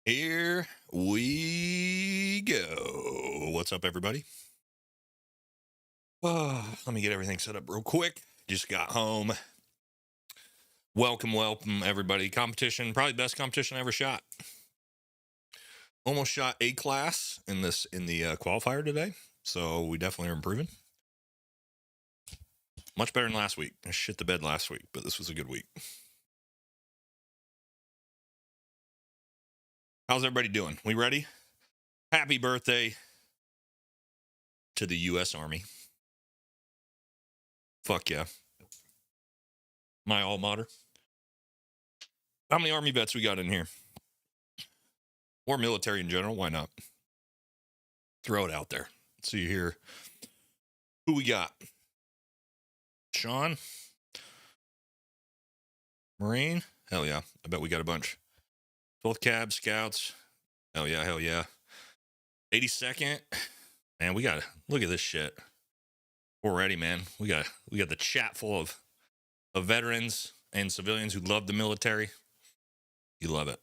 Here we go. What's up, everybody? Let me get everything set up real quick. Just got home. Welcome, everybody. Competition, probably best competition I ever shot. Almost shot A class in the qualifier today, so we definitely are improving. Much better than last week. I shit the bed last week, but this was a good week. How's everybody doing? We ready? Happy birthday to the U.S. Army. Fuck yeah. My alma mater. How many Army vets we got in here? Or military in general? Why not? Throw it out there. Let's see here. Who we got? Sean? Marine? Hell yeah. I bet we got a bunch. 12th Cab, Scouts. Hell yeah. 82nd. Man, we got, look at this shit. Already, man. We got the chat full of veterans and civilians who love the military. You love it.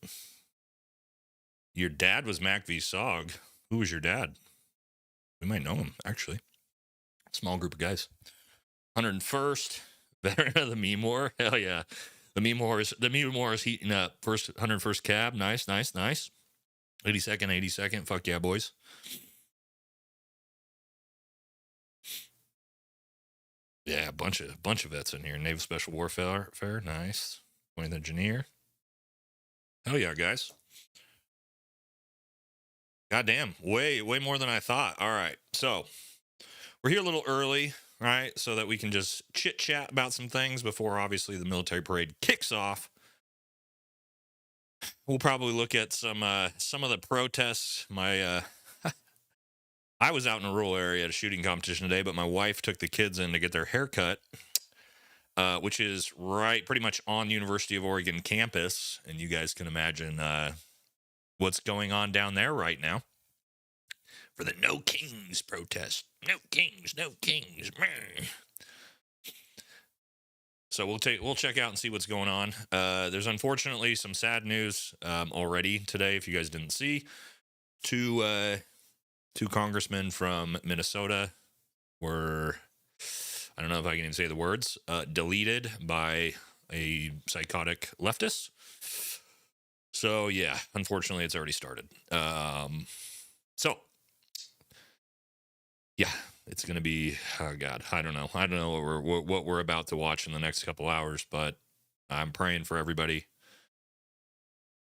Your dad was Mac V. Sog. Who was your dad? We might know him, actually. Small group of guys. 101st, veteran of the meme war. Hell yeah. The meme war is heating up. First 101st Cab. Nice. 82nd. Fuck yeah, boys. Yeah, a bunch of vets in here. Naval Special Warfare. Nice. 20th Engineer. Hell yeah, guys. Goddamn. Way more than I thought. All right. So we're here a little early, right? So that we can just chit chat about some things before obviously the military parade kicks off. We'll probably look at some of the protests. I was out in a rural area at a shooting competition today, but my wife took the kids in to get their hair cut, which is right pretty much on University of Oregon campus. And you guys can imagine what's going on down there right now for the No Kings protest. No Kings. So we'll check out and see what's going on. There's unfortunately some sad news already today. If you guys didn't see, two congressmen from Minnesota were, I don't know if I can even say the words, deleted by a psychotic leftist. So yeah, unfortunately, it's already started. So yeah, it's going to be, oh God, I don't know what we're about to watch in the next couple hours, but I'm praying for everybody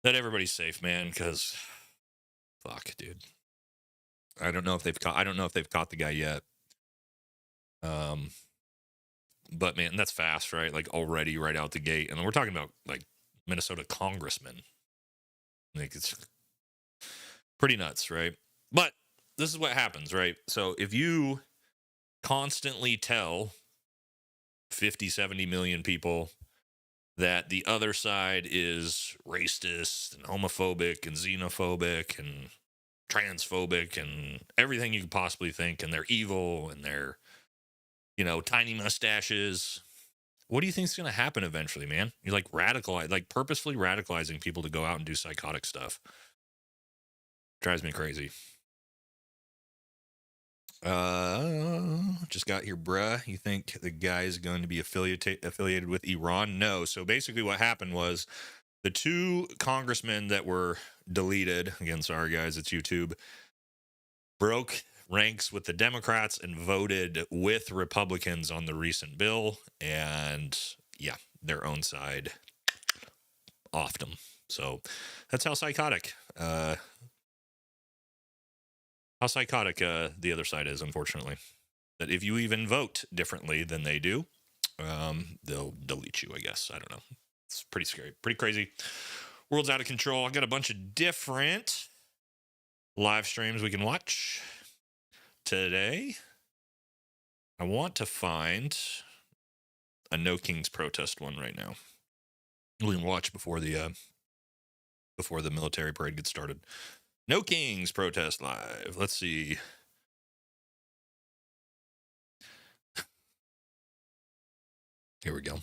that everybody's safe, man, because fuck, dude. I don't know if they've caught the guy yet. But man, that's fast, right? Like already right out the gate. And we're talking about like Minnesota congressmen. Like it's pretty nuts, right? But this is what happens, right? So if you constantly tell 50, 70 million people that the other side is racist and homophobic and xenophobic and transphobic and everything you could possibly think, and they're evil and they're, tiny mustaches. What do you think is going to happen eventually, man? You're like purposefully radicalizing people to go out and do psychotic stuff. Drives me crazy. Just got here, bruh. You think the guy is going to be affiliated with Iran? No. So basically what happened was the two congressmen that were deleted, again, sorry guys, it's YouTube, broke ranks with the Democrats and voted with Republicans on the recent bill. And yeah, their own side offed them. So that's how psychotic the other side is, unfortunately. That if you even vote differently than they do, they'll delete you, I guess. I don't know. It's pretty scary, pretty crazy. World's out of control. I got a bunch of different live streams we can watch today. I want to find a No Kings protest one right now. We can watch before the military parade gets started. No Kings protest live. Let's see. Here we go.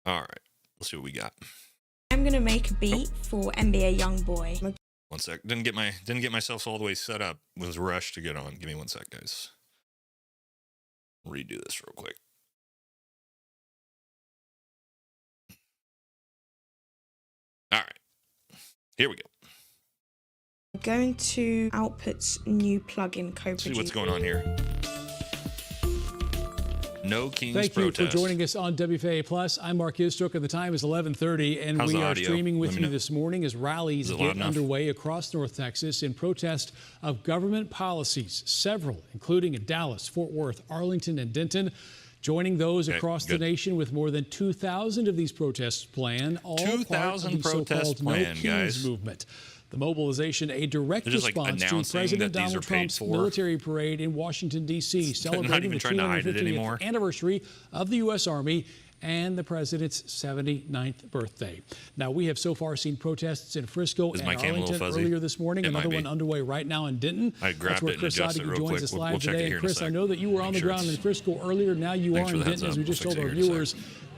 All right. Let's see what we got. I'm gonna make a beat for NBA YoungBoy. One sec. Didn't get myself all the way set up. Was rushed to get on. Give me one sec, guys. Redo this real quick. All right. Here we go. I'm going to Output's new plugin co-produce. See what's going on here. No Kings Thank protest. you for joining us on WWII Plus. I'm Mark Istrook, and the time is 11:30, and we are streaming with you this morning as rallies get underway across North Texas in protest of government policies, several, including in Dallas, Fort Worth, Arlington, and Denton. Joining those across the nation with more than 2,000 of these protests planned, all part of the so-called No Kings movement. The mobilization, a direct response to President Donald Trump's military parade in Washington, D.C., celebrating the 250th anniversary of the U.S. Army and the president's 79th birthday. Now, we have so far seen protests in Frisco and Arlington earlier this morning. Another one underway right now in Denton. That's where Chris Oddie joins us live today. And Chris, I know that you were on the ground in Frisco earlier. Now you are in Denton, as we just told our viewers.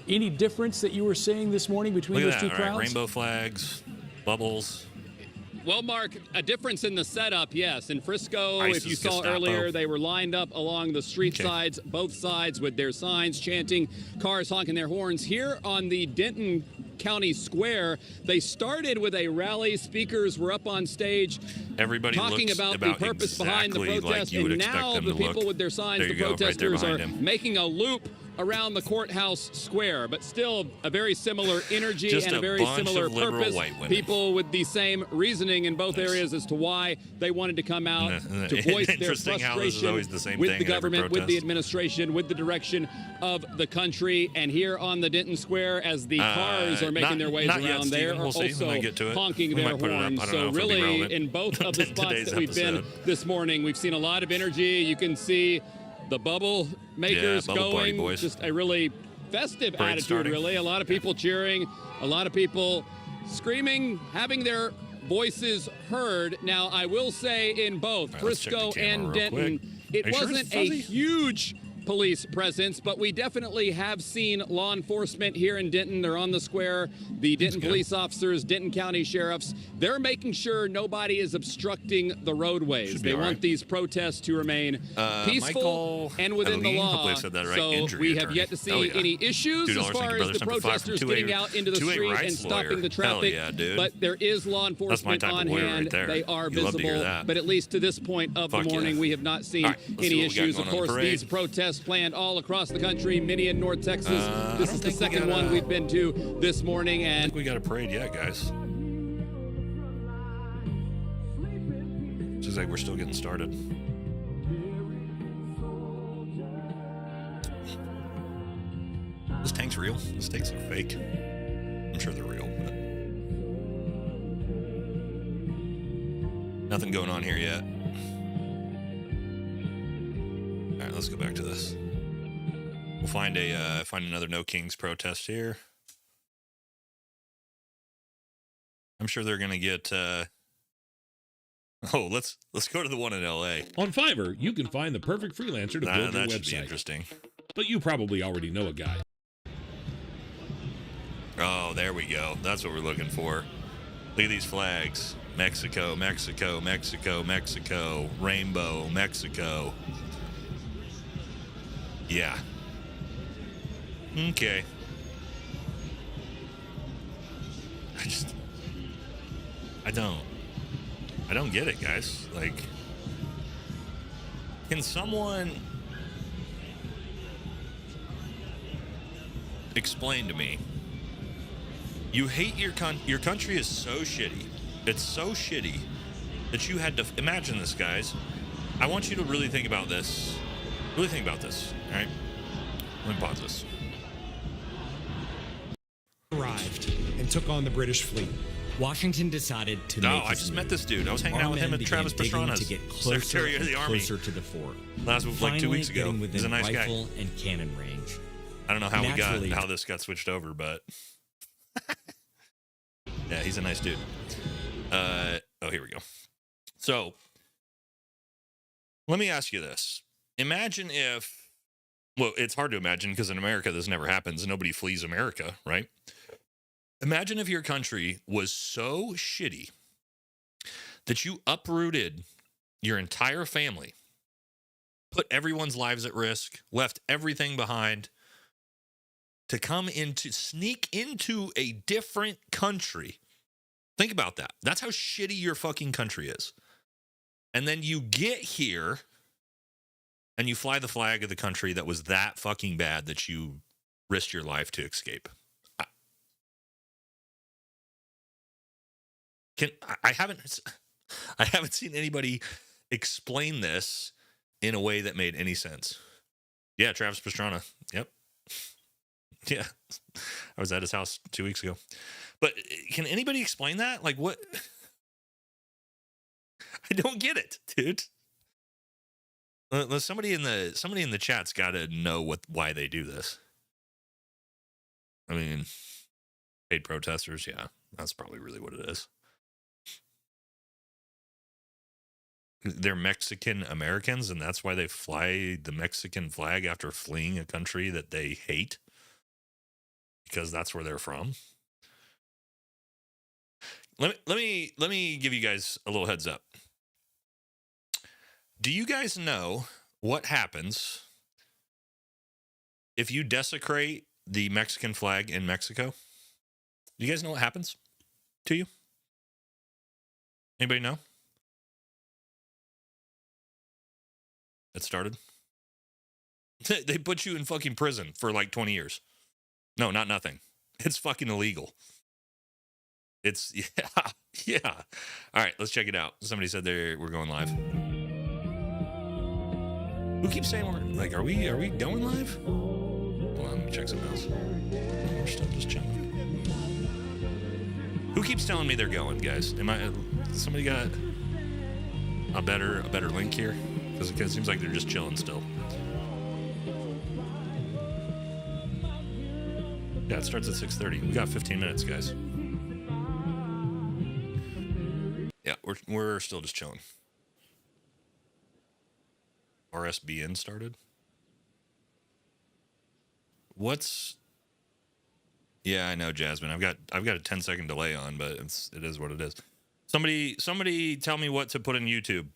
Any difference that you were seeing this morning between those two crowds? Rainbow flags, bubbles. Well, Mark, a difference in the setup, yes. In Frisco, if you saw earlier, they were lined up along the street sides, both sides with their signs, chanting, cars honking their horns. Here on the Denton County Square, they started with a rally. Speakers were up on stage talking about the purpose behind the protest. And now the people with their signs, the protesters, are making a loop around the courthouse square, but still a very similar energy and a very similar purpose. People with the same reasoning in both areas as to why they wanted to come out to voice their frustration with the government, with the administration, with the direction of the country. And here on the Denton Square, as the cars are making their ways around, they are also honking their horns. So really, in both of the spots that we've been this morning, we've seen a lot of energy. You can see the bubble makers going, just a really festive attitude, really. A lot of people cheering, a lot of people screaming, having their voices heard. Now, I will say in both Frisco and Denton, it wasn't a huge police presence, but we definitely have seen law enforcement here in Denton. They're on the square. The Denton police officers, Denton County sheriffs, they're making sure nobody is obstructing the roadways. They want these protests to remain peaceful and within the law. So we have yet to see any issues as far as the protesters getting out into the street and stopping the traffic. But there is law enforcement on hand. They are visible. But at least to this point of the morning, we have not seen any issues. Of course, these protests planned all across the country, many in North Texas. This is the second one we've been to this morning. And I think we got a parade yet, guys. Seems like we're still getting started. This tank's real. This tanks are fake. I'm sure they're real, but nothing going on here yet. All right, let's go back to this. We'll find another No Kings protest here. I'm sure they're gonna get. Oh, let's go to the one in L.A. On Fiverr, you can find the perfect freelancer to build your website. That should be interesting. But you probably already know a guy. Oh, there we go. That's what we're looking for. Look at these flags: Mexico, Mexico, Mexico, Mexico, Rainbow, Mexico. Yeah. Okay. I don't get it, guys. Like, can someone explain to me? You hate your country is so shitty. It's so shitty that you had to imagine this, guys. I want you to really think about this. Really think about this, all right? Let me pause this. Arrived and took on the British fleet. Washington decided to make I just met this dude. I was hanging out with him at Travis Pastrana's, Secretary of the Army. Closer to the fort. Like 2 weeks ago. He's a nice guy. And cannon range. I don't know how this got switched over, but yeah, he's a nice dude. Here we go. So let me ask you this. Imagine if, well, it's hard to imagine because in America this never happens. Nobody flees America, right? Imagine if your country was so shitty that you uprooted your entire family, put everyone's lives at risk, left everything behind to sneak into a different country. Think about that. That's how shitty your fucking country is. And then you get here and you fly the flag of the country that was that fucking bad that you risked your life to escape. I haven't seen anybody explain this in a way that made any sense. Yeah, Travis Pastrana. Yep. Yeah. I was at his house 2 weeks ago. But can anybody explain that? Like, what? I don't get it, dude. Somebody in the chat's got to know why they do this. I mean, paid protesters, yeah, that's probably really what it is. They're Mexican Americans, and that's why they fly the Mexican flag after fleeing a country that they hate, because that's where they're from. Let me give you guys a little heads up. Do you guys know what happens if you desecrate the Mexican flag in Mexico? Do you guys know what happens to you? Anybody know? It started. They put you in fucking prison for like 20 years. No, not nothing. It's fucking illegal. It's, yeah. All right, let's check it out. Somebody said we're going live. Who keeps saying are we going live? Hold on, let me check something else. We're still just chilling. Who keeps telling me they're going, guys? Somebody got a better link here? Because it seems like they're just chilling still. Yeah, it starts at 6:30. We got 15 minutes, guys. Yeah, we're still just chilling. RSBN started. Yeah, I know, Jasmine. I've got a 10-second delay on, but it is what it is. Somebody tell me what to put in YouTube.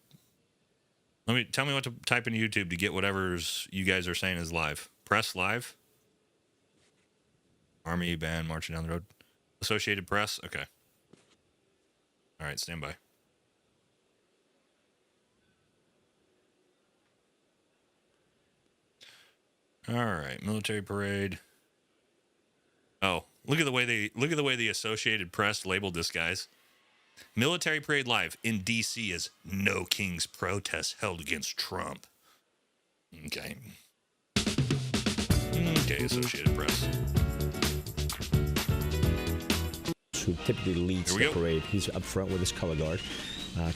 Tell me what to type in YouTube to get whatever's you guys are saying is live. Press live. Army band marching down the road. Associated Press. Okay. All right, stand by. All right, military parade. Oh, look at the way the Associated Press labeled this, guys. Military parade live in D.C. is no king's protest held against Trump. Okay. Okay, Associated Press. Who typically leads the parade. He's up front with his color guard,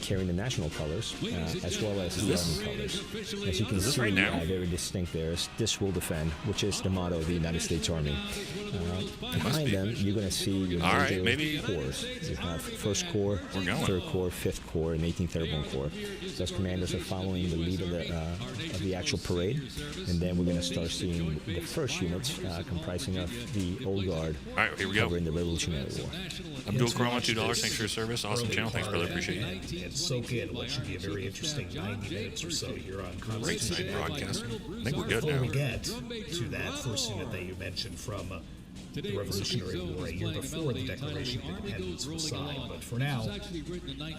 carrying the national colors, as well as the Army colors. As you can see, right now? Very distinct there is "This will defend," which is the motto of the United States Army. Behind them, you're going to see your major corps. You have 1st Corps, 3rd Corps, 5th Corps, and 18th Airborne Corps. Those commanders are following the lead of the actual parade, and then we're going to start seeing the first units comprising of the Old Guard. All right, here we go. Covering the Revolutionary War. Abdul Chroma, $2. Thanks for your service. Awesome channel. Thanks, brother. Appreciate it. And soak in what should be a very interesting 90 minutes or so here on Constitution. Right side broadcasting. I think we're good now. Before we get to that first unit that you mentioned from the Revolutionary War a year before the Declaration of Independence was signed. But for now,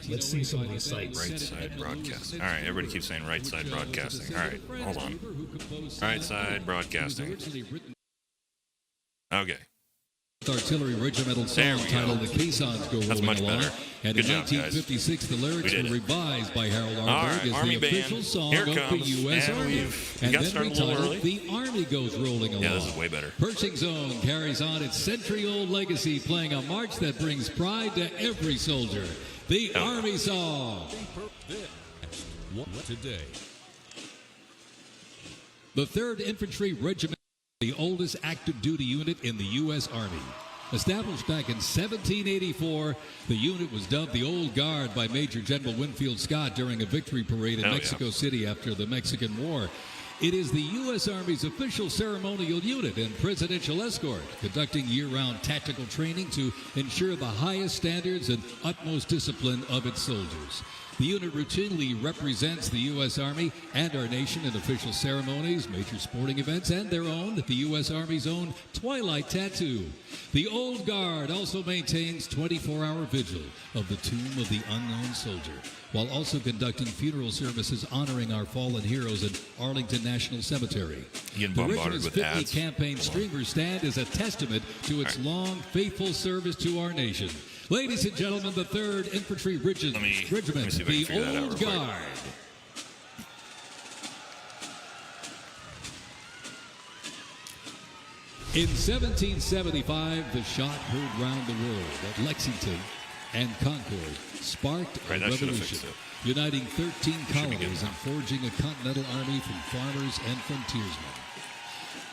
let's see some of these sites. Right side broadcasting. All right, everybody keeps saying right side broadcasting. All right, hold on. Right side broadcasting. Okay. Artillery regimental song titled "The Caissons Go Rolling much Along." Better. And Good in job, 1956, the lyrics were revised by Harold Arberg as Army the official band. song Here of comes. the U.S. And Army. And got then started a little early. "The Army Goes Rolling Along." Yeah, this is way better. Pershing Zone carries on its century-old legacy, playing a march that brings pride to every soldier. The Army Song. Today, the 3rd Infantry Regiment, the oldest active duty unit in the U.S. Army. Established back in 1784, the unit was dubbed the Old Guard by Major General Winfield Scott during a victory parade in Mexico City after the Mexican War. It is the U.S. Army's official ceremonial unit and presidential escort, conducting year-round tactical training to ensure the highest standards and utmost discipline of its soldiers. The unit routinely represents the U.S. Army and our nation in official ceremonies, major sporting events, and their own, the U.S. Army's own Twilight Tattoo. The Old Guard also maintains 24-hour vigil of the tomb of the unknown soldier, while also conducting funeral services honoring our fallen heroes in Arlington National Cemetery. The regiment's 50 campaign streamer stand is a testament to its long, faithful service to our nation. Ladies and gentlemen, the 3rd Infantry Regiment, the Old Guard. In 1775, the shot heard round the world at Lexington and Concord sparked a revolution, uniting 13 colonies and forging a continental army from farmers and frontiersmen.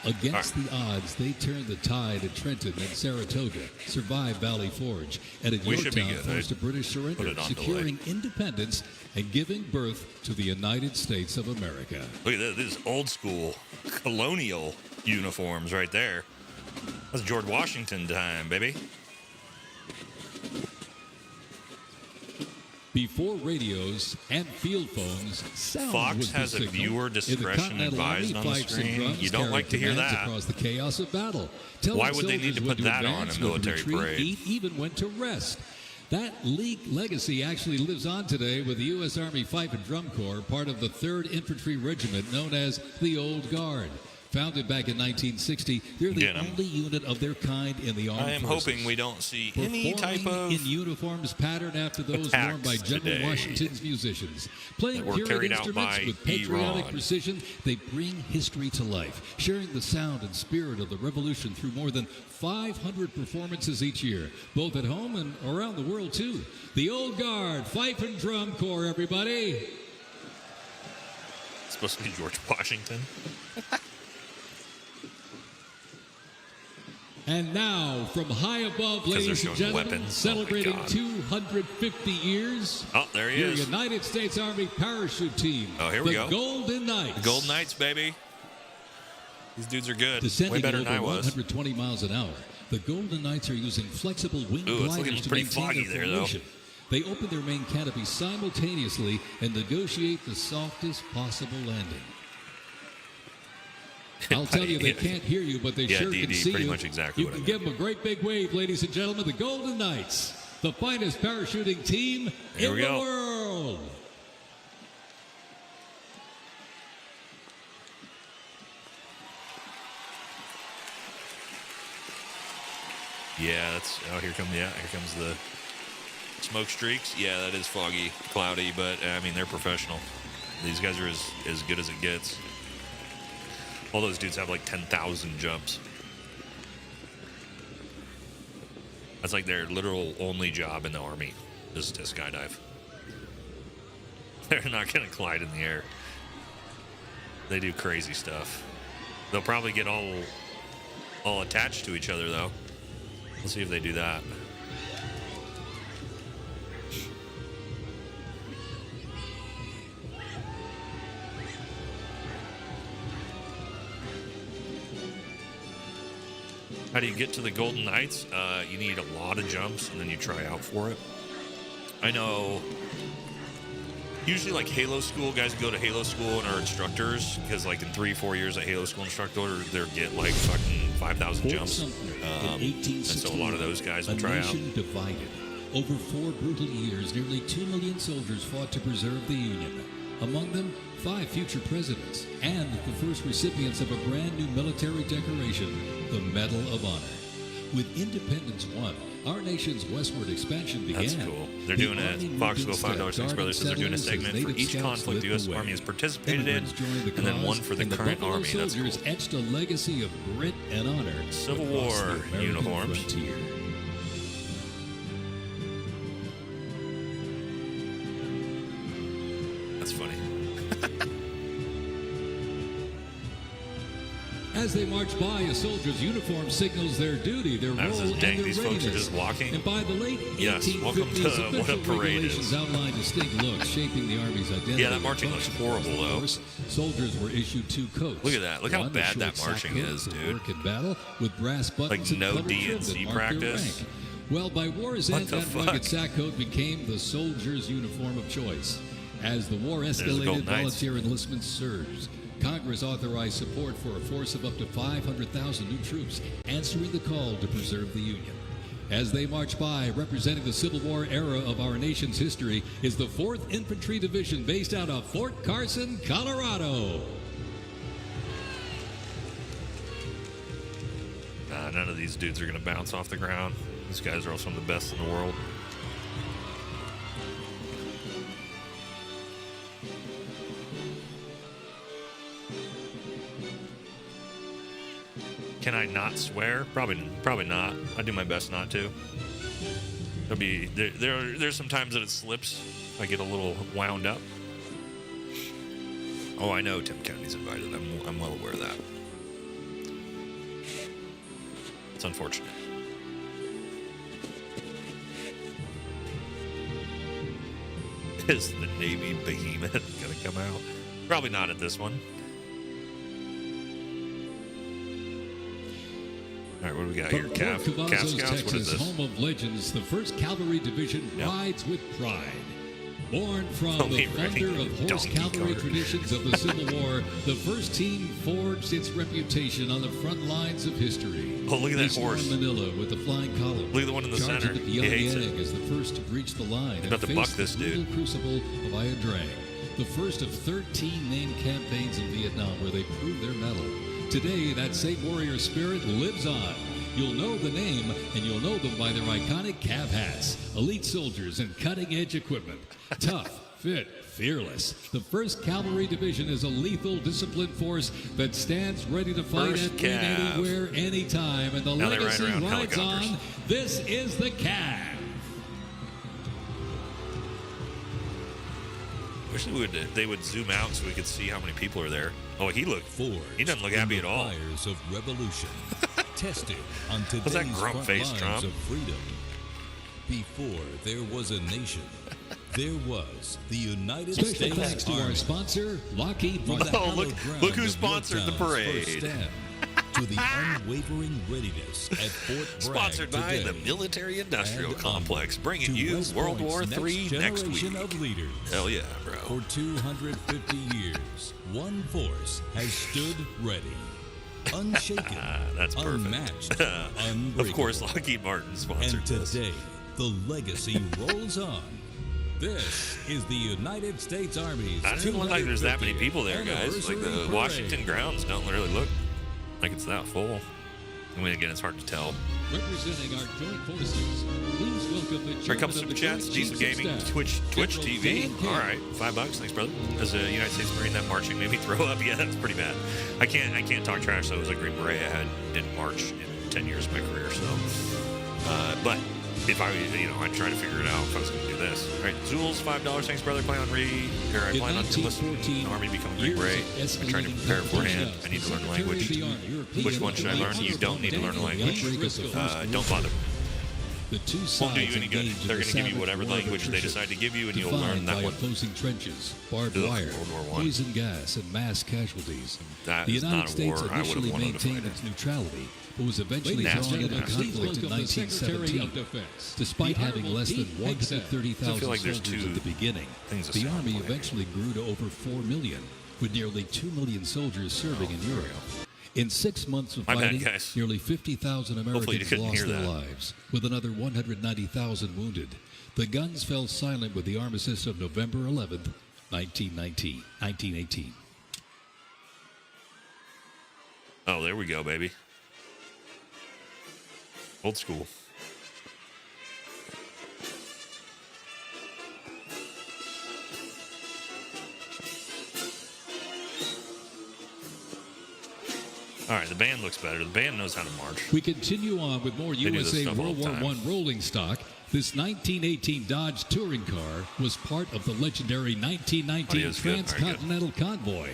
Against the odds, they turned the tide at Trenton and Saratoga, survived Valley Forge, and at Yorktown forced a British surrender, securing independence and giving birth to the United States of America. Look at this. This is old school colonial uniforms right there. That's George Washington time, baby. Before radios and field phones, sound Fox was has the a viewer discretion advised on the screen. You don't like to hear that. Across the chaos of battle. Why would they need to put that on a military parade? Eat, even went to rest. That legacy actually lives on today with the U.S. Army Fife and Drum Corps, part of the 3rd Infantry Regiment known as the Old Guard. Founded back in 1960, they're the only unit of their kind in the armed forces. I am hoping we don't see any type of in uniforms patterned after those worn by General Washington's musicians. Playing period instruments with patriotic precision, they bring history to life, sharing the sound and spirit of the revolution through more than 500 performances each year, both at home and around the world, too. The Old Guard, Fife and Drum Corps, everybody. It's supposed to be George Washington. And now, from high above, ladies and gentlemen, celebrating 250 years. Oh, there he is. Your United States Army parachute team. Oh, here we go. The Golden Knights. The Golden Knights, baby. These dudes are good. Descending way better at than I over was. 120 miles an hour, the Golden Knights are using flexible wing gliders to maintain their formation. They open their main canopy simultaneously and negotiate the softest possible landing. I'll tell you, they can't hear you, but they sure can see pretty you. Much exactly you can give them a great big wave, ladies and gentlemen. The Golden Knights, the finest parachuting team in the world. Yeah, that's here comes the smoke streaks. Yeah, that is foggy, cloudy, but I mean they're professional. These guys are as good as it gets. All those dudes have like 10,000 jumps. That's like their literal only job in the Army is to skydive. They're not going to glide in the air. They do crazy stuff. They'll probably get all attached to each other, though. We'll see if they do that. How do you get to the Golden Knights? You need a lot of jumps, and then you try out for it. I know usually like Halo school, guys go to Halo school and are instructors, because like in 3-4 years at Halo school instructor, they'll get like fucking 5,000 jumps. And so a lot of those guys will try out. Divided. Over 4 brutal years, nearly 2 million soldiers fought to preserve the Union. Among them, 5 future presidents and the first recipients of a brand new military decoration, the Medal of Honor. With independence won, our nation's westward expansion began. That's cool. They're doing it. Foxville $5 Thanks Brothers says they're doing a segment for each conflict the U.S. Army has participated in, and then one for the current Army. That's cool. Etched a legacy of grit and honor. Civil War uniforms. Frontier. That's funny. As they march by, a soldier's uniform signals their duty, their role, and their these readiness. Folks are just walking. And by the late Yes, 1850s, welcome to what a parade regulations is. outlined distinct looks shaping the Army's identity. Yeah, that marching looks horrible, though. Soldiers were issued 2 coats. Look at that. Look how bad that marching is, dude. Work in battle with brass buttons like no and DNC practice. Well, by war's end, that rugged sack coat became the soldier's uniform of choice. As the war escalated, volunteer enlistment surged. Congress authorized support for a force of up to 500,000 new troops, answering the call to preserve the Union. As they march by, representing the Civil War era of our nation's history, is the 4th Infantry Division based out of Fort Carson, Colorado. None of these dudes are going to bounce off the ground. These guys are all some of the best in the world. Can I not swear? Probably not. I do my best not to. There'll be there's some times that it slips. I get a little wound up. Oh, I know Tim County's invited. I'm well aware of that. It's unfortunate. Is the Navy behemoth gonna come out? Probably not at this one. All right, what do we got here? Calf Scouts? Texas, what is this? Home of legends, the 1st Cavalry Division rides with pride. Born from the thunder of horse cavalry traditions of the Civil War, the 1st team forged its reputation on the front lines of history. Oh, look at that horse. Manila with the flying column. Look at the one in the center. At the young egg as the first to breach the line and face buck this the dude. Crucible of Ia Drang. The first of 13 named campaigns in Vietnam where they proved their mettle. Today, that same warrior spirit lives on. You'll know the name, and you'll know them by their iconic Cav hats, elite soldiers, and cutting-edge equipment. Tough, fit, fearless. The 1st Cavalry Division is a lethal, disciplined force that stands ready to fight anywhere, anytime. And the legacy rides on. This is the Cav. Wish they would zoom out so we could see how many people are there. Oh, he doesn't look happy at all. Fires of revolution, tested on today's What's that grump face, front lines of freedom. Before there was a nation, there was the United States. Special thanks to our sponsor, Lockheed Martin. Oh, look who sponsored the parade. To the unwavering readiness at Fort Bragg Sponsored by the Military Industrial Complex, bringing you World War III next week. Of leaders. Hell yeah, bro. For 250 years, one force has stood ready. Unshaken, that's perfect. Unmatched, unbreakable. Of course, Lockheed Martin sponsored this. And today, the legacy rolls on. This is the United States Army's. I don't look like there's that many people there, guys. Like the Washington grounds don't really look like it's that full. I mean, again, it's hard to tell. Representing our joint forces, please welcome the Here comes Super Chats, Diesel Gaming, Twitch TV. All right, $5. Thanks, brother. As a United States Marine, that marching made me throw up. Yeah, that's pretty bad. I can't talk trash. So it was a Green Beret. I didn't march in 10 years of my career. So, but if I'd try to figure it out if I was going to do this. All right, Zul's $5. Thanks, brother. I plan on enlisting the Army to become a Green Beret. I'm trying to prepare beforehand. I need to learn the language. Which one should I learn? You don't need to learn the language. Don't bother. Won't do you any good. They're going to give you whatever language they decide to give you, and you'll learn that one. Opposing trenches, barbed wire, poison gas, and mass casualties. That the is United not a States war I would have initially wanted to maintained fight. its neutrality, but was eventually drawn into conflict in 1917. Despite having less than 130,000 soldiers at the beginning, the Army eventually grew to over 4 million, with nearly 2 million soldiers serving in Europe. In 6 months of fighting, nearly 50,000 Americans lost their lives, with another 190,000 wounded. The guns fell silent with the armistice of November 11th, 1918. Oh, there we go, baby. Old school. All right, the band looks better. The band knows how to march. We continue on with more USA World War I rolling stock. This 1918 Dodge touring car was part of the legendary 1919 Transcontinental Convoy.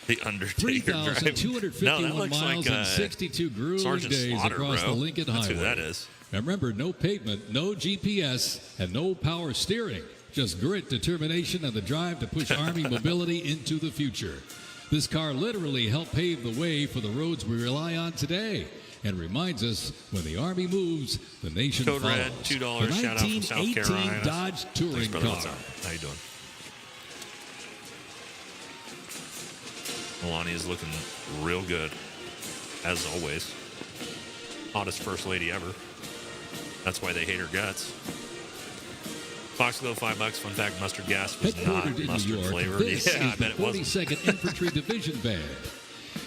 The Undertaker drive. 3,251 miles and 62 grueling Sergeant days Slaughter, across bro. the Lincoln That's Highway. who that is. Now remember, no pavement, no GPS, and no power steering. Just grit, determination, and the drive to push Army mobility into the future. This car literally helped pave the way for the roads we rely on today, and reminds us when the Army moves, the nation Code follows. Red, $2. The Shout out from South 1918 Carolina. Dodge Touring Thanks, brother. car. What's up? How you doing? Melania's looking real good, as always. Hottest first lady ever. That's why they hate her guts. Foxglove, $5. Fun fact: mustard gas was not Headquartered in mustard New York, flavored. this Yeah, I is the bet it wasn't. 42nd Infantry Division Band.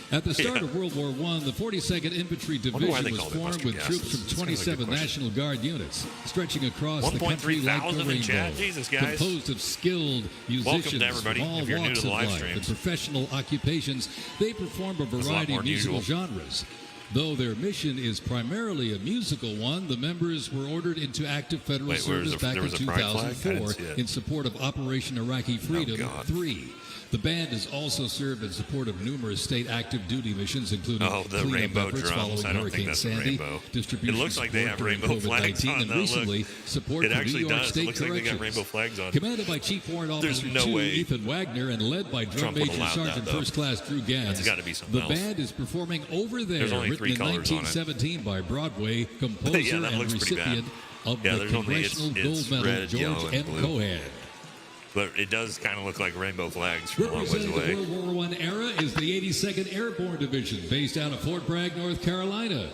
At the start of World War I, the 42nd Infantry Wonder why Division they was called it formed mustard with gas. troops from It's kind of a good 27 question. National Guard units, stretching across the 1.3 country like the thousand in chat. rainbow. Jesus, guys. Composed of skilled musicians everybody, from all if you're new walks to the of live life and streams. professional occupations, they perform a a lot variety more of than musical usual. genres. Though their mission is primarily a musical one, the members were ordered into active federal Wait, service back there in was a pride flag? I didn't 2004 see it. in support of Operation Iraqi Freedom God. 3. The band has also served in support of numerous state active duty missions, including Oh, the cleanup rainbow efforts drums. following I don't think Hurricane that's a Sandy, rainbow. distribution It looks like they support have during rainbow flags COVID-19, on, and though. recently Look. support It for actually New York does. It State looks like they got Corrections. rainbow flags on. Commanded by Chief Warrant There's Officer no 2 way Ethan Wagner and led by Drum Trump would Major allow that, Sergeant though. First Class Drew Gans. It's gotta be something The else. band is performing Over There, There's only written 3 in colors on it. 1917 by Broadway composer Yeah, that and looks pretty bad. recipient of Yeah, the there's only- it's Congressional Gold Medal red, yellow, George and M. blue. Cohan. But it does kind of look like rainbow flags from a long ways Representing away. the World War I era is the 82nd Airborne Division, based out of Fort Bragg, North Carolina.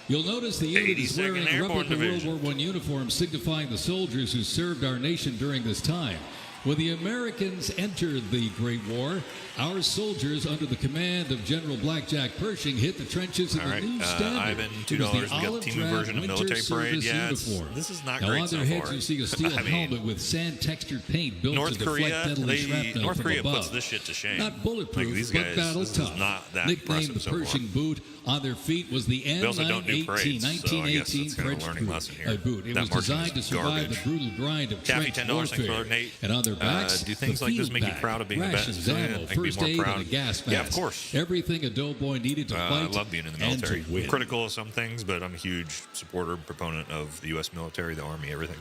You'll notice the unit is 82nd wearing Airborne replica Division. World War I uniforms signifying the soldiers who served our nation during this time. When the Americans entered the Great War, our soldiers, under the command of General Blackjack Pershing, hit the trenches in All right, the new standard. Ivan, It was $2. We got the olive Timu drab version of winter Military Parade. service Yeah, uniform. this is not now, great on their so heads, far. you see a steel I mean, helmet with sand-textured paint built North to deflect Korea, deadly shrapnel North from Korea above. puts this shit to shame. Not bulletproof, Like, these but guys, battle this is tough. not that Nicknamed the impressive so far. Pershing boot, on their feet was the We also don't do N918 parades, so I guess 1918 that's kind of a French learning lesson here. boot. It That was marching designed to is survive garbage. the brutal grind of Taffy, trench $10. Thanks, warfare. brother Nate. And on their backs, do things the like this field make you bag, proud of being a vet? rations, So, yeah, ammo, I can be first more aid, proud. and a gas mask. Yeah, of course. Everything a doughboy needed to I fight love being in the and military. to win. I'm critical of some things, but I'm a huge supporter, proponent of the U.S. military, the Army, everything.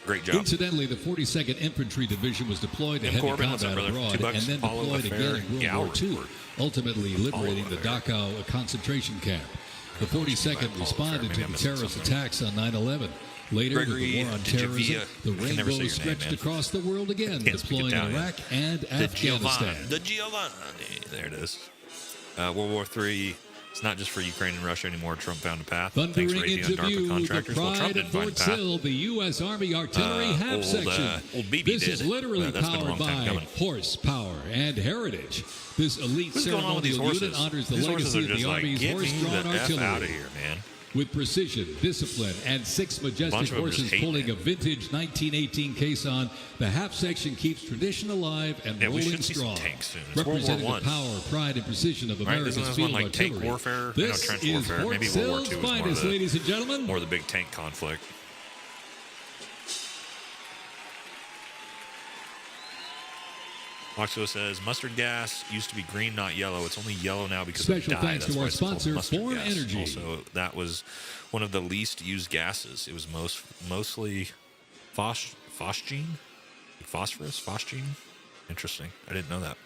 Great job. Incidentally, the 42nd Infantry Division was deployed to Tim heavy Corbin, what's up, combat brother? abroad $2. and then Paulo deployed Affair, again in Gal World War II, report. ultimately liberating the Affair. Dachau concentration camp. The 42nd Paulo responded Affair. to Maybe I'm the missing terrorist something. attacks on 9/11. Later, with Gregory the war on terrorism, the I can never say rainbow your name, stretched man. across the world again, Can't speak deploying in Italian. Iraq and Afghanistan. The Giovanni. There it is. World War III. It's not just for Ukraine and Russia anymore. Trump found a path. Thanks, Thundering Radio and into DARPA view, the contractors. Well, Trump pride didn't of find Fort a path. Sill, the U.S. Army Artillery half section. Old BB This did. is literally That's been a long powered time by coming. horsepower and heritage. This elite What's going on with these ceremonial horses? unit honors the These horses legacy are of the just like, Army's get me horse-drawn the F artillery. out of here, man. With precision, discipline, and 6 Bunch majestic of them horses just hate pulling it. a vintage 1918 caisson, the half section keeps tradition alive and Yeah, we rolling should see some strong. tanks soon. It's World Representing War the I. power, pride, and precision of Right? America's Isn't this field one like tank artillery. warfare? I know This trench is warfare. Fort Maybe World War Sill's II was more finest, the, ladies and gentlemen. more the big tank conflict. Oxo says mustard gas used to be green, not yellow. It's only yellow now because Special of dye. thanks That's to why our it's called sponsor, mustard Foreign gas. Energy. Also, that was one of the least used gases. It was mostly phosgene, phosphorus, phosgene. Interesting. I didn't know that.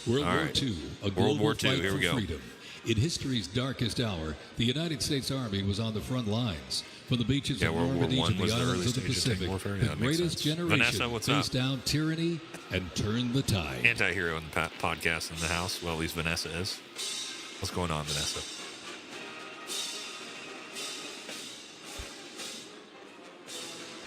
World All War right. II, a World global War II, fight here for we go. freedom. In history's darkest hour, the United States Army was on the front lines. From the beaches of World War Normandy I to the was the islands early of the stage of tank Pacific, warfare. Yeah, the that makes greatest sense. generation Vanessa, what's faced up? down tyranny and turned the tide. Anti-hero in the podcast in the house. Well, at least Vanessa is. What's going on, Vanessa?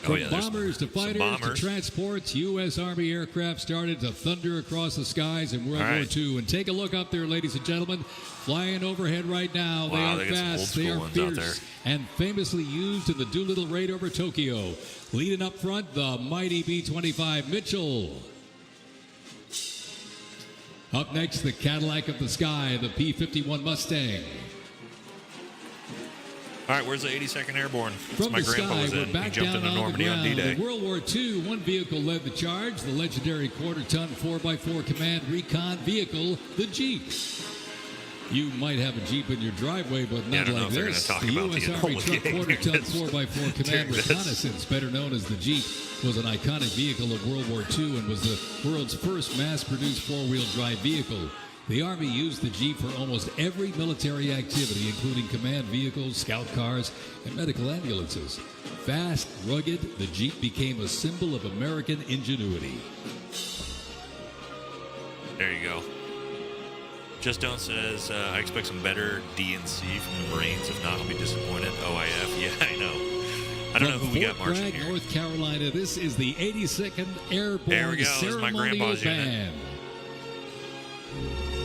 From there's bombers to some fighters bombers. to transports, U.S. Army aircraft started to thunder across the skies in World All War right. II. And take a look up there, ladies and gentlemen. Flying overhead right now. Wow, they they are got some old fast, school they are ones out fierce, and famously used in the Doolittle raid over Tokyo. Leading up front, the mighty B-25 Mitchell. Up next, the Cadillac of the Sky, the P-51 Mustang. All right, where's the 82nd Airborne? From my the grandpa sky, was we're in. back He jumped down into Normandy on D-Day. In World War II, one vehicle led the charge, the legendary quarter-ton 4x4 command recon vehicle, the Jeep. You might have a Jeep in your driveway, but not like this. The U.S. Army truck quarter-ton 4x4 command reconnaissance, better known as the Jeep, was an iconic vehicle of World War II and was the world's first mass-produced four-wheel drive vehicle. The Army used the Jeep for almost every military activity, including command vehicles, scout cars, and medical ambulances. Fast, rugged, the Jeep became a symbol of American ingenuity. There you go. Just Don't says, I expect some better D&C from the Marines. If not, I'll be disappointed. OIF, yeah, I know. I don't know who we got marching here. North Carolina, this is the 82nd Airborne Ceremonial Band.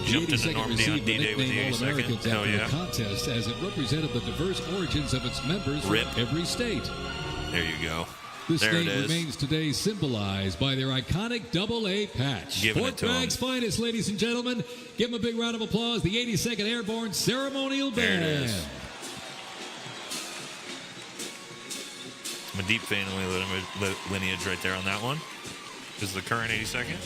Jumped into Normandy on D-Day with the 82nd. Hell yeah. Contest as it represented the diverse origins of its members from every state. There you go. This name remains today symbolized by their iconic AA patch. Fort Bragg's finest, ladies and gentlemen. Give them a big round of applause. The 82nd Airborne Ceremonial Band. There it is. I'm a deep fan of lineage right there on that one. This is the current 82nd.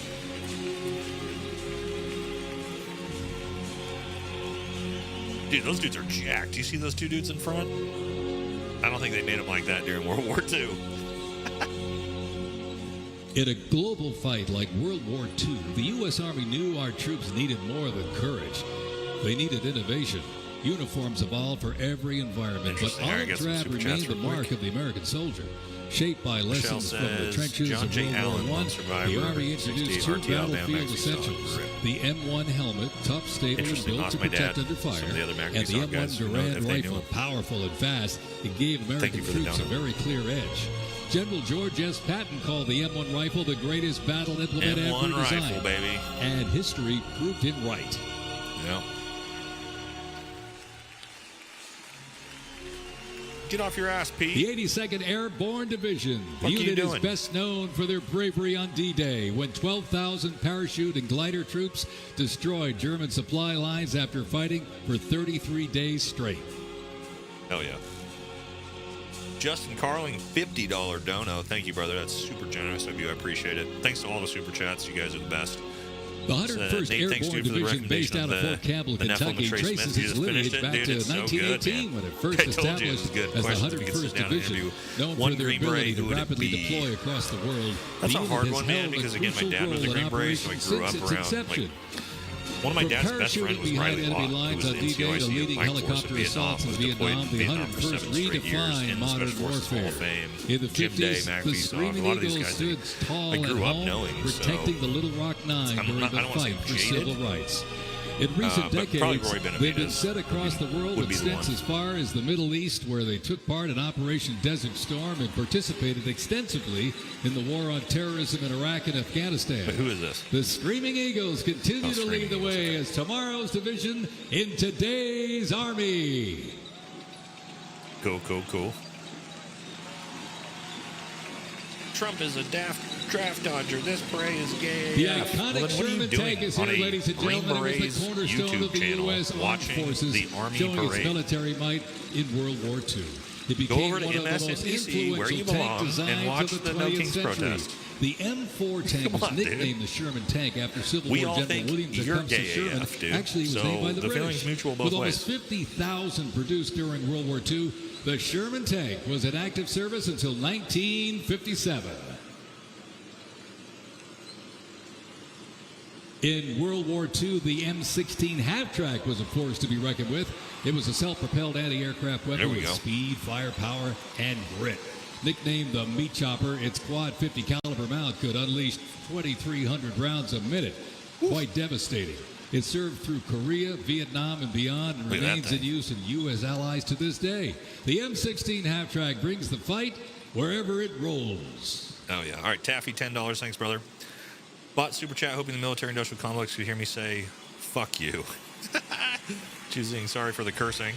Dude, those dudes are jacked. Do you see those two dudes in front? I don't think they made them like that during World War II. In a global fight like World War II, the U.S. Army knew our troops needed more than courage. They needed innovation. Uniforms evolved for every environment, but olive drab remained the mark of the American soldier. Shaped by lessons from the trenches of World War I, the Army introduced two battlefield essentials. The M1 helmet, tough, stable, and built to protect under fire, and the M1 Durand rifle, powerful and fast. It gave American troops a very clear edge. General George S. Patton called the M1 rifle the greatest battle implement ever designed. Baby. And history proved him right. Yeah. Get off your ass, Pete. The 82nd Airborne Division. The unit is best known for their bravery on D-Day when 12,000 parachute and glider troops destroyed German supply lines after fighting for 33 days straight. Hell yeah. Justin Carling, $50 dono. Thank you, brother. That's super generous of you. I appreciate it. Thanks to all the super chats. You guys are the best. The 101st Airborne Division, based out of Fort Campbell, Kentucky, traces its lineage back to 1918 when it first established as the 101st Division, known for their ability to rapidly deploy across the world. That's a hard one, man, because again, my dad was a Green Beret, so I grew up around. One of my dad's best friends was Riley Locke, who was in NCOIC, Mike Force in Vietnam, was deployed in Vietnam for 7 straight years in the Special Forces Hall of Fame. Jim Day, Mac Beesoff, a lot of these guys I grew up knowing. Protecting the Little Rock Nine during the fight for civil rights. In recent decades, they've been sent across the world with stints as far as the Middle East, where they took part in Operation Desert Storm and participated extensively in the war on terrorism in Iraq and Afghanistan. But who is this? The Screaming Eagles continue to lead the way as tomorrow's division in today's Army. Cool. Trump is a draft dodger. This parade is gay. The iconic Sherman tank is here, ladies and gentlemen. It was the cornerstone of the U.S. Armed Forces, showing its military might in World War II. It became one of the most influential tank designs of the 20th century. The M4 tank was nicknamed the Sherman tank after Civil War General William Tecumseh Sherman. Actually, it was named by the British. With almost 50,000 produced during World War II, the Sherman tank was in active service until 1957. In World War II, the M16 half-track was a force to be reckoned with. It was a self-propelled anti-aircraft weapon with speed, firepower, and grit. Nicknamed the Meat Chopper, its quad 50 caliber mount could unleash 2,300 rounds a minute. Quite devastating. It served through Korea, Vietnam, and beyond, and remains in use in U.S. allies to this day. The M16 half-track brings the fight wherever it rolls. Oh, yeah. All right, Taffy, $10. Thanks, brother. Bought Super Chat, hoping the military-industrial complex could hear me say, fuck you. Choosing, sorry for the cursing.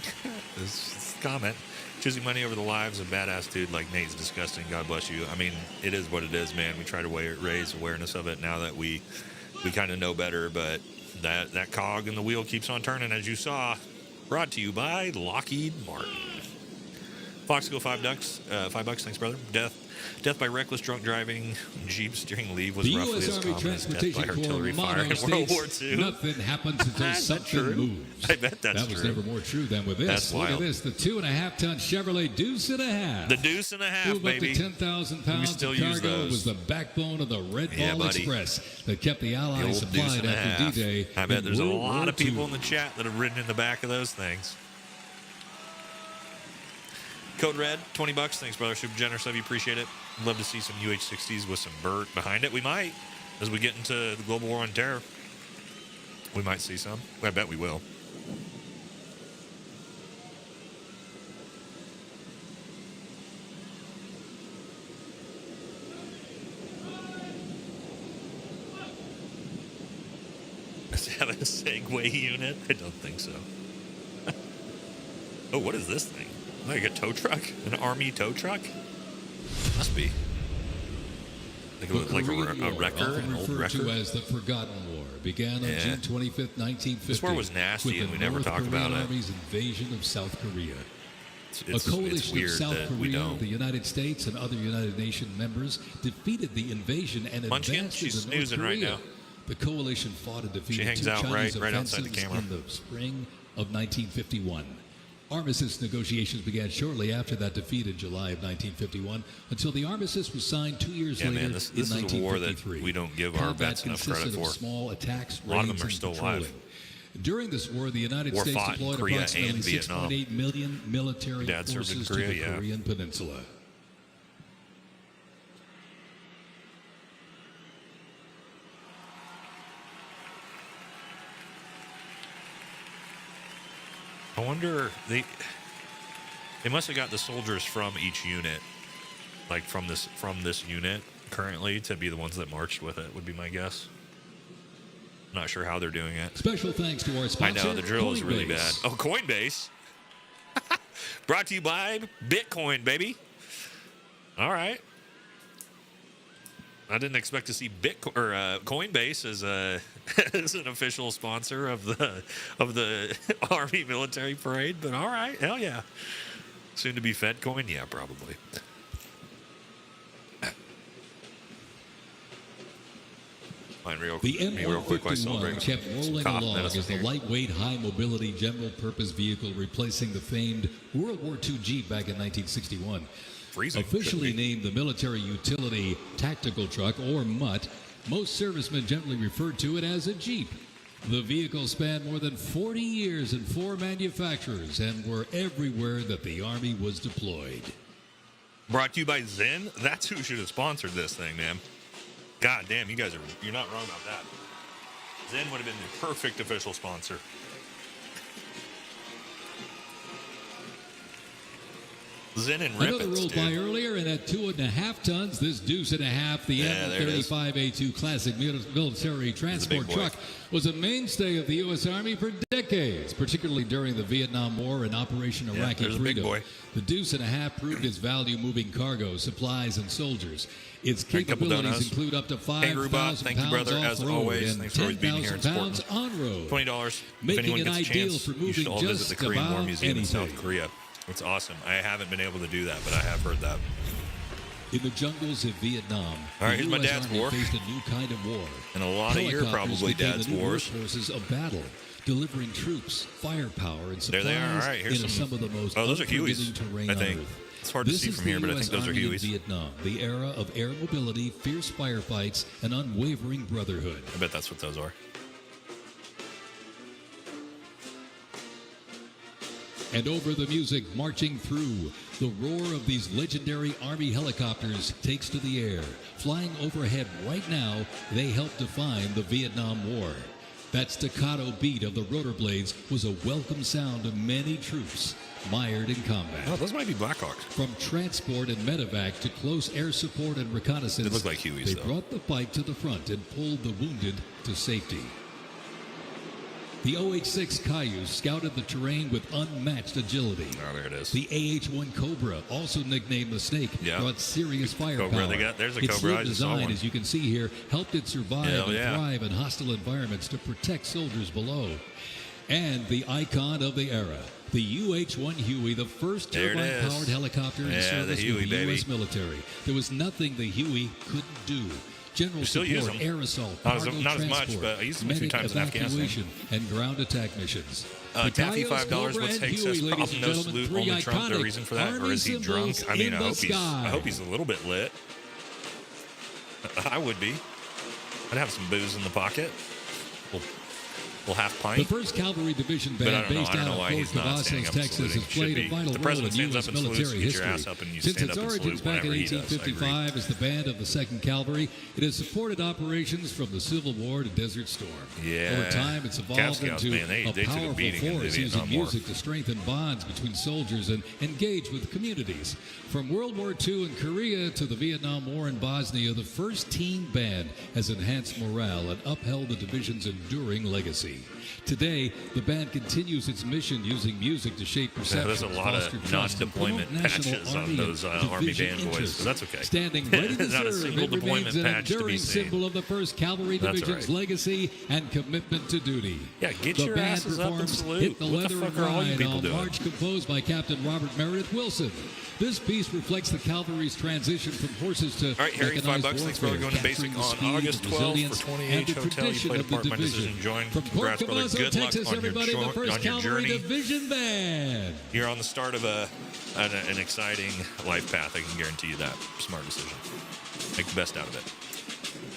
This comment. Choosing money over the lives of a badass dude like Nate's disgusting. God bless you. I mean, it is what it is, man. We try to raise awareness of it now that we kind of know better, but that cog in the wheel keeps on turning, as you saw. Brought to you by Lockheed Martin. Foxico, $5. Thanks, brother. Death by reckless drunk driving, Jeep steering leave was roughly as common as death by artillery fire in World War II. Nothing happens until something moves. I bet that's true. That was never more true than with this. That's wild. Look at this, the 2.5-ton Chevrolet Deuce and a Half. The Deuce and a Half, baby. Up to 10,000 pounds of cargo was the backbone of the Red Ball Express that kept the Allies supplied after D-Day. I bet there's a lot of people in the chat that have ridden in the back of those things. Code Red, $20. Thanks, brother. Super generous of you. Appreciate it. Love to see some UH-60s with some Burt behind it. We might, as we get into the global war on terror. We might see some. I bet we will. Does it have a Segway unit? I don't think so. Oh, what is this thing? Like a tow truck? An army tow truck? Must be. Like a wrecker, an old wrecker. To as the Forgotten War began on June 25th, 1950. This war was nasty, and we never talk about it. Army's invasion of South Korea. A coalition of South Korea, the United States, and other United Nations members defeated the invasion and advanced into North Korea. Right now. The coalition fought and defeated she hangs two out Chinese right outside the camera. in the spring of 1951. Armistice negotiations began shortly after that defeat in July of 1951 until the armistice was signed 2 years later in 1953. This is a war that we don't give our vets enough credit for. Small attacks, a lot of them are still alive. During this war, the United States deployed approximately 6.8 million military forces to the Korean Peninsula. I wonder, they must have got the soldiers from each unit, like from this unit currently, to be the ones that marched with it, would be my guess. I'm not sure how they're doing it. Special thanks to our sponsor, I know, the drill is really Coinbase. bad. Oh, Coinbase. Brought to you by Bitcoin, baby. All right. I didn't expect to see Coinbase as as an official sponsor of the Army military parade, but all right, hell yeah. Soon to be Fed coin, yeah, probably. The M151 kept rolling along as the lightweight, high-mobility, general-purpose vehicle replacing the famed World War II Jeep back in 1961. Officially named the Military Utility Tactical Truck, or MUT, most servicemen generally referred to it as a Jeep. The vehicle spanned more than 40 years in 4 manufacturers and were everywhere that the Army was deployed. Brought to you by Zen? That's who should have sponsored this thing, man. God damn, you're not wrong about that. Zen would have been the perfect official sponsor. Zen and Rippets, another rolled by earlier, and at 2.5 tons, this Deuce and a Half, the M35A2 classic military transport truck, was a mainstay of the U.S. Army for decades, particularly during the Vietnam War and Operation Iraqi Freedom. The Deuce and a Half proved its value moving cargo, supplies, and soldiers. Its capabilities include up to 5,000 pounds off-road and 10,000 pounds on-road, $20. making it ideal for moving just visit the Korean War about Museum in South anything. Korea. It's awesome. I haven't been able to do that, but I have heard that. In the jungles of Vietnam, all right, here's my the US dad's Army war. faced a new kind of war. And a lot of your probably dad's wars. Forces of battle, delivering troops, firepower, and supplies there they are. All right, here's some of the most those are Hueys, terrain I think. on Earth. It's hard to see from here, but I think those are Hueys. Vietnam, the era of air mobility, fierce firefights, and unwavering brotherhood. I bet that's what those are. And over the music marching through, the roar of these legendary Army helicopters takes to the air. Flying overhead right now, they help define the Vietnam War. That staccato beat of the rotor blades was a welcome sound to many troops mired in combat. Oh, those might be Blackhawks. From transport and medevac to close air support and reconnaissance, they look like Hueys, they brought the fight to the front and pulled the wounded to safety. The OH-6 Cayuse scouted the terrain with unmatched agility. Oh, there it is. The AH-1 Cobra, also nicknamed the Snake, brought serious firepower. There's a its Cobra. Its design, as you can see here, helped it survive and thrive in hostile environments to protect soldiers below. And the icon of the era, the UH-1 Huey, the first turbine-powered helicopter in service with the U.S. military. There was nothing the Huey couldn't do. General support, air assault, cargo not as much, transport, but I used them a few times in Afghanistan. And ground attack missions. Taffy $5. What's Hank says? Problem no salute, only Trump. No reason for that, or is he drunk? I mean, I hope he's a little bit lit. I would be. I'd have some booze in the pocket. Little half pint. The first Cavalry Division band based out of Fort Cavazos, Texas, has played a vital role in U.S. military history. Since its origins back in 1855 as the band of the 2nd Cavalry, it has supported operations from the Civil War to Desert Storm. Over time, it's evolved into a powerful force using music to strengthen bonds between soldiers and engage with communities. From World War II in Korea to the Vietnam War in Bosnia, the first teen band has enhanced morale and upheld the division's enduring legacy. Today, the band continues its mission using music to shape perceptions, there's a lot of non-deployment patches on those Army band boys, so that's okay. Standing ready to not serve, a single deployment patch to be seen. Symbol of the 1st Cavalry Division's legacy and commitment to duty. Yeah, get your asses up and salute. Hit the what the fuck are all you people doing? March composed by Captain Robert Meredith Wilson. This piece reflects the cavalry's transition from horses to all right, Harry, $5. Thanks for going to basic on August 12th for 20H Hotel. You played a part in my decision. Join. Congrats, brother. Good luck Texas, on your journey. Division band. You're on the start of an exciting life path. I can guarantee you that. Smart decision. Make the best out of it.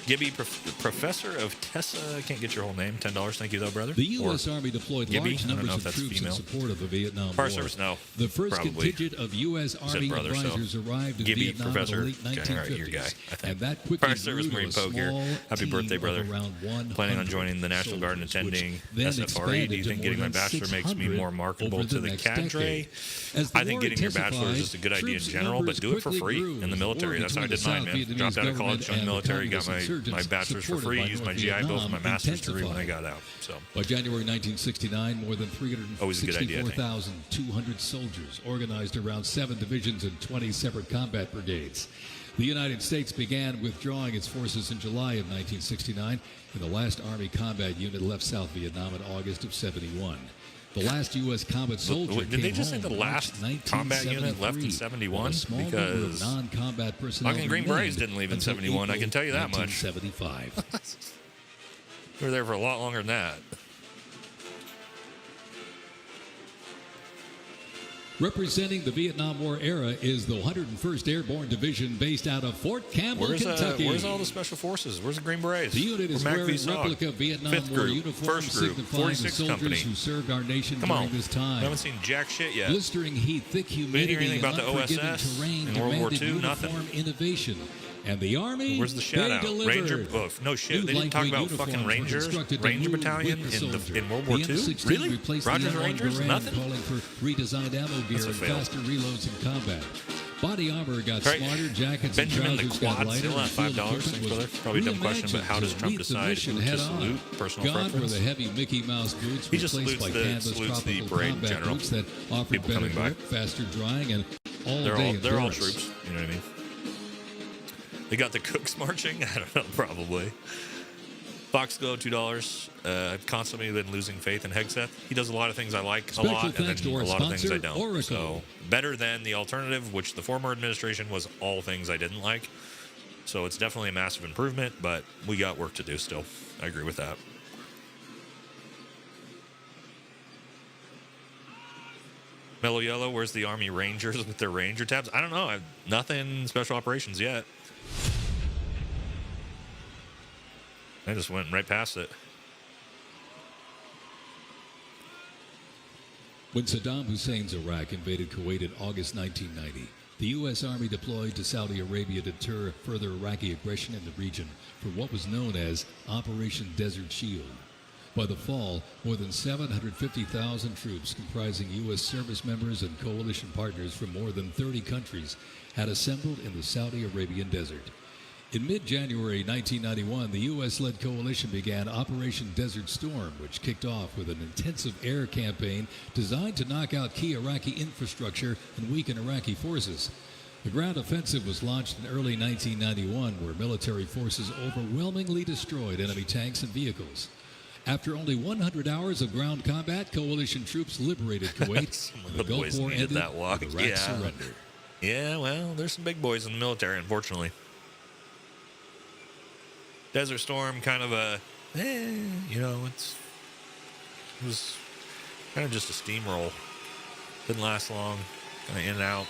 Gibby, professor of Tessa, can't get your whole name. $10. Thank you, though, brother. The U.S. Army deployed large numbers of troops in support of the Vietnam War. Service, no. The first contingent of U.S. Army advisors arrived in Vietnam in the late 1950s. And that quickly grew to a small Happy birthday, brother. Around 100 planning on joining the National Guard and attending SFRE. Do you think getting my bachelor makes me more marketable to the cadre? I think getting your bachelor is just a good idea in general, but do it for free in the military. That's how I did mine, man. Dropped out of college, joined the military, got my bachelor's for free, used my GI Bill for my master's degree when I got out. So by January 1969, more than 364,200 soldiers organized around 7 divisions and 20 separate combat brigades. The United States began withdrawing its forces in July of 1969, and the last Army combat unit left South Vietnam in August of 71. The last U.S. combat soldier Did they just say the last combat unit left in 71? Because non-combat personnel fucking Green Berets didn't leave in 71. I can tell you that much. 1975. We were there for a lot longer than that. Representing the Vietnam War era is the 101st Airborne Division based out of Fort Campbell, Kentucky. Where's all the Special Forces? Where's the Green Berets? The unit is wearing replica Vietnam War uniforms signifying the soldiers who served our nation during this time. We haven't seen jack shit yet. Blistering heat, thick humidity, and about the unforgiving terrain in World War II? uniform Nothing. Innovation. And the Army, where's the shout out? Ranger, no shit. They didn't talk about fucking Ranger Battalion in World War II? Really? Rogers Rangers? Nothing? Calling for redesigned ammo gear and faster reloads in combat. Body armor got smarter, jackets Benjamin and trousers got lighter. $5. Thanks, brother. Probably a dumb question, but how does Trump decide who to salute? Personal preference? Gone were the heavy Mickey Mouse boots he just replaced by canvas the tropical parade combat general. boots that offered People better coming by. grip, faster drying, and They're all troops. You know what I mean? They got the cooks marching? I don't know, probably. Foxglove, $2. I've constantly been losing faith in Hegseth. He does a lot of things I like a lot, and then a lot of things I don't. Oracle. So better than the alternative, which the former administration was all things I didn't like. So it's definitely a massive improvement, but we got work to do still. I agree with that. Mellow Yellow, where's the Army Rangers with their Ranger tabs? I don't know. I've nothing special operations yet. I just went right past it. When Saddam Hussein's Iraq invaded Kuwait in August 1990, the U.S. Army deployed to Saudi Arabia to deter further Iraqi aggression in the region for what was known as Operation Desert Shield. By the fall, more than 750,000 troops comprising U.S. service members and coalition partners from more than 30 countries had assembled in the Saudi Arabian desert. In mid-January 1991, the U.S.-led coalition began Operation Desert Storm, which kicked off with an intensive air campaign designed to knock out key Iraqi infrastructure and weaken Iraqi forces. The ground offensive was launched in early 1991, where military forces overwhelmingly destroyed enemy tanks and vehicles. After only 100 hours of ground combat, coalition troops liberated Kuwait. The Gulf War ended. That walk. Iraq surrendered. Yeah, well, there's some big boys in the military, unfortunately. Desert Storm, kind of a, it was kind of just a steamroll. Didn't last long, kind of in and out.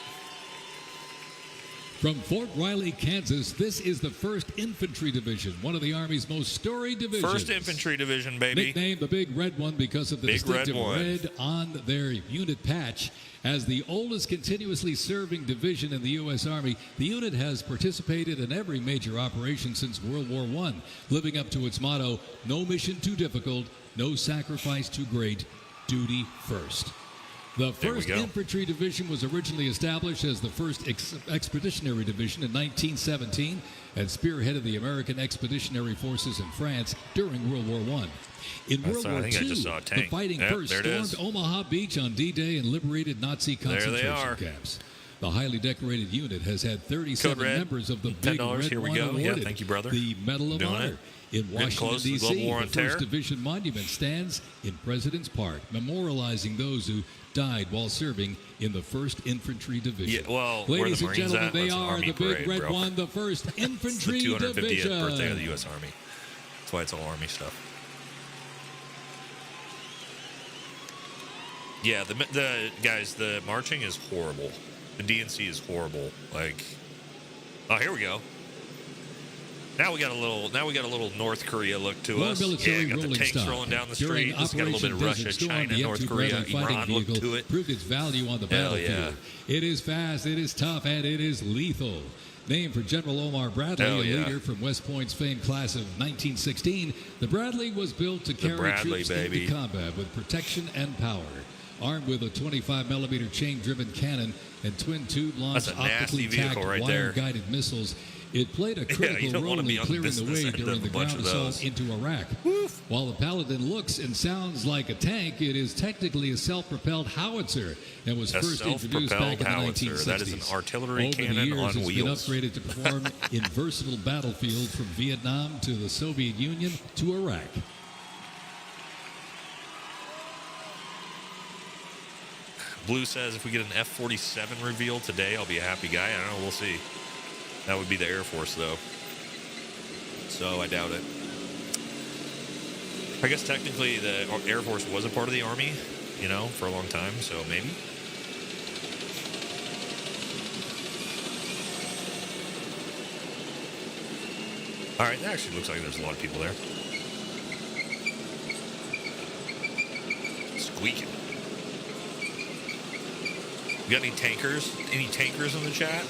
From Fort Riley, Kansas, this is the 1st Infantry Division, one of the Army's most storied divisions. 1st Infantry Division, baby. Nicknamed the Big Red One because of the distinctive red on their unit patch. As the oldest continuously serving division in the U.S. Army, the unit has participated in every major operation since World War I, living up to its motto, no mission too difficult, no sacrifice too great, duty first. The 1st Infantry Division was originally established as the 1st Expeditionary Division in 1917 and spearheaded the American Expeditionary Forces in France during World War I. In World War II, the fighting first stormed Omaha Beach on D-Day and liberated Nazi concentration camps. The highly decorated unit has had 37 members of the Big Red One awarded thank you, brother. the Medal of Honor. In Washington, D.C., the First Division Monument stands in President's Park, memorializing those who died while serving in the 1st Infantry Division. Yeah, well, ladies and gentlemen, they are the Big Red One, the 1st Infantry Division. It's the 250th Division. birthday of the U.S. Army. That's why it's all Army stuff. Yeah, the guys, the marching is horrible. The DNC is horrible. Like, oh, here we go. Now we got a little North Korea look to us. Yeah, got the tanks rolling down the street. This got a little bit of Russia, China, North Korea, Iran look to it. Proved its value on the battlefield. Yeah. It is fast, it is tough, and it is lethal. Named for General Omar Bradley, a leader from West Point's famed class of 1916, the Bradley was built to carry troops into combat with protection and power. Armed with a 25mm chain-driven cannon and twin-tube launched optically tagged wire-guided missiles, it played a critical role in clearing the way during the ground assault into Iraq. While the Paladin looks and sounds like a tank, it is technically a self-propelled howitzer and was first introduced back in the 1960s. That is an artillery cannon on wheels. It's been upgraded to perform in versatile battlefields from Vietnam to the Soviet Union to Iraq. Blue says if we get an F-47 reveal today, I'll be a happy guy. I don't know. We'll see. That would be the Air Force, though. So I doubt it. I guess technically the Air Force was a part of the Army, for a long time. So maybe. All right. That actually looks like there's a lot of people there. Squeaking. You got any tankers? Any tankers in the chat?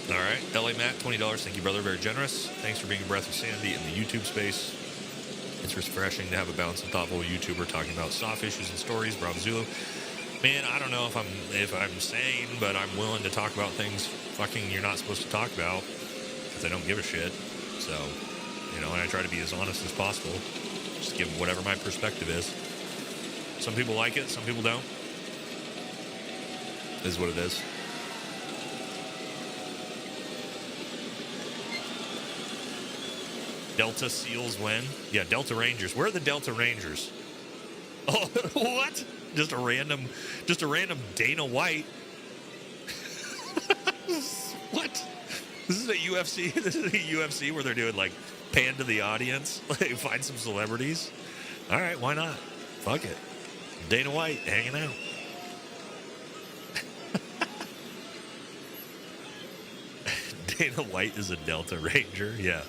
All right. LA Matt, $20. Thank you, brother. Very generous. Thanks for being a breath of sanity in the YouTube space. It's refreshing to have a balanced and thoughtful YouTuber talking about soft issues and stories. Bravo Zulu. Man, I don't know if I'm sane, but I'm willing to talk about things you're not supposed to talk about because I don't give a shit. So, and I try to be as honest as possible. Just give whatever my perspective is. Some people like it, some people don't. It is what it is. Delta SEALs win. Yeah, Delta Rangers. Where are the Delta Rangers? Oh, what? Just a random Dana White. What? This is a UFC. This is a UFC where they're doing pan to the audience, find some celebrities. All right, why not? Fuck it. Dana White hanging out. Dana White is a Delta Ranger. Yeah.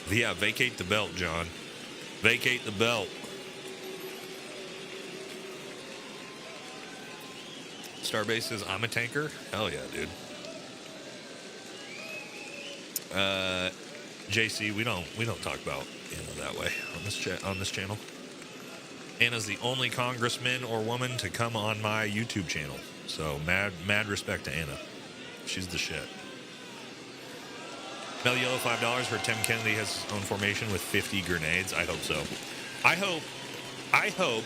Yeah, vacate the belt, John. Vacate the belt. Starbase says, I'm a tanker. Hell yeah, dude. JC, we don't talk about that way on this channel. Anna's the only congressman or woman to come on my YouTube channel. So mad respect to Anna. She's the shit. Mel Yellow, $5 for Tim Kennedy has his own formation with 50 grenades. I hope so. I hope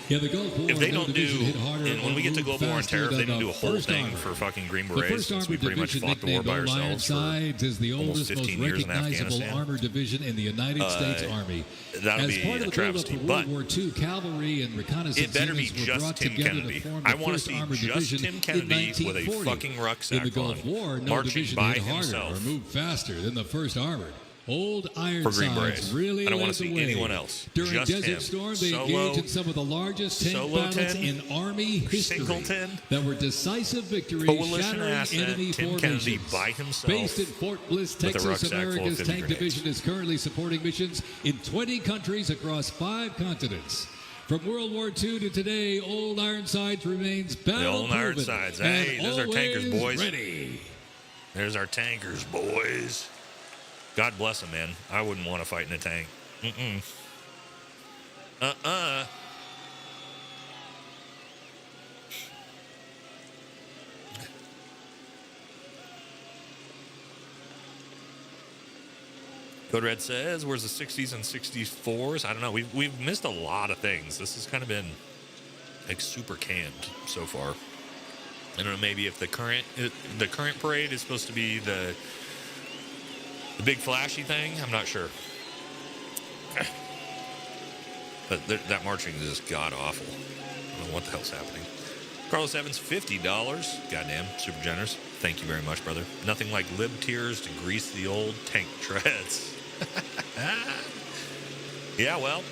Yeah, the Gulf War, if they don't do, hit harder and when we get to Global War on Terror, if they don't do a whole thing for fucking Green Berets, since we pretty much fought the war by ourselves for is the almost oldest, 15 most years in recognizable Afghanistan, armored division in the United States Army. That'll be part of a the travesty. World War II, cavalry and reconnaissance it better be units were just brought Tim together Kennedy. to form I the want to 1st see Armored just Division Tim Kennedy in with a fucking rucksack in the Gulf on, War, no marching division by hit harder himself or moved faster than the 1st Armored. Old for Ironsides Green Berets. really I don't led want to the see way. anyone else. During just Desert him. Storm, they Solo, engaged in some of the largest tank battles 10, in Army history Singleton, that were decisive victories, coalition shattering asset, enemy Tim formations. Kennedy by himself. Based in Fort Bliss, with a Texas, rucksack full of America's 50 tank grenades. division is currently supporting missions in 20 countries across 5 continents. From World War II to today, Old Ironsides remains battle-proven. The Old Ironsides. Hey, there's our tankers, boys. Ready. There's our tankers, boys. God bless them, man. I wouldn't want to fight in a tank. Code Red says, where's the 60s and 64s? I don't know. We've missed a lot of things. This has kind of been like super canned so far. I don't know, maybe if the current parade is supposed to be the big flashy thing, I'm not sure. But that marching is just god awful. I don't know what the hell's happening. Carlos Evans, $50. Goddamn, super generous. Thank you very much, brother. Nothing like lib tears to grease the old tank treads. Yeah, well,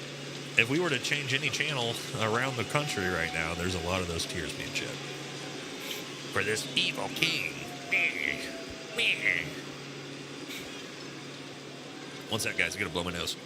if we were to change any channel around the country right now, there's a lot of those tears being shed. For this evil king. One sec, guys. I gotta blow my nose.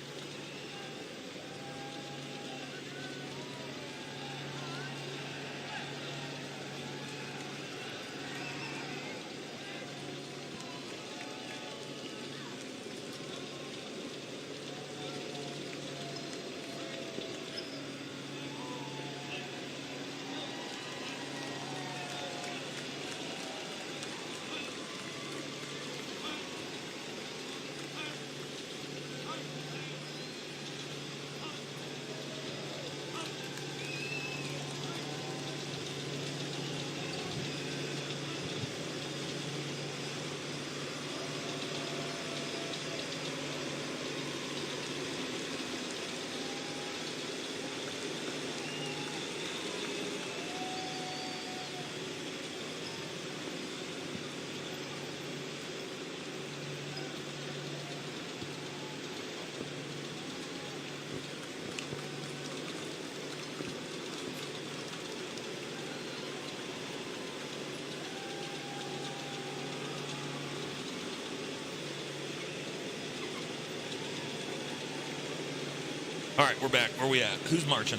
All right, we're back. Where we at? Who's marching?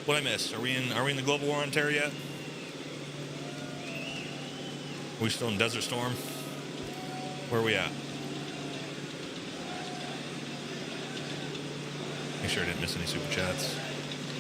What I miss? Are we in the Global War on Terror yet? Are we still in Desert Storm? Where are we at? Make sure I didn't miss any super chats.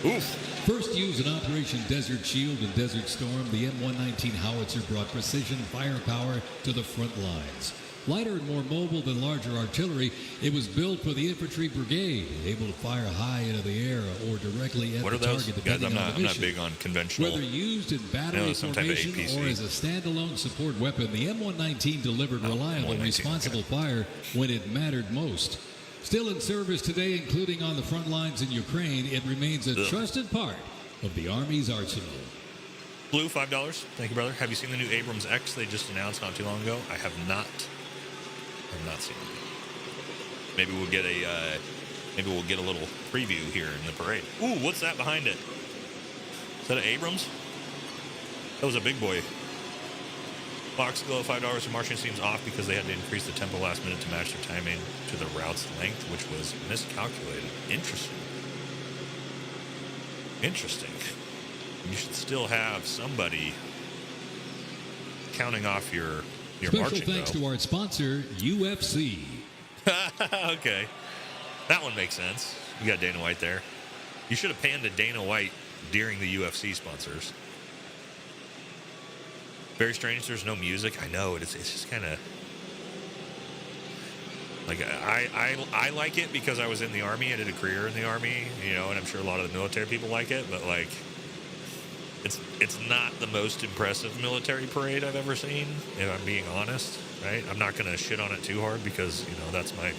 Oof. First used in Operation Desert Shield and Desert Storm, the M119 howitzer brought precision firepower to the front lines. Lighter and more mobile than larger artillery, it was built for the infantry brigade, able to fire high into the air or directly at the target, depending on the mission. I'm not big on conventional. Whether used in battery formation or as a standalone support weapon, the M119 delivered reliable, responsible fire when it mattered most. Still in service today, including on the front lines in Ukraine, it remains a trusted part of the Army's arsenal. Blue, $5. Thank you, brother. Have you seen the new Abrams X they just announced not too long ago? I have not. I've not seen it. Maybe we'll get a little preview here in the parade. Ooh, what's that behind it? Is that an Abrams? That was a big boy. Box Glow, $5 for marching seems off because they had to increase the tempo last minute to match their timing to the route's length, which was miscalculated. Interesting. You should still have somebody counting off your Special marching, thanks though. to our sponsor, UFC. Okay. That one makes sense. You got Dana White there. You should have panned to Dana White during the UFC sponsors. Very strange there's no music. I know, it's just kind of... Like I like it because I was in the Army. I did a career in the Army, you know, and I'm sure a lot of the military people like it. But like, it's not the most impressive military parade I've ever seen, if I'm being honest. Right? I'm not gonna shit on it too hard because you know that's my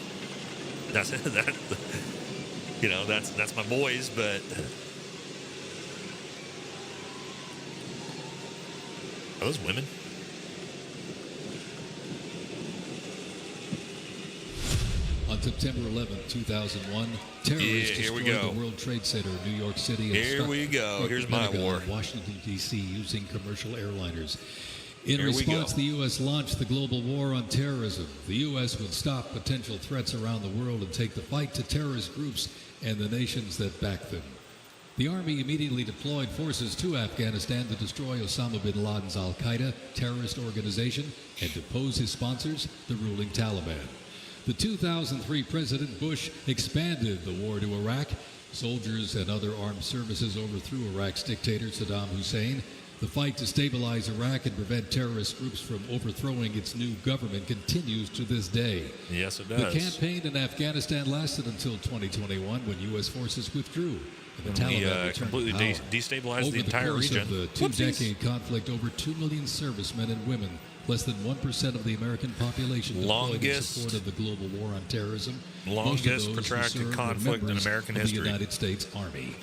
boys. But are those women? On September 11, 2001, terrorists destroyed the World Trade Center in New York City. Here we go. Here's my war. Washington, D.C., using commercial airliners. In response, the U.S. launched the global war on terrorism. The U.S. would stop potential threats around the world and take the fight to terrorist groups and the nations that back them. The Army immediately deployed forces to Afghanistan to destroy Osama bin Laden's al-Qaeda terrorist organization and depose his sponsors, the ruling Taliban. The 2003 President Bush expanded the war to Iraq. Soldiers and other armed services overthrew Iraq's dictator Saddam Hussein. The fight to stabilize Iraq and prevent terrorist groups from overthrowing its new government continues to this day. Yes, it does. The campaign in Afghanistan lasted until 2021 when U.S. forces withdrew. And the Taliban completely destabilized the entire region. Over the course of the two-decade conflict, over 2 million servicemen and women, less than 1% of the American population, deployed in support of the global war on terrorism. Longest protracted conflict in American history. The United States Army.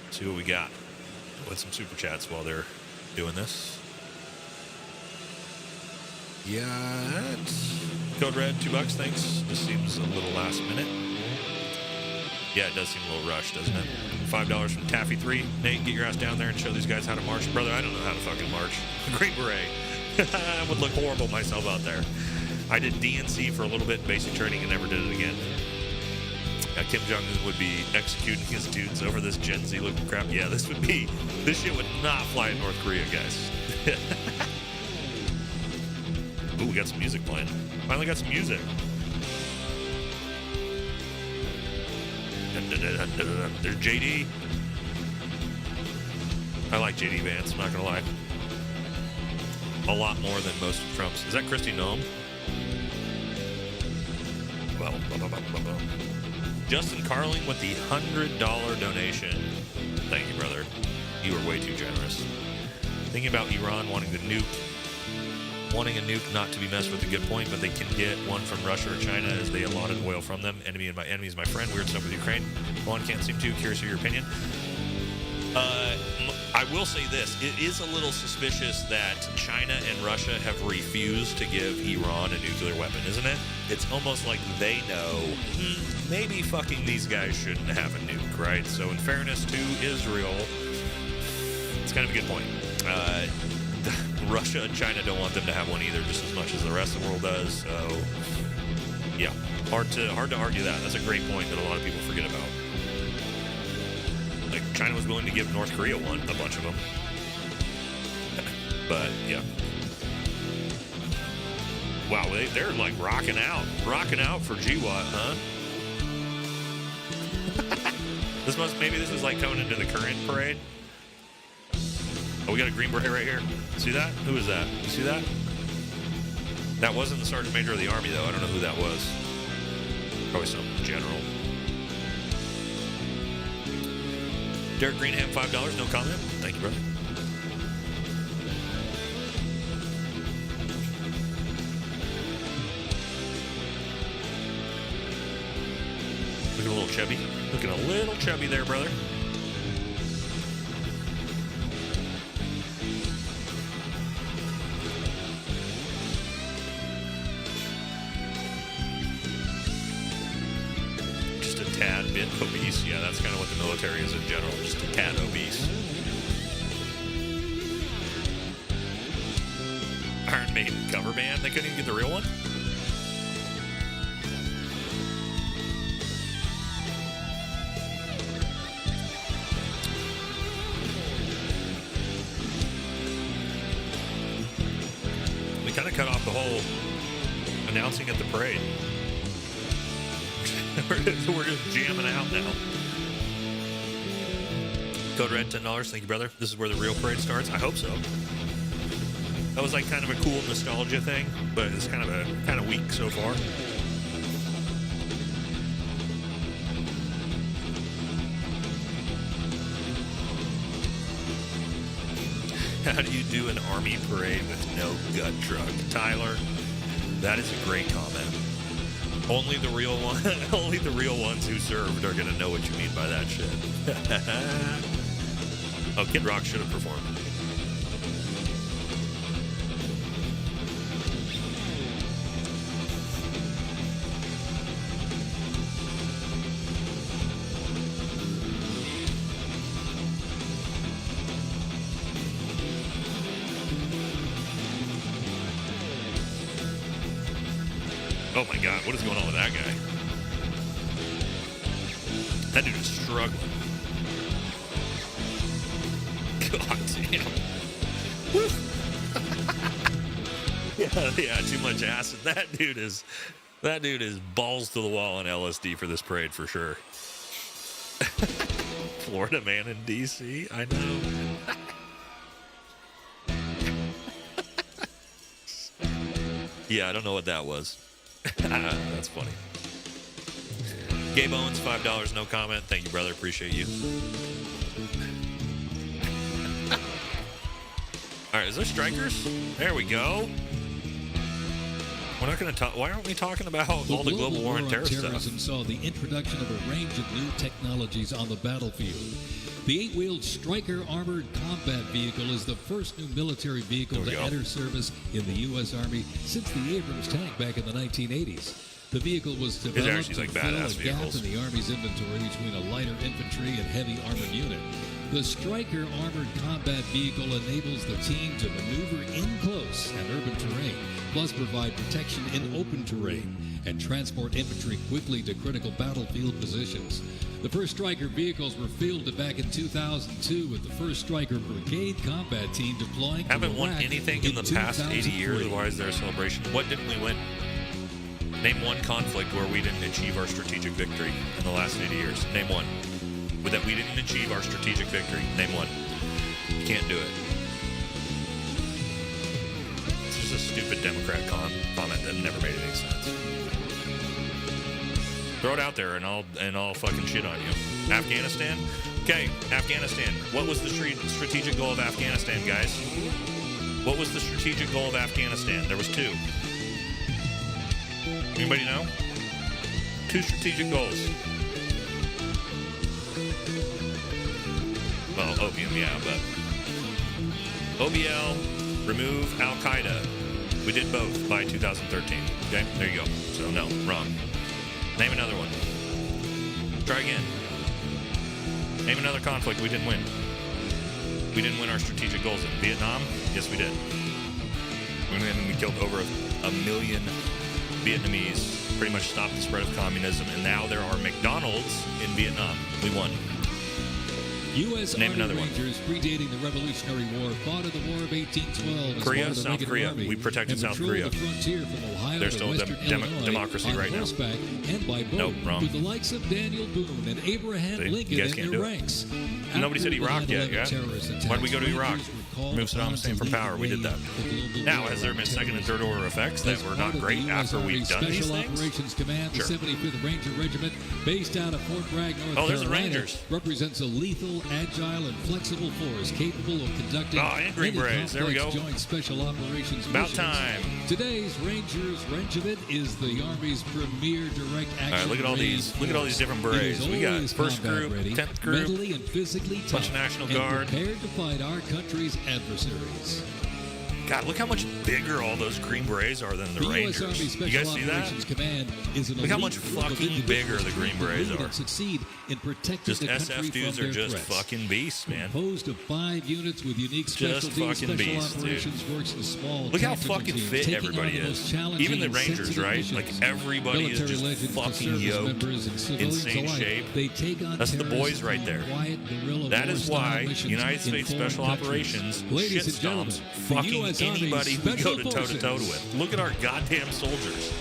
Let's see what we got with some super chats while they're doing this. Yeah, Code Red, $2, thanks. This seems a little last minute. Yeah, it does seem a little rushed, doesn't it? $5 from Taffy3. Nate, get your ass down there and show these guys how to march. Brother, I don't know how to fucking march. Green Beret. I would look horrible myself out there. I did DNC for a little bit in basic training and never did it again. Kim Jong-un would be executing his dudes over this Gen Z looking crap. Yeah, this shit would not fly in North Korea, guys. Ooh, we got some music playing. Finally got some music. There's JD. I like JD Vance, I'm not gonna lie. A lot more than most of Trump's. Is that Kristi Noem? Well, Justin Carling with the $100 donation. Thank you, brother. You are way too generous. Thinking about Iran wanting a nuke not to be messed with, a good point, but they can get one from Russia or China as they allotted oil from them. Enemy is my friend. Weird stuff with Ukraine. One can't seem too curious of your opinion. I will say this. It is a little suspicious that China and Russia have refused to give Iran a nuclear weapon, isn't it? It's almost like they know maybe fucking these guys shouldn't have a nuke, right? So in fairness to Israel, it's kind of a good point. Russia and China don't want them to have one either, just as much as the rest of the world does. So, yeah, hard to argue that. That's a great point that a lot of people forget about. Like, China was willing to give North Korea one, a bunch of them. But, yeah. Wow, they're like rocking out for GWAT, huh? Maybe this is like coming into the current parade. Oh, we got a Green Beret right here. See that? Who is that? You see that? That wasn't the Sergeant Major of the Army, though. I don't know who that was. Probably some general. Derek Greenham, $5. No comment. Thank you, brother. Looking a little chubby. Looking a little chubby there, brother. Tad bit obese. Yeah, that's kind of what the military is in general, just a tad obese. Iron Maiden cover band. They couldn't even get the real one? We kind of cut off the whole announcing at the parade. We're just jamming out now. Code Red, $10. Thank you, brother. This is where the real parade starts. I hope so. That was like kind of a cool nostalgia thing, but it's kind of weak so far. How do you do an army parade with no gut truck? Tyler, that is a great comment. Only the real ones who served are gonna know what you mean by that shit. Oh, Kid Rock should have performed. Oh my God, what is going on with that guy? That dude is struggling. God damn. Woo. yeah, too much acid. That dude is balls to the wall on LSD for this parade for sure. Florida man in DC, I know. Yeah, I don't know what that was. That's funny. Gabe Owens, $5, no comment. Thank you, brother. Appreciate you. All right, is there strikers? There we go. We're not going to talk. Why aren't we talking about all the global war on terror stuff? Saw the introduction of a range of new technologies on the battlefield. The 8-wheeled Stryker armored combat vehicle is the first new military vehicle to enter service in the U.S. Army since the Abrams tank back in the 1980s. The vehicle was developed to fill a gap in the Army's inventory between a lighter infantry and heavy armored unit. The Stryker armored combat vehicle enables the team to maneuver in close and urban terrain, plus provide protection in open terrain and transport infantry quickly to critical battlefield positions. The first Stryker vehicles were fielded back in 2002 with the first Stryker Brigade combat team deploying. Haven't won anything in the past 80 years. Why is there a celebration? What didn't we win? Name one conflict where we didn't achieve our strategic victory in the last 80 years. Name one. That we didn't achieve our strategic victory. Name one. You can't do it. It's just a stupid Democrat comment that never made any sense. Throw it out there and I'll fucking shit on you. Afghanistan? Okay, Afghanistan. What was the strategic goal of Afghanistan, guys? What was the strategic goal of Afghanistan? There was two. Anybody know? Two strategic goals. Well, opium, yeah, but OBL, remove Al-Qaeda. We did both by 2013. Okay, there you go. So no, wrong. Name another one. Try again. Name another conflict we didn't win. We didn't win our strategic goals in Vietnam. Yes, we did. We killed over a million Vietnamese. Pretty much stopped the spread of communism, and now there are McDonald's in Vietnam. We won. U.S. Army Rangers predating the Revolutionary War fought in the War of 1812. Korea, South Korea. We protected South Korea. The frontier from Ohio They're still democracy right now. And by boat, nope, wrong. With the likes of Daniel Boone and Abraham Lincoln in their ranks. Nobody said Iraq yet, yeah? Why did we go to Iraq? Remove Saddam Hussein from power. We did that. Now, has there been second and third order effects that were not great after we've done these things? Operations Command, sure. The 75th Ranger Regiment, based out of Fort Bragg, North Carolina, there's the Rangers. Represents a lethal, agile, and flexible force capable of conducting and Green Berets. There we go. Joint special operations About missions. time. Today's Rangers Regiment is the Army's premier direct action. All right, look at all these. Look at all these different berets. We got first group, 10th group, mentally and physically tough, bunch of National Guard, prepared to fight our country's adversaries. God, look how much bigger all those Green Berets are than the Rangers. You guys see that? Look how much fucking bigger the Green Berets are. Just SF dudes are just fucking beasts, man. Composed of 5 units with unique specialties, special operations, works in small. Look how fucking fit everybody is. Even the Rangers, right? Like everybody is just fucking yoked, insane shape. That's the boys right there. That is why United States Special Operations shit stomps fucking anybody we go to toe-to-toe with. Look at our goddamn soldiers.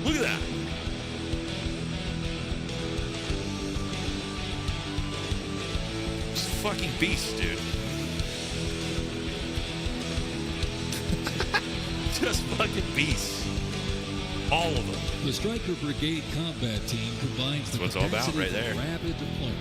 Look at that. Just fucking beasts, dude. just fucking beasts. All of them. The Stryker Brigade Combat Team combines the capacity right there. for rapid deployment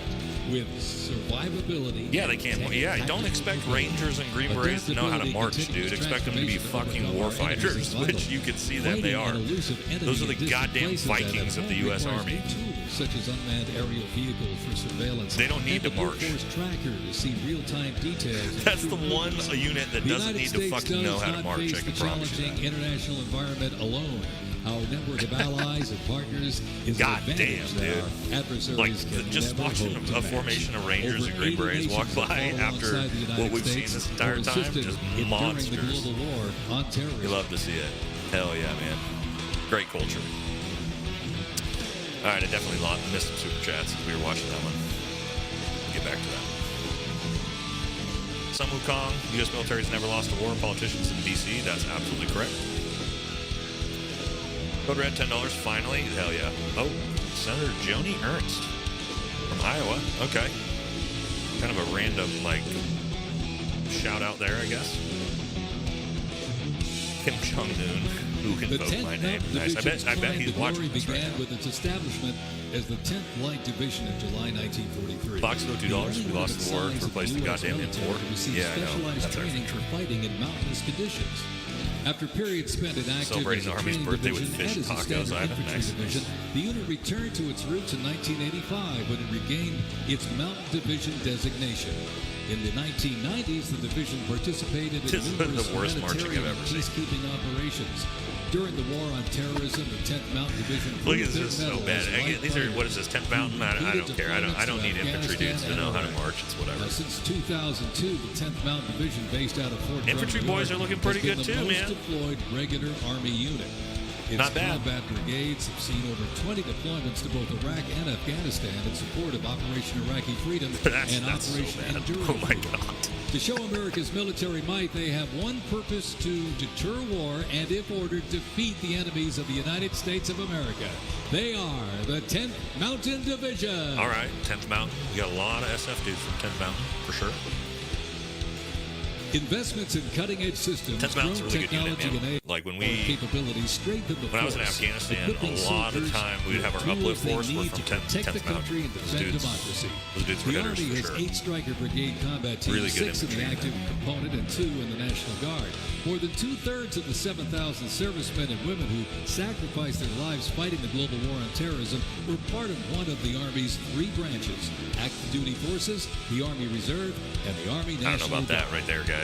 with survivability. Yeah, they can't. Yeah, don't expect Rangers and Green Berets to know how to march, dude. Expect them to be fucking warfighters, which you can see that they are. Those are the goddamn Vikings of the U.S. Army. Such as unmanned aerial vehicles for surveillance. They don't need to march. Tracker to see real-time details. That's the one unit that doesn't need to fucking know how to march. I can promise you that. International environment alone. Our network of allies and partners is goddamn, dude. Like just watching a formation of Rangers and Green Berets walk by after what we've seen this entire time, just monsters. You love to see it. Hell yeah, man. Great culture. All right, I definitely missed some super chats as we were watching that one. We'll get back to that. Sun Wukong, U.S. military's never lost a war. Politicians in D.C., that's absolutely correct. Code Red, $10, finally. Hell yeah. Oh, Senator Joni Ernst from Iowa. Okay. Kind of a random, shout out there, I guess. Kim Jong-un, who can vote my name. Nice. I bet he's watching this right now. With its establishment as the 10th Light Division in July 1943. Fox though, $2. We lost the war, replaced the goddamn M4. Yeah, I know. That's training for fighting in mountainous conditions. After periods spent in active celebrating the Army's birthday with fish and tacos, I have nice. Division, the unit returned to its roots in 1985 when it regained its Mountain Division designation. In the 1990s, the division participated in numerous humanitarian peacekeeping operations. During the War on Terrorism, the 10th Mountain Division. Look at this, so bad. Again, these are, what is this, 10th Mountain? I don't care. I don't need infantry dudes to know how to march. It's whatever. Since 2002, the 10th Mountain Division, based out of Fort Infantry boys are looking pretty good too, man. Deployed regular Army unit. Its not bad. Combat brigades have seen over 20 deployments to both Iraq and Afghanistan in support of Operation Iraqi Freedom and Operation Enduring. Oh my God. To show America's military might, they have one purpose: to deter war and, if ordered, defeat the enemies of the United States of America. They are the 10th Mountain Division. All right, 10th Mountain. We got a lot of SF dudes from 10th Mountain, for sure. Investments in cutting-edge systems, 10th Mountain's a really good unit, man. Like when I was in Afghanistan, a lot of the time we'd have our uplift force were from 10th Mountain. Those dudes were hitters for sure. 8 Stryker Brigade combat teams, really good 6 in the active component and 2 in the National Guard. More than 2/3 of the 7,000 servicemen and women who sacrificed their lives fighting the global war on terrorism were part of one of the Army's 3 branches: active duty forces, the Army Reserve, and the Army National Guard. I don't know about that right there, guys.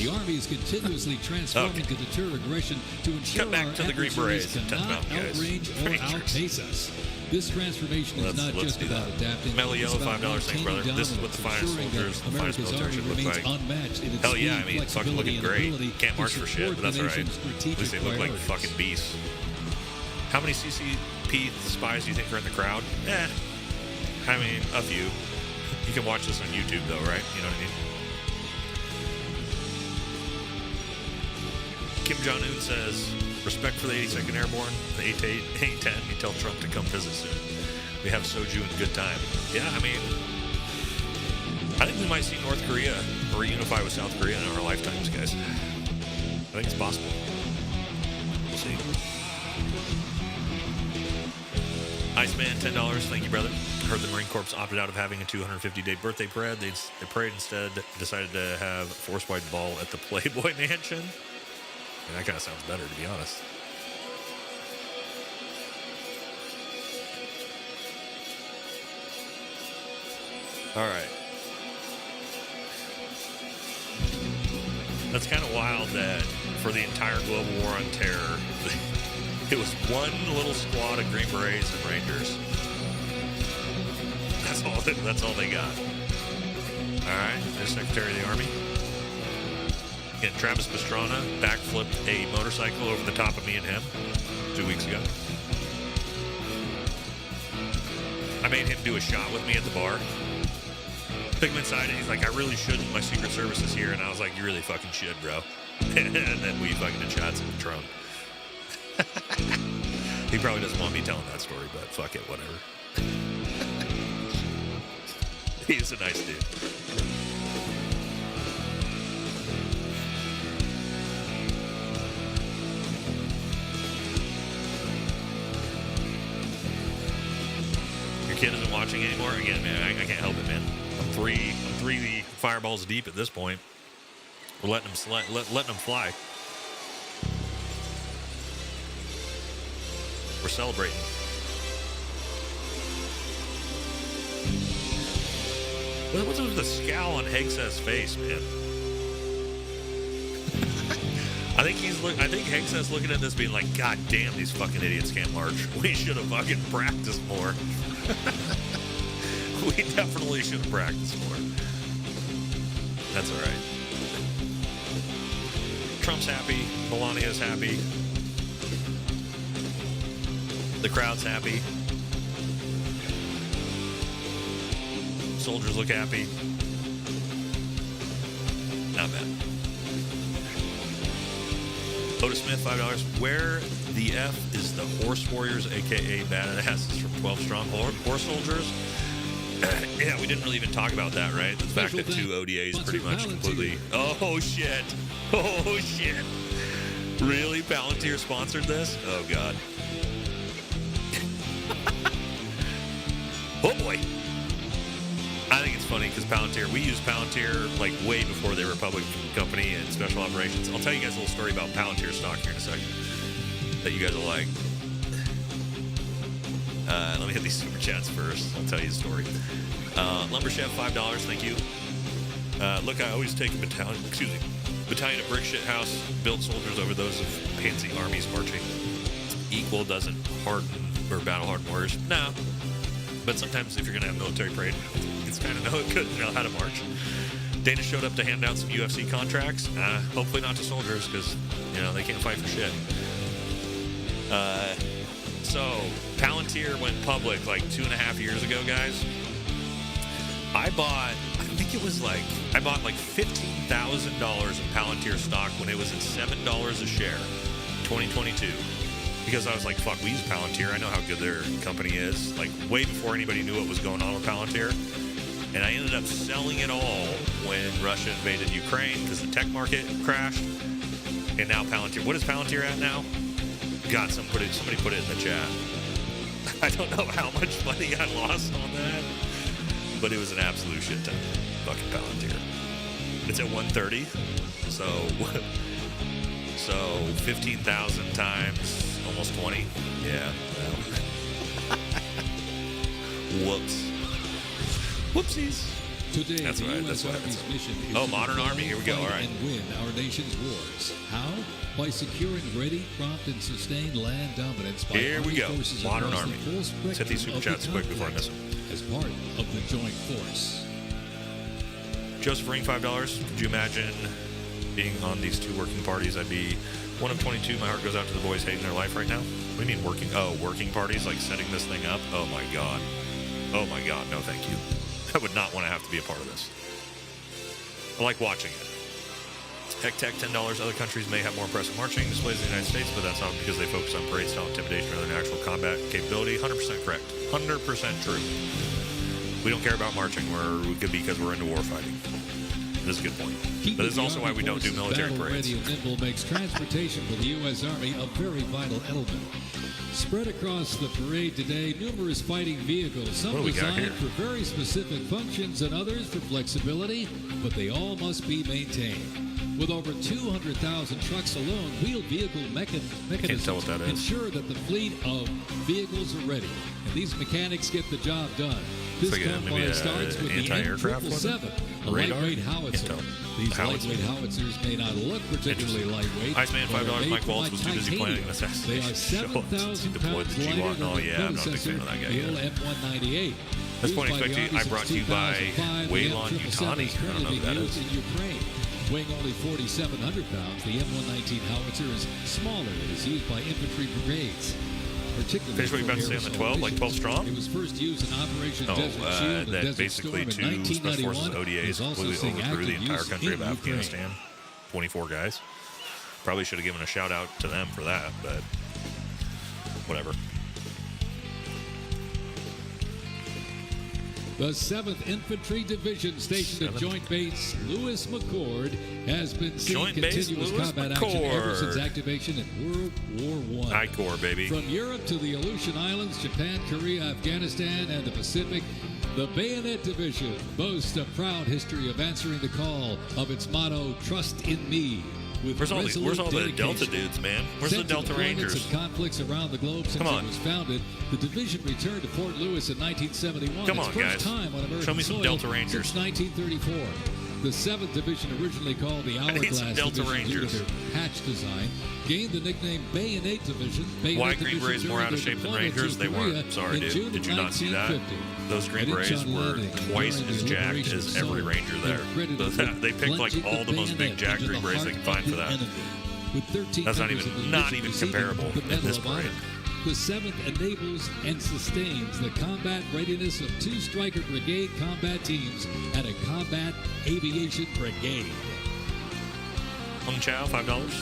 The Army is continuously transforming to deter aggression to ensure our adversaries cannot outrange or outpace us. This transformation is not just about adapting. Mellow Yellow, $5. Thanks, brother. This is what the finest soldiers, the finest military should look like. Hell yeah, I mean, fucking looking great. Can't march for shit, but that's all right. At least they look like fucking beasts. How many CCP spies do you think are in the crowd? I mean, a few. You can watch this on YouTube, though, right? You know what I mean? Kim Jong-un says, respect for the 82nd Airborne, the 810. You tell Trump to come visit soon. We have soju and good time. Yeah, I mean, I think we might see North Korea reunify with South Korea in our lifetimes, guys. I think it's possible. We'll see. Iceman, $10. Thank you, brother. Heard the Marine Corps opted out of having a 250-day birthday parade. They parade instead decided to have a force-wide ball at the Playboy Mansion. And that kind of sounds better, to be honest. All right. That's kind of wild that for the entire global war on terror, it was one little squad of Green Berets and Rangers. That's all they got. All right, there's Secretary of the Army. Again, Travis Pastrana backflipped a motorcycle over the top of me and him 2 weeks ago. I made him do a shot with me at the bar. Took him inside and he's like, I really shouldn't. My Secret Service is here. And I was like, you really fucking should, bro. And then we fucking did shots in the trunk. He probably doesn't want me telling that story, but fuck it, whatever. He's a nice dude. watching anymore. Again, man, I can't help it, man. I'm three fireballs deep at this point. We're letting them fly. We're celebrating. What's with the scowl on Hegseth's face, man? I think Hegseth's looking at this being like, God damn, these fucking idiots can't march. We should have fucking practiced more. We definitely should have practiced more. That's all right. Trump's happy. Melania's happy. The crowd's happy. Soldiers look happy. Not bad. Otis Smith, $5. Where the F is the Horse Warriors, a.k.a. badasses from 12 Strong Horse Soldiers? Yeah, we didn't really even talk about that, right? The fact that 2 ODAs pretty much completely... Oh, shit. Oh, shit. Really? Palantir sponsored this? Oh, God. Oh, boy. I think it's funny because Palantir, we used Palantir like way before they were a public company and special operations. I'll tell you guys a little story about Palantir stock here in a second that you guys will like. Let me hit these super chats first. I'll tell you a story. Lumber Chef, $5. Thank you. Look, I always take a battalion of brick shit house built soldiers over those of pansy armies marching. Equal doesn't harden or battle hardened warriors. No. But sometimes if you're going to have military parade, it's kind of know how to march. Dana showed up to hand out some UFC contracts. Hopefully not to soldiers because, they can't fight for shit. So, Palantir went public like 2.5 years ago, guys. I bought like $15,000 in Palantir stock when it was at $7 a share, 2022. Because I was like, fuck, we use Palantir. I know how good their company is. Like, way before anybody knew what was going on with Palantir. And I ended up selling it all when Russia invaded Ukraine because the tech market crashed. And now Palantir. What is Palantir at now? God, somebody put it in the chat. I don't know how much money I lost on that. But it was an absolute shit ton. Fucking Palantir. It's at 130. So 15,000 times almost 20. Yeah. Whoops. Whoopsies. Today, that's right. That's right. Oh, Modern Army. Here we go. All right. And win our nation's wars. How? By securing ready, prompt, and sustained land dominance by Here we go. Modern Army. Let's hit these super chats quick before I miss them. As part of the joint force. Joseph Ring, $5. Could you imagine being on these 2 working parties? I'd be one of 22. My heart goes out to the boys hating their life right now. What do you mean working? Oh, working parties, like setting this thing up? Oh, my God. Oh, my God. No, thank you. I would not want to have to be a part of this. I like watching it. Tech, $10. Other countries may have more impressive marching displays in the United States, but that's not because they focus on parade style intimidation rather than actual combat capability. 100% correct. 100% true. We don't care about marching. We're good because we're into war fighting. This is a good point. But this is also why we don't do military parades. Ready and nimble makes transportation for the U.S. Army a very vital element. Spread across the parade today, numerous fighting vehicles, some designed for very specific functions and others for flexibility, but they all must be maintained. With over 200,000 trucks alone, wheeled vehicle mechanisms ensure that the fleet of vehicles are ready, and these mechanics get the job done. This convoy starts with the M777, a lightweight howitzer. These lightweight howitzers may not look particularly lightweight. Iceman, $5. Mike Waltz was too busy planning an assassination. They are 7,000 pounds lighter than the predecessor, the old M198. That's point expected. I brought to you by Waylon Yutani. I don't know who that is. In Ukraine. Weighing only 4,700 pounds, the M119 howitzer is smaller. It is used by infantry brigades. Finish what you're about to say on the 12, like 12 strong? It was first used in Operation Desert Shield and that Desert basically Storm in 2 Special Forces 1991. ODAs completely overthrew the entire country of Afghanistan. 24 guys. Probably should have given a shout out to them for that, but whatever. The 7th Infantry Division stationed at Joint Base Lewis McChord has been seeing continuous combat action ever since activation in World War I. High Corps, baby. From Europe to the Aleutian Islands, Japan, Korea, Afghanistan, and the Pacific, the Bayonet Division boasts a proud history of answering the call of its motto, "Trust in me." Where's all the Delta dudes, man? Where's the Delta Rangers? And conflicts around the globe since it was founded. The division returned to Fort Lewis in 1971. Come on, its first guys. time on American Show me some soil Delta Rangers. Since 1934. The 7th Division, originally called the Hourglass Division due to their patch design, gained the nickname Bayonet Division. Why Green Berets more out of shape than Rangers? They weren't. Sorry, dude. Did you not see that? Those Green Berets were twice as jacked as every Ranger there. They picked like all the most big jacked Green Berets they could find for that. That's not even comparable in this parade. The 7th enables and sustains the combat readiness of 2 Stryker Brigade combat teams and a combat aviation brigade. Hung Chow, $5.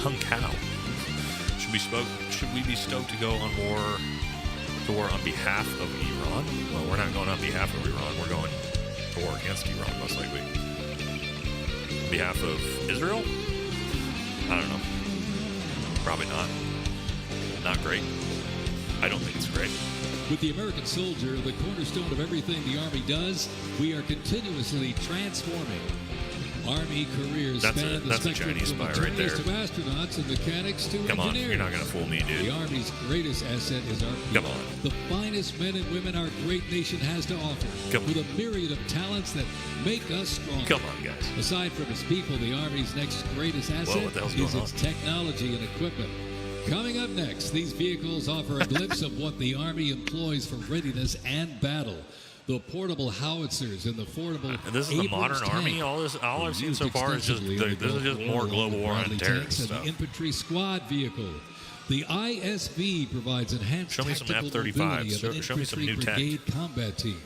Hung Cow. Should we be stoked to go on to war on behalf of Iran? Well, we're not going on behalf of Iran. We're going to war against Iran, most likely. On behalf of Israel? I don't know. Probably not. Not great. I don't think it's great. With the American soldier, the cornerstone of everything the Army does, we are continuously transforming. Army careers span the spectrum from attorneys to astronauts and mechanics to engineers. Come on, you're not going to fool me, dude. The Army's greatest asset is our people. Come on. The finest men and women our great nation has to offer. With a myriad of talents that make us stronger. Come on, guys. Aside from its people, the Army's next greatest asset is its technology and equipment. Coming up next, these vehicles offer a glimpse of what the Army employs for readiness and battle. The portable howitzers and the portable this is the modern Army. All I've seen so far is just more global war on terrorists stuff. The infantry squad vehicle. The ISV provides enhanced Show me some F-35s. Show me some new tech. Combat team.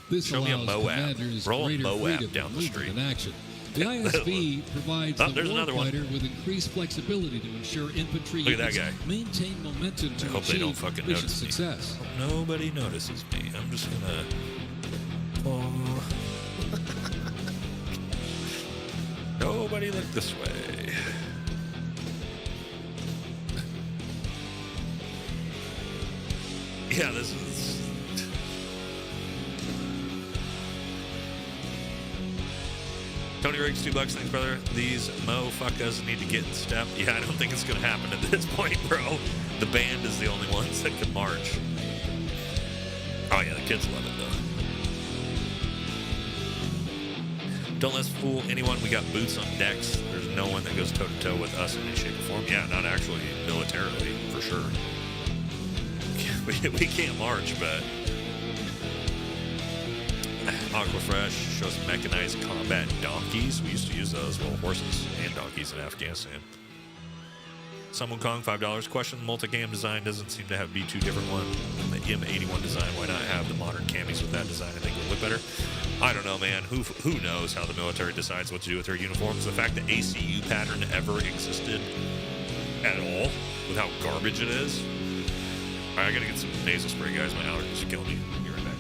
This Show me a Moab. Roll a Moab down the street. Action. The ISV provides the warfighter with increased flexibility to ensure infantry units maintain momentum to achieve mission success. Nobody notices me. I'm just gonna. Nobody look this way. Yeah, this is. Tony Riggs, $2. Thanks, brother. These moffuckers need to get in step. Yeah, I don't think it's going to happen at this point, bro. The band is the only ones that can march. Oh, yeah, the kids love it, though. Don't let's fool anyone. We got boots on decks. There's no one that goes toe-to-toe with us in any shape or form. Yeah, not actually militarily, for sure. We can't march, but... Aquafresh shows mechanized combat donkeys. We used to use those, well, horses and donkeys in Afghanistan. Summon Kong, $5. Question: multi-cam design doesn't seem to have be too different one from the M81 design. Why not have the modern camis with that design? I think it would look better. I don't know, man. Who knows how the military decides what to do with their uniforms? The fact that ACU pattern ever existed at all, with how garbage it is. All right, I gotta get some nasal spray, guys. My allergies are killing me. Be right back.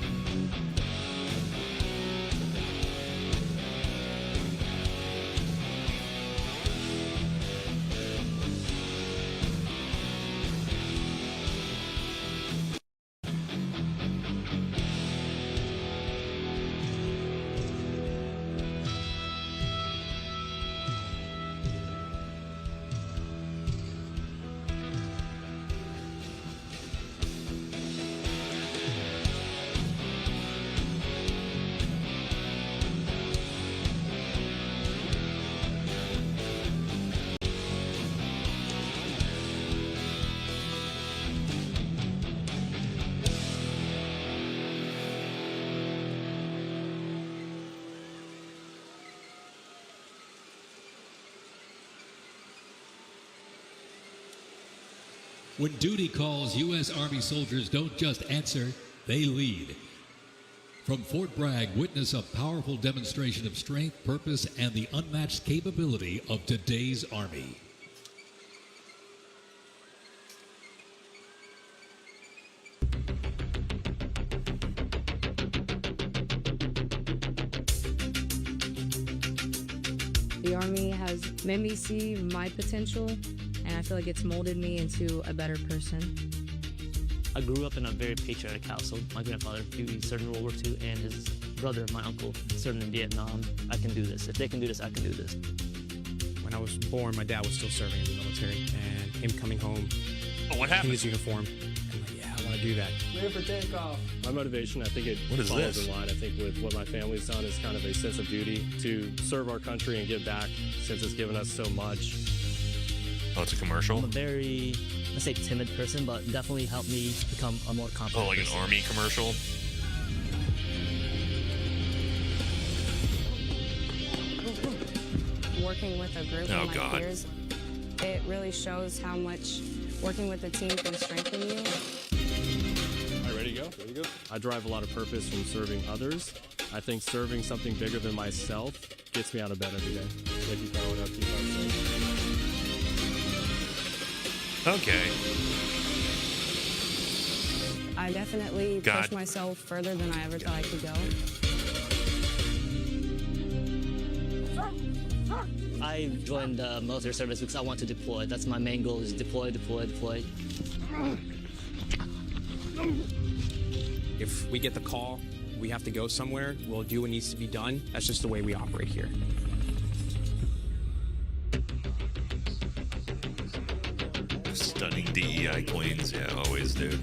When duty calls, U.S. Army soldiers don't just answer, they lead. From Fort Bragg, witness a powerful demonstration of strength, purpose, and the unmatched capability of today's Army. The Army has made me see my potential, and I feel like it's molded me into a better person. I grew up in a very patriotic household. My grandfather, he served in World War II, and his brother, my uncle, served in Vietnam. I can do this. If they can do this, I can do this. When I was born, my dad was still serving in the military, and him coming home, what happened? in his uniform, I'm like, yeah, I want to do that. Clear for takeoff. My motivation, I think it follows in line. I think with what my family's done is kind of a sense of duty to serve our country and give back since it's given us so much. Oh, it's a commercial? I'm a very, let's say, timid person, but definitely helped me become a more confident like person. An Army commercial? Working with a group of my peers, it really shows how much working with a team can strengthen you. All right, ready to go? Ready to go? I derive a lot of purpose from serving others. I think serving something bigger than myself gets me out of bed every day. Thank you, Carl. Okay. I definitely pushed myself further than I ever thought I could go. I joined military service because I want to deploy. That's my main goal, is deploy, deploy, deploy. If we get the call, we have to go somewhere, we'll do what needs to be done. That's just the way we operate here. Stunning DEI queens, yeah, always, dude.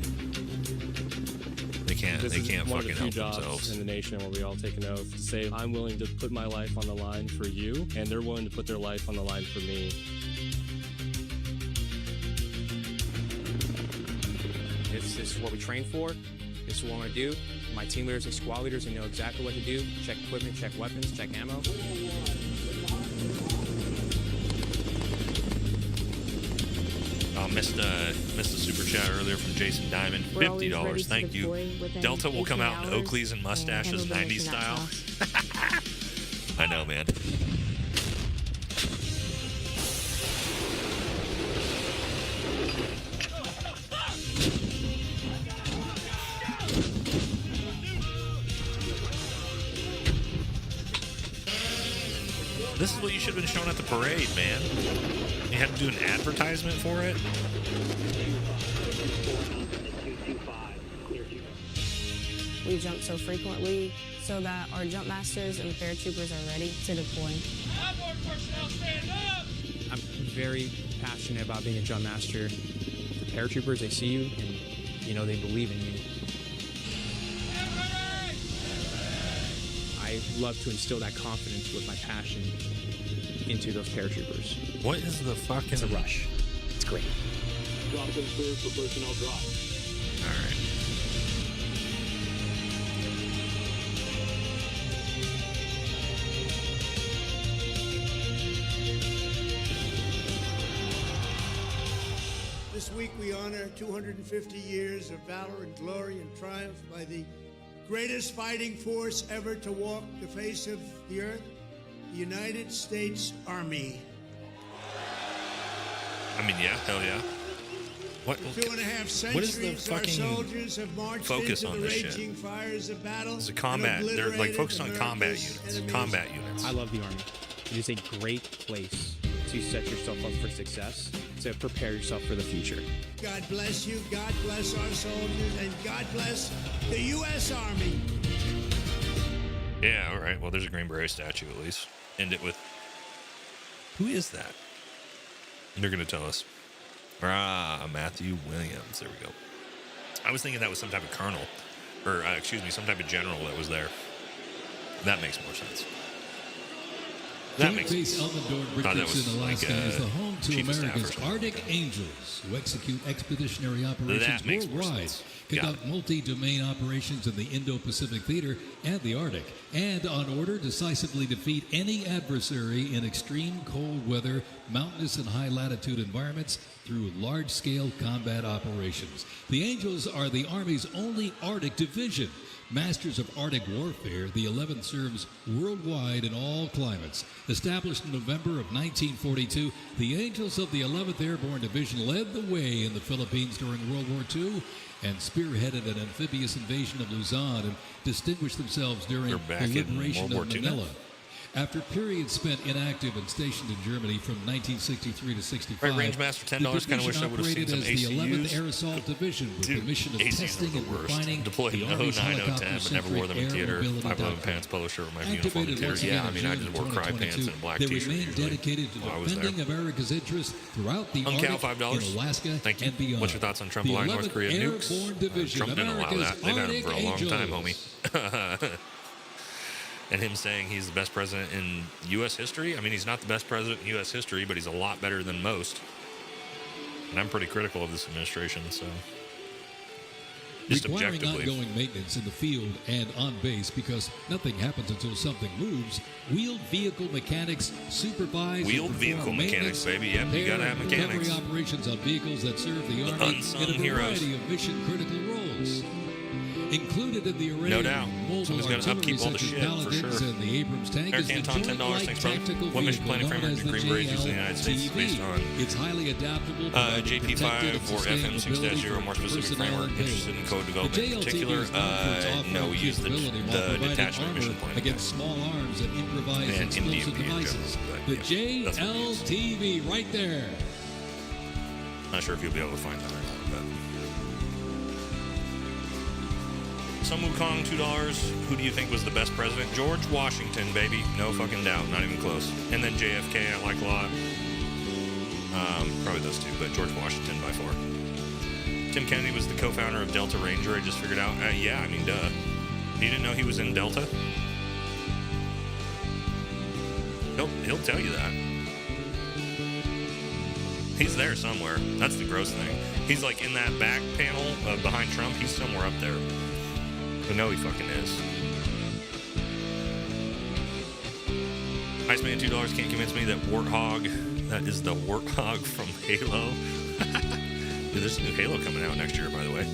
They can't fucking help themselves. In the nation where we all take an oath to say, I'm willing to put my life on the line for you, and they're willing to put their life on the line for me. This is what we train for. This is what I want to do. My team leaders and squad leaders, they know exactly what to do. Check equipment, check weapons, check ammo. Missed a super chat earlier from Jason Diamond. $50. Thank you. Delta will come out in Oakleys and mustaches, 90s style. I know, man. This is what you should have been showing at the parade, man. You had to do an advertisement for it? We jump so frequently so that our jump masters and paratroopers are ready to deploy. I'm very passionate about being a jump master. The paratroopers, they see you and, they believe in you. I love to instill that confidence with my passion into those paratroopers. What is the fucking... It's a rush. It's great. Drop them cleared for personnel drop. All right. This week we honor 250 years of valor and glory and triumph by the greatest fighting force ever to walk the face of the earth, the United States Army. I mean, yeah, hell yeah. What? For 2.5 centuries, what is the fucking our soldiers have marched focus into on the this raging shit? fires of battle. It's a combat. They're like focused on combat units. Combat units. I love the Army. It is a great place to set yourself up for success, to prepare yourself for the future. God bless you, God bless our soldiers, and God bless the U.S. Army. Yeah, all right. Well, there's a Green Beret statue at least. End it with, who is that? They're going to tell us. Matthew Williams. There we go. I was thinking that was some type of colonel, or some type of general that was there. That makes more sense. That makes sense. Elmendorf Richardson, Alaska is the home to America's Arctic Angels, who execute expeditionary operations worldwide, conduct multi-domain operations in the Indo-Pacific Theater and the Arctic, and on order decisively defeat any adversary in extreme cold weather, mountainous and high-latitude environments through large-scale combat operations. The Angels are the Army's only Arctic division. Masters of Arctic Warfare, the 11th serves worldwide in all climates. Established in November of 1942, the Angels of the 11th Airborne Division led the way in the Philippines during World War II and spearheaded an amphibious invasion of Luzon and distinguished themselves during the liberation of Manila. After periods spent inactive and stationed in Germany from 1963 to 65, right, Rangemaster, $10. Kind of wish I would have seen some ACUs. The 11th Air Assault Division with the mission of testing and refining deployed in 09, 010, but never wore them in theater. 511 pants, polo shirt with my uniform in theater. Yeah, I mean, I just wore cry pants and a black t-shirt. They remain dedicated to defending America's interests throughout the Arctic, in Alaska, Thank you. and beyond. What's your thoughts on Trump allowing North Korea nukes? Trump didn't allow that. They've had him for a long time, homie. And him saying he's the best president in U.S. history. I mean, he's not the best president in U.S. history, but he's a lot better than most. And I'm pretty critical of this administration, so just requiring objectively. Ongoing maintenance in the field and on base because nothing happens until something moves. Wheeled vehicle mechanics supervise wheeled vehicle mechanics, baby. Yep, you gotta have mechanics. Recovery operations on vehicles that serve the Army in a variety of mission-critical roles. Included in the array, no doubt. Mobile Someone's got to upkeep all the shit, for sure. And the Abrams tank Eric Anton, $10. Thanks, brother. What mission planning framework do Green Berets use in the United States based on? It's highly adaptable. JP5 or FM 6.0, more specific framework. Interested in code development in particular? No, we use the detachment mission planning. Against small arms and improvised explosive devices. The JLTV right there. Not sure if you'll be able to find that or not, but. Sun Wukong, $2. Who do you think was the best president? George Washington, baby. No fucking doubt. Not even close. And then JFK, I like a lot. Probably those two, but George Washington by far. Tim Kennedy was the co-founder of Delta Ranger. I just figured out. Yeah, I mean, duh. You didn't know he was in Delta? He'll tell you that. He's there somewhere. That's the gross thing. He's like in that back panel behind Trump. He's somewhere up there. I know he fucking is. Iceman, $2. Can't convince me that Warthog, that is the Warthog from Halo. Dude, there's a new Halo coming out next year, by the way.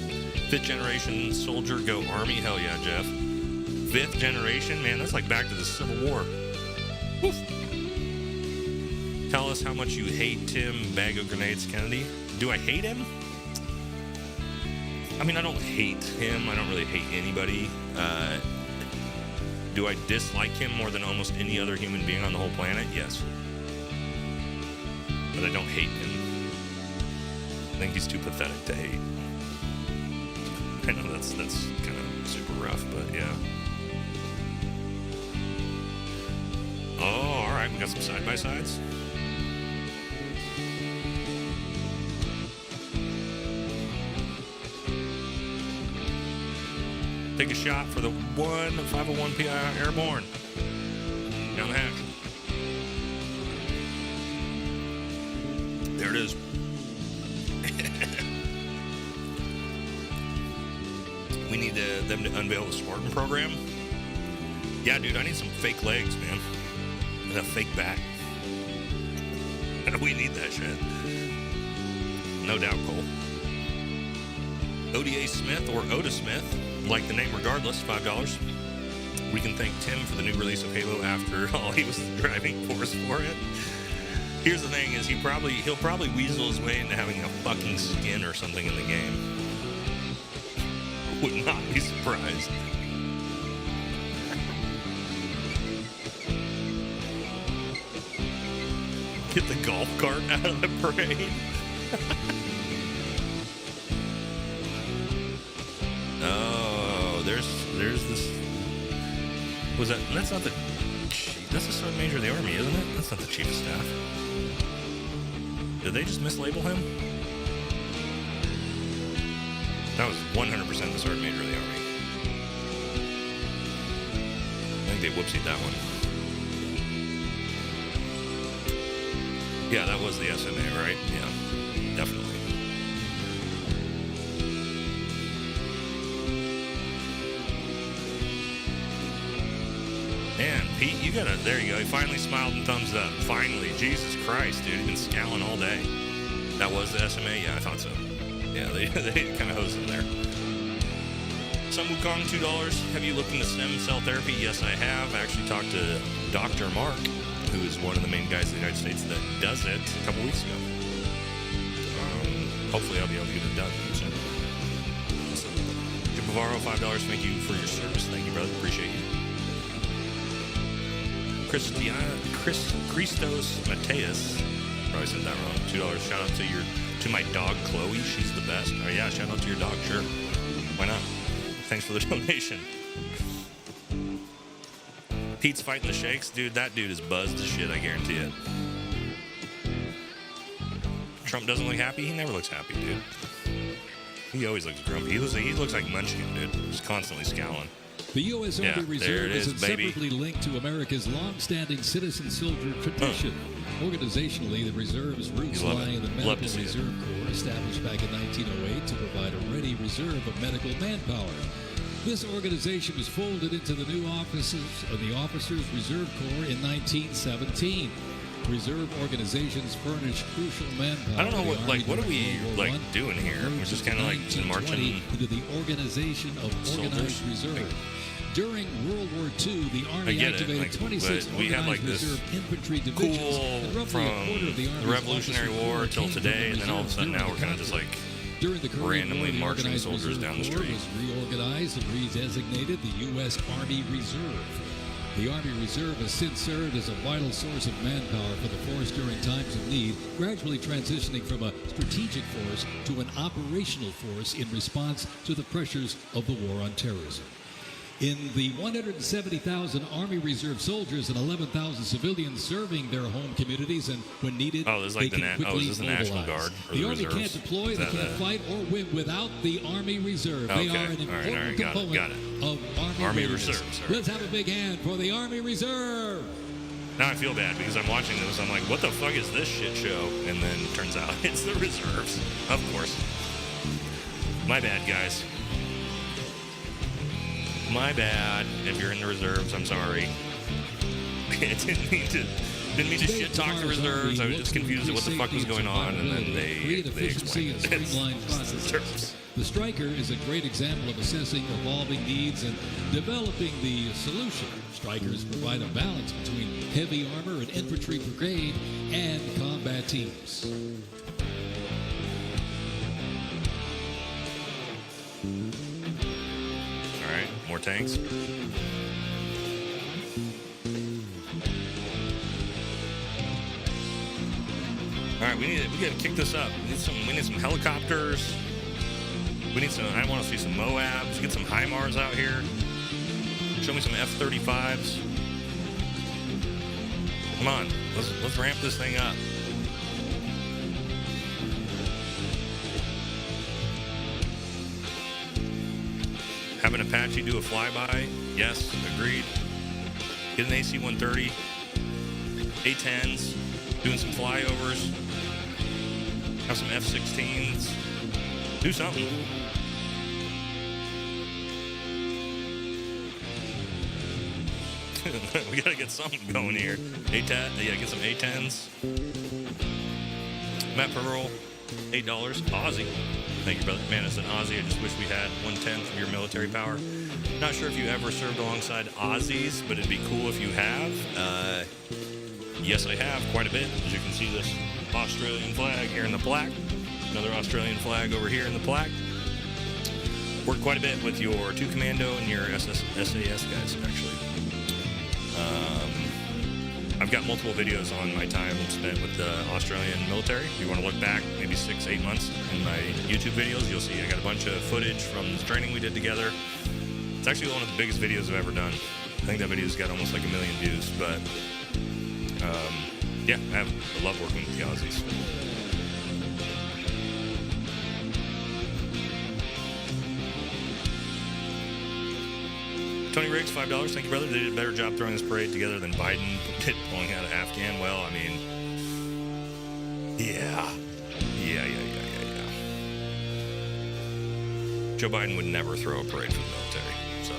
5th generation soldier, go Army. Hell yeah, Jeff. 5th generation? Man, that's like back to the Civil War. Woof. Tell us how much you hate Tim Bag of Grenades Kennedy. Do I hate him? I mean, I don't hate him. I don't really hate anybody. Do I dislike him more than almost any other human being on the whole planet? Yes. But I don't hate him. I think he's too pathetic to hate. I know that's kind of super rough, but yeah. Oh, all right. We got some side-by-sides. Take a shot for the 501 PI Airborne. Down the hatch. There it is. We need them to unveil the Spartan program. Yeah, dude, I need some fake legs, man. And a fake back. We need that shit. No doubt, Cole. ODA Smith or Oda Smith. Like the name regardless, $5. We can thank Tim for the new release of Halo after all he was the driving force for it. Here's the thing is he'll probably weasel his way into having a fucking skin or something in the game. Would not be surprised. Get the golf cart out of the parade. There's this. Was that? That's not the. That's the Sergeant Major of the Army, isn't it? That's not the Chief of Staff. Did they just mislabel him? That was 100% the Sergeant Major of the Army. I think they whoopsied that one. Yeah, that was the SMA, right? Yeah, definitely. Man, Pete, you gotta, there you go. He finally smiled and thumbs up. Finally. Jesus Christ, dude. He's been scowling all day. That was the SMA? Yeah, I thought so. Yeah, they kind of hosed him there. Sun Wukong, $2. Have you looked into stem cell therapy? Yes, I have. I actually talked to Dr. Mark, who is one of the main guys in the United States that does it a couple weeks ago. Hopefully I'll be able to get it done soon. Jim Bavaro, $5. Thank you for your service. Thank you, brother. Appreciate you. Christos Mateus. Probably said that wrong. $2. Shout out to my dog Chloe. She's the best. Oh yeah, shout out to your dog. Sure. Why not? Thanks for the donation. Pete's fighting the shakes. Dude, that dude is buzzed as shit, I guarantee it. Trump doesn't look happy? He never looks happy, dude. He always looks grumpy. He looks like Munchkin, dude. He's constantly scowling. The U.S. Army Reserve is inseparably linked to America's long-standing citizen-soldier tradition. Organizationally, the Reserve's roots lie in the Medical Reserve Corps, established back in 1908 to provide a ready reserve of medical manpower. This organization was folded into the new offices of the Officers Reserve Corps in 1917. Reserve organizations furnish crucial manpower. I don't know what are we doing here? We're just kind of like marching into the organization of organized reserve. During World War II, the Army activated 26 organized reserve infantry divisions, and roughly a quarter of the Army's Revolutionary War till today, and then all of a sudden now we're kind of just like randomly marching soldiers down the street. Was reorganized and redesignated the U.S. Army Reserve. The Army Reserve has since served as a vital source of manpower for the force during times of need, gradually transitioning from a strategic force to an operational force in response to the pressures of the war on terrorism. In the 170,000 Army Reserve soldiers and 11,000 civilians serving their home communities, and when needed, they can quickly is the National Guard or the Army can't deploy, they can't fight or win without the Army Reserve. They are an important component of Army Reserve. Let's have a big hand for the Army Reserve. Now I feel bad because I'm watching this. I'm like, what the fuck is this shit show? And then it turns out it's the reserves. Of course. My bad, guys. My bad. If you're in the reserves, I'm sorry. I didn't mean to shit talk the reserves. I was just confused at what the fuck was going on, and then they explained it. The Striker is a great example of assessing evolving needs and developing the solution. Strikers provide a balance between heavy armor and infantry brigade and combat teams. All right, more tanks. All right, we gotta kick this up. We need some helicopters. We need some. I want to see some Moabs. Get some HIMARS out here. Show me some F-35s. Come on, let's ramp this thing up. Have an Apache do a flyby? Yes, agreed. Get an AC-130, A-10s, doing some flyovers. Have some F-16s. Do something. We gotta get something going here. Get some A-10s. Matt Pearl, $8. Aussie. Thank you, brother. Man, as an Aussie, I just wish we had 1/10 of your military power. Not sure if you ever served alongside Aussies, but it'd be cool if you have. Yes, I have quite a bit. As you can see, this Australian flag here in the plaque. Another Australian flag over here in the plaque. Worked quite a bit with your 2 Commando and your SAS guys, actually. I've got multiple videos on my time spent with the Australian military. If you want to look back maybe 6-8 months in my YouTube videos, you'll see I got a bunch of footage from this training we did together. It's actually one of the biggest videos I've ever done. I think that video's got almost like 1 million views, but yeah, I love working with the Aussies. Tony Riggs, $5. Thank you, brother. They did a better job throwing this parade together than Biden did pulling out of Afghan. Well, I mean, yeah. Joe Biden would never throw a parade for the military. So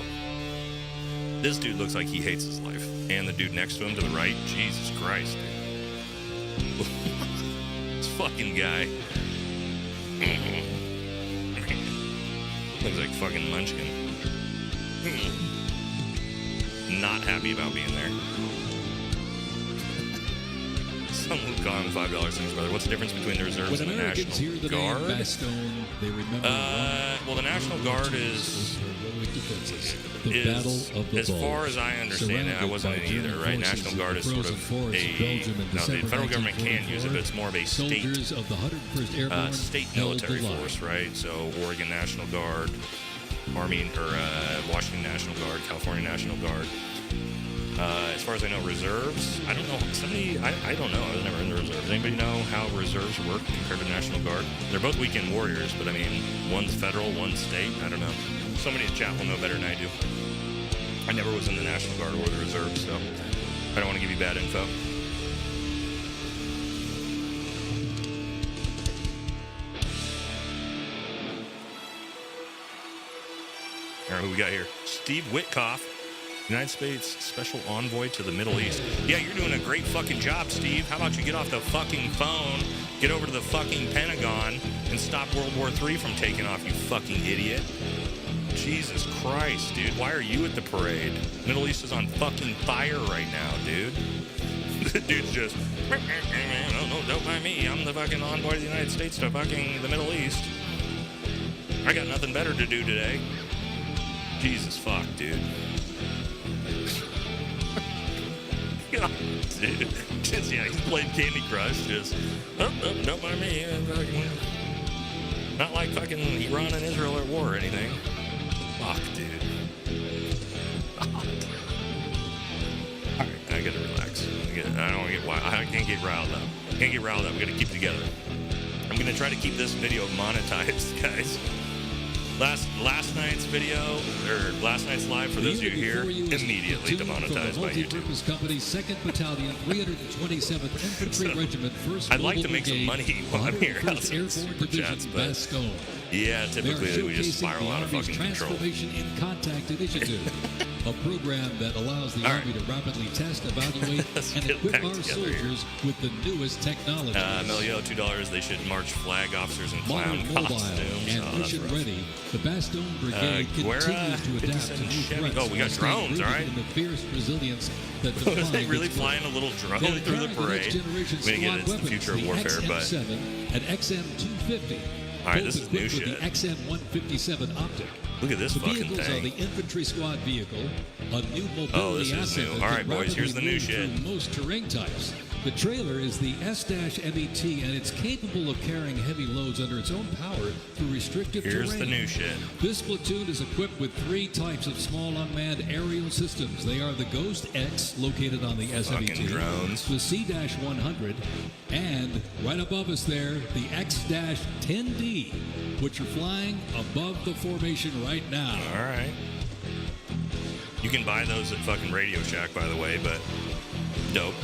this dude looks like he hates his life. And the dude next to him to the right, Jesus Christ. This fucking guy. Looks like fucking Munchkin. Not happy about being there. Luke Khan, $5. Thanks, brother. What's the difference between the reserves and the National Guard? Well, the National Guard is as far as I understand it, I wasn't in either, right? National Guard is sort of the federal government can use it, but it's more of a state military force, right? So Oregon National Guard, Army, or Washington National Guard, California National Guard. As far as I know, reserves, I don't know. I don't know. I was never in the reserves. Anybody know how reserves work compared to National Guard? They're both weekend warriors, but I mean, one's federal, one's state. I don't know. Somebody in chat will know better than I do. I never was in the National Guard or the reserves, so I don't want to give you bad info. All right, who we got here? Steve Witkoff, United States Special Envoy to the Middle East. Yeah, you're doing a great fucking job, Steve. How about you get off the fucking phone, get over to the fucking Pentagon, and stop World War III from taking off, you fucking idiot. Jesus Christ, dude. Why are you at the parade? Middle East is on fucking fire right now, dude. The dude's just, don't mind me. I'm the fucking envoy of the United States to fucking the Middle East. I got nothing better to do today. Jesus fuck, dude. God, dude. Just, yeah, he's playing Candy Crush. Just, don't mind me. Not like fucking Iran and Israel at war or anything. Fuck, dude. Alright, I gotta relax. I don't want to get wild. I can't get riled up. We gotta keep it together. I'm gonna try to keep this video monetized, guys. Last night's video, or last night's live, for those of you here, immediately demonetized by YouTube. Company's 2nd Battalion, 327th Infantry Regiment, 1st I'd like to make some money while I'm here outside Super Chats, but yeah, typically we just spiral out of fucking control. Transformation in Contact Initiative, a program that allows the Army to rapidly test, evaluate, and equip our soldiers with the newest technology. Melio, $2. They should march flag officers in clown costumes. And mission ready. The Bastogne Brigade continues to adapt to new threats. Oh, we got drones, all right. The fierce resilience that was they really flying a little drone through the parade? We get into the future of warfare, but and XM250. All right, this is new shit. The XM157 optic. Look at this fucking vehicles thing. Are the infantry squad vehicle, a new mobility oh, this is asset. New. All right, boys, here's the new shit. Most terrain types. The trailer is the S-MET, and it's capable of carrying heavy loads under its own power through restrictive terrain. Here's the new shit. This platoon is equipped with 3 types of small unmanned aerial systems. They are the Ghost X, located on the S-MET, drones. the C-100, and right above us there, the X-10D, which are flying above the formation right now. All right. You can buy those at fucking Radio Shack, by the way, but dope.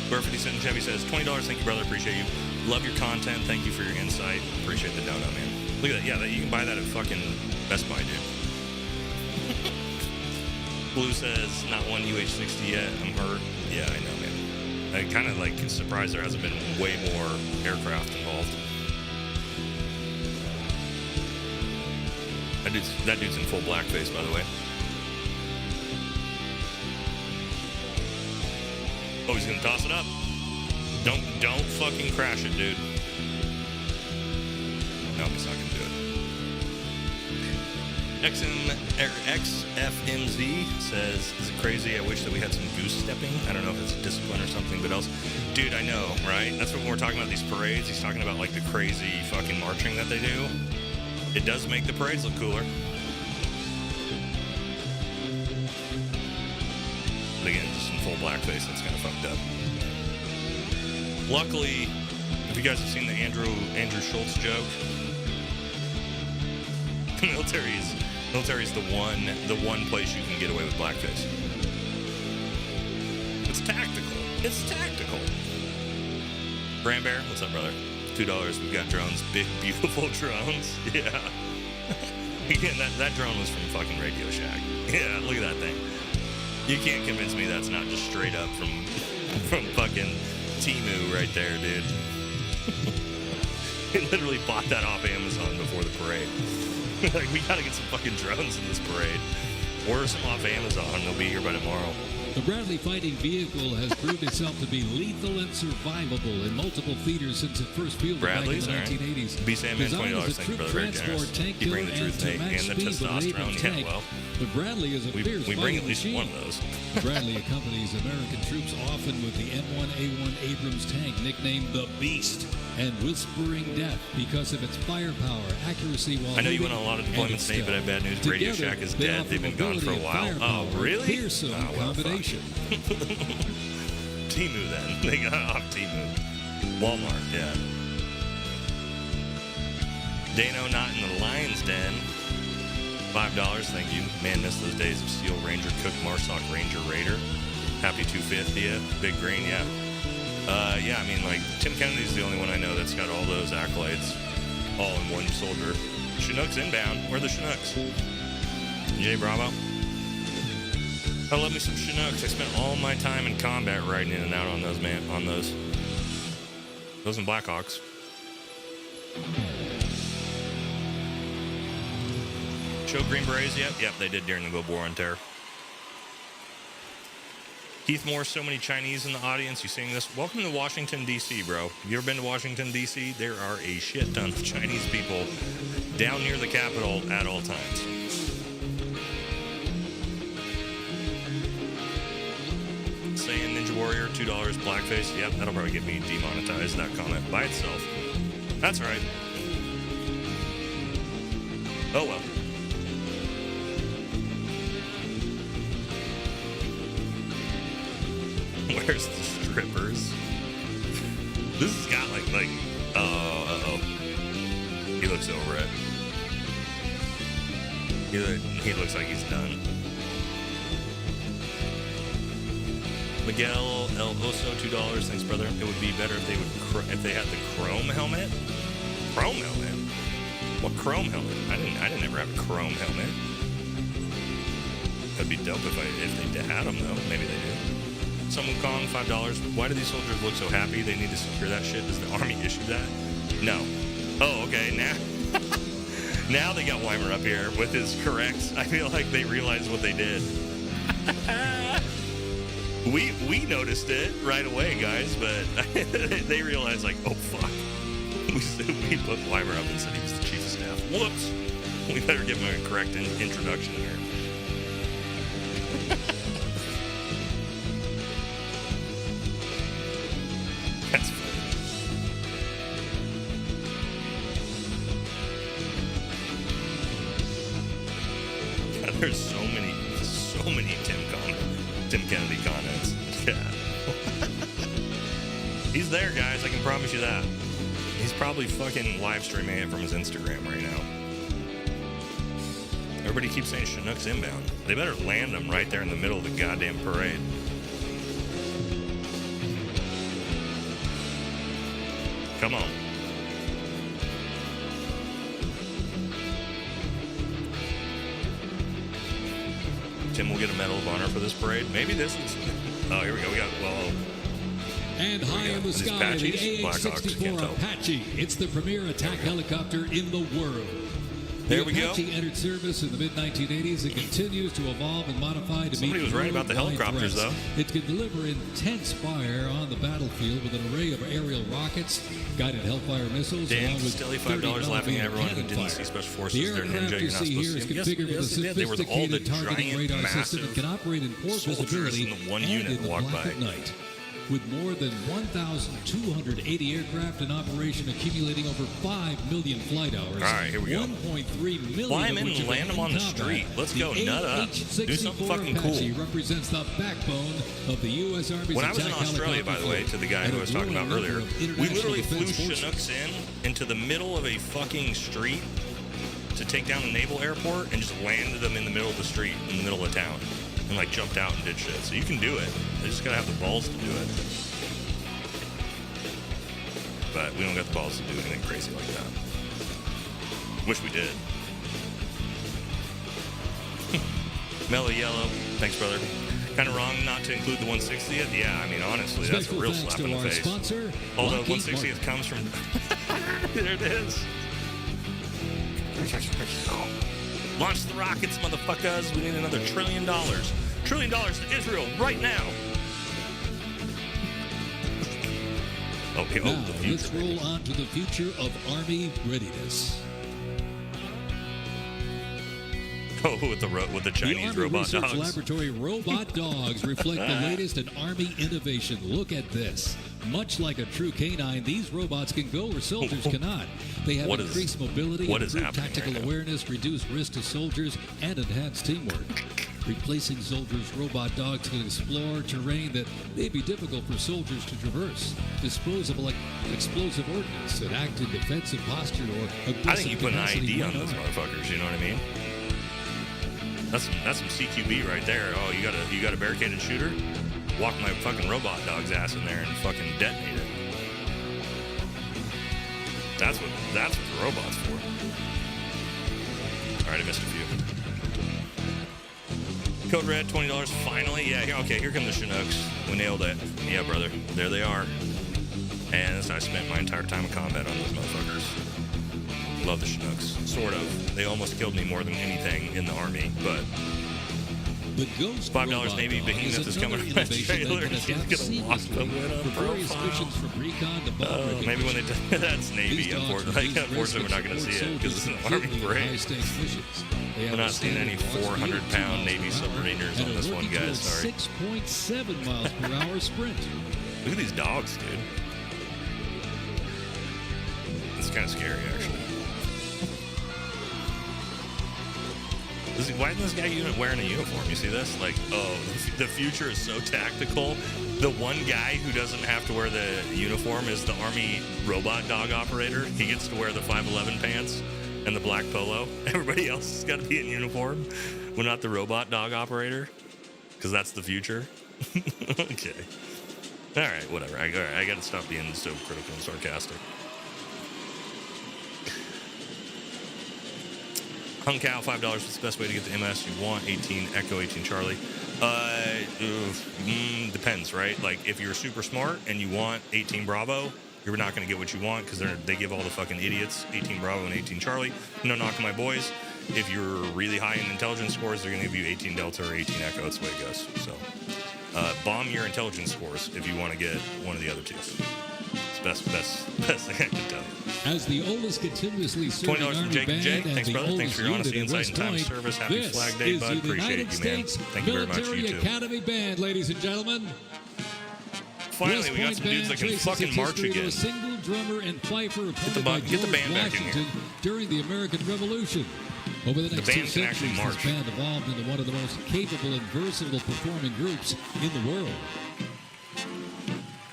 Bear 57 Chevy says, $20. Thank you, brother. Appreciate you. Love your content. Thank you for your insight. Appreciate the dono, man. Look at that. Yeah, you can buy that at fucking Best Buy, dude. Blue says, not one UH-60 yet. I'm hurt. Yeah, I know, man. I kind of like surprised there hasn't been way more aircraft involved. That dude's in full blackface, by the way. Oh, he's gonna toss it up. Don't fucking crash it, dude. No, he's not gonna do it. XFMZ says, is it crazy? I wish that we had some goose stepping. I don't know if it's discipline or something, but else. Dude, I know, right? That's what we're talking about, these parades. He's talking about like the crazy fucking marching that they do. It does make the parades look cooler. But again, just in full blackface, that's kind of fucked up. Luckily, if you guys have seen the Andrew Schultz joke, the military's the one place you can get away with blackface. It's tactical. It's tactical. Grand Bear, what's up, brother? $2. We've got drones. Big, beautiful drones. Yeah. Again, that drone was from fucking Radio Shack. Yeah, look at that thing. You can't convince me that's not just straight up from fucking Temu right there, dude. He literally bought that off Amazon before the parade. Like, we gotta get some fucking drones in this parade. Order some off Amazon. They'll be here by tomorrow. The Bradley fighting vehicle has proved itself to be lethal and survivable in multiple theaters since it first fielded back in the 1980s. B-Sam, $20. Thank you, brother. Very generous. You bring the truth, Nate, and the testosterone. Yeah, well. The Bradley is a fierce we bring at least machine. one of those. Bradley accompanies American troops often with the M1A1 Abrams tank, nicknamed the Beast, and Whispering Death because of its firepower, accuracy while I know you went on a lot of deployments, Nate, but I have bad news. Radio Shack is dead. They've been gone for a while. Oh, really? Fearsome combination. Temu then. They got off Temu. Walmart, yeah. Dano not in the Lion's Den. $5, thank you. Man, miss those days of Steel Ranger, Cook, Marsoc, Ranger, Raider. Happy 250th. Big Green, yeah. Yeah, I mean, like, Tim Kennedy's the only one I know that's got all those accolades all in one soldier. Chinooks inbound. Where are the Chinooks? Jay Bravo. I love me some Chinooks. I spent all my time in combat riding in and out on those, man. On those. Those and Blackhawks. Show Green Berets yet? Yep, they did during the Gulf War on Terror. Keith Moore, so many Chinese in the audience. You seeing this? Welcome to Washington, D.C., bro. You ever been to Washington, D.C.? There are a shit ton of Chinese people down near the Capitol at all times. Saying Ninja Warrior, $2, blackface. Yep, that'll probably get me demonetized, that comment by itself. That's right. Oh, well. Where's the strippers? This has got like, uh-oh. He looks over it. He looks like he's done. Miguel El Oso, $2. Thanks, brother. It would be better if they had the chrome helmet. Chrome helmet? What chrome helmet? I didn't ever have a chrome helmet. That'd be dope if they had them, though. Maybe they do. Some Wukong, $5. Why do these soldiers look so happy? They need to secure that shit. Does the Army issue that? No. Oh, okay. Now they got Weimer up here with his corrects. I feel like they realized what they did. We noticed it right away, guys, but they realized, like, oh, fuck. We put Weimer up and said he was the chief of staff. Whoops. We better give him a correct introduction here. That's funny. God, there's so many Tim Kennedy comments. Yeah. He's there, guys. I can promise you that. He's probably fucking live streaming it from his Instagram right now. Everybody keeps saying Chinook's inbound. They better land them right there in the middle of the goddamn parade. Come on. Tim will get a Medal of Honor for this parade. Maybe this is... Oh, here we go. We got... Well... And high in the sky, the AH-64 Apache. It's the premier attack helicopter in the world. There the Apache entered service in the mid-1980s and continues to evolve and modify to Somebody was right about the helicopters, though. It can deliver intense fire on the battlefield with an array of aerial rockets, guided Hellfire missiles, Dan, along with Stilly, $5 laughing at everyone who didn't see Special Forces. They're ninja. You're not supposed to see them. Configured with a sophisticated targeting radar system that can operate in poor visibility in the one and unit in the walk black by. at night. With more than 1,280 aircraft in operation accumulating over 5 million flight hours. All right, here we go. 1.3 million. Fly them in and land them on the street. Let's go nut up. Do something fucking Apache cool. represents the backbone of the U.S. Army's When I was in Australia, by the way, to the guy who I was talking about earlier, we literally flew Chinooks into the middle of a fucking street to take down a naval airport and just landed them in the middle of the street, in the middle of town. And like jumped out and did shit. So you can do it. They just gotta have the balls to do it. But we don't got the balls to do anything crazy like that. Wish we did. Mellow Yellow. Thanks, brother. Kind of wrong not to include the 160th. Yeah, I mean, honestly, that's a real slap in the face. Sponsor, although 160th comes from... There it is. Launch the rockets, motherfuckers. We need another $1 trillion. $1 trillion to Israel right now. Now, let's roll on to the future of Army readiness. Oh, with the Chinese the robot Research dogs. Laboratory robot dogs reflect the latest in Army innovation. Look at this. Much like a true canine, these robots can go where soldiers cannot. They have increased mobility, improved tactical awareness, reduced risk to soldiers, and enhanced teamwork. Replacing soldiers, robot dogs can explore terrain that may be difficult for soldiers to traverse. Disposable explosive ordnance that act in defensive posture or aggressive. I think you put an ID on those motherfuckers. You know what I mean? That's some CQB right there. Oh, you got a barricaded shooter? Walk my fucking robot dog's ass in there and fucking detonate it. That's what the robot's for. All right, I missed a few. Code Red, $20 finally. Yeah, okay, here come the Chinooks. We nailed it. Yeah, brother. There they are. And I spent my entire time of combat on those motherfuckers. Love the Chinooks. Sort of. They almost killed me more than anything in the Army, but $5 Navy Behemoth is coming from that trailer. He's gonna walk them with a profile. Maybe when they do that's Navy, unfortunately. Unfortunately, we're not going to see it because it's an Army parade. We're not seeing any 400-pound Navy submariners on this one, guys. Sorry. 6.7 miles per hour sprint. Look at these dogs, dude. It's kind of scary, actually. Why isn't this guy wearing a uniform? You see this? Like, oh, the future is so tactical. The one guy who doesn't have to wear the uniform is the Army robot dog operator. He gets to wear the 511 pants and the black polo. Everybody else has got to be in uniform. We're not the robot dog operator because that's the future. Okay. All right, whatever. I got to stop being so critical and sarcastic. Hung Cow, $5 is the best way to get the MS you want. 18 Echo, 18 Charlie. Depends, right? Like, if you're super smart and you want 18 Bravo, you're not going to get what you want because they give all the fucking idiots 18 Bravo and 18 Charlie. No knock to my boys. If you're really high in intelligence scores, they're going to give you 18 Delta or 18 Echo. That's the way it goes. So, bomb your intelligence scores if you want to get one of the other two. It's best thing I can tell you. As the oldest continuously serving $20 from Army Jake and Jake. band Thanks, and brother. the Thanks for your oldest honesty, unit at insight, and time of West service. Happy Point, Flag Day, this bud. is the Appreciate United you, man. States Thank you very much. Military You too. Academy Band, ladies and gentlemen. Finally, we got some dudes that can fucking march again. A single drummer and fifer appointed by Get the George band back in Washington here. during the American Revolution. Over the next 2 band can actually centuries, march. this band evolved into one of the most capable and versatile performing groups in the world.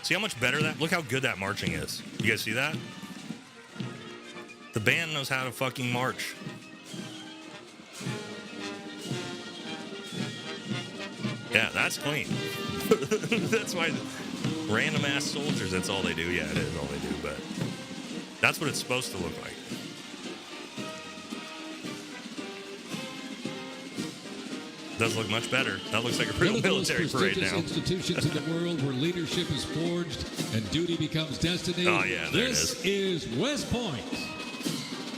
See how much better that? Look how good that marching is. You guys see that? The band knows how to fucking march. Yeah, that's clean. That's why random ass soldiers, that's all they do. Yeah, it is all they do, but that's what it's supposed to look like. Does look much better. That looks like a real military parade now. Institutions in the world where leadership is forged and duty becomes destiny. Oh yeah, there this it is. West Point,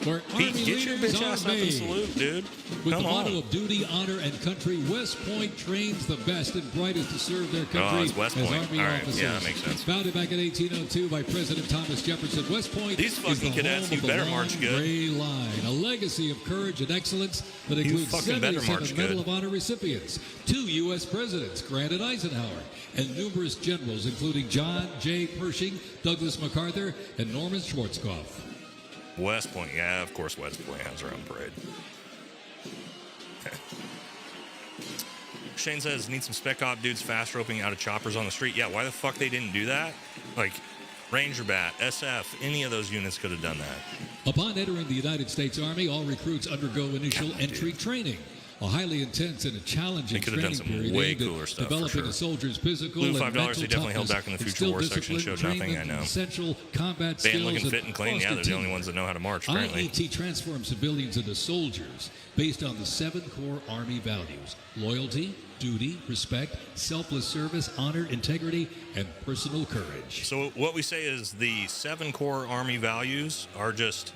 where Pete, Army get your leaders bitch are ass up and made. salute, dude. With Come the on. motto of duty, honor, and country, West Point trains the best and brightest to serve their country it's West as Point. Army All right. officers. Yeah, that makes sense. Founded back in 1802 by President Thomas Jefferson, West Point These fucking is the cadets, home you of the better long march good. gray line, a legacy of courage and excellence that You includes fucking better 77 march Medal good. of Honor recipients, 2 U.S. presidents, Grant and Eisenhower, and numerous generals, including John J. Pershing, Douglas MacArthur, and Norman Schwarzkopf. West Point, yeah, of course West Point has their own parade. Shane says, need some spec op dudes fast roping out of choppers on the street. Yeah, why the fuck they didn't do that? Like, Ranger Bat, SF, any of those units could have done that. Upon entering the United States Army, all recruits undergo initial entry training. A highly intense and a challenging They could have done training some period way aimed at cooler stuff, for developing sure. a soldier's physical Blue and $5, mental they definitely held toughness, back in the Future instill War section, discipline, showed train nothing, them I know. Essential combat Band skills looking and fit and clean, yeah, foster they're the only teamwork. ones that know how to march, apparently. IAT transforms civilians into soldiers based on the 7 core Army values: loyalty, duty, respect, selfless service, honor, integrity, and personal courage. So what we say is the 7 core Army values are just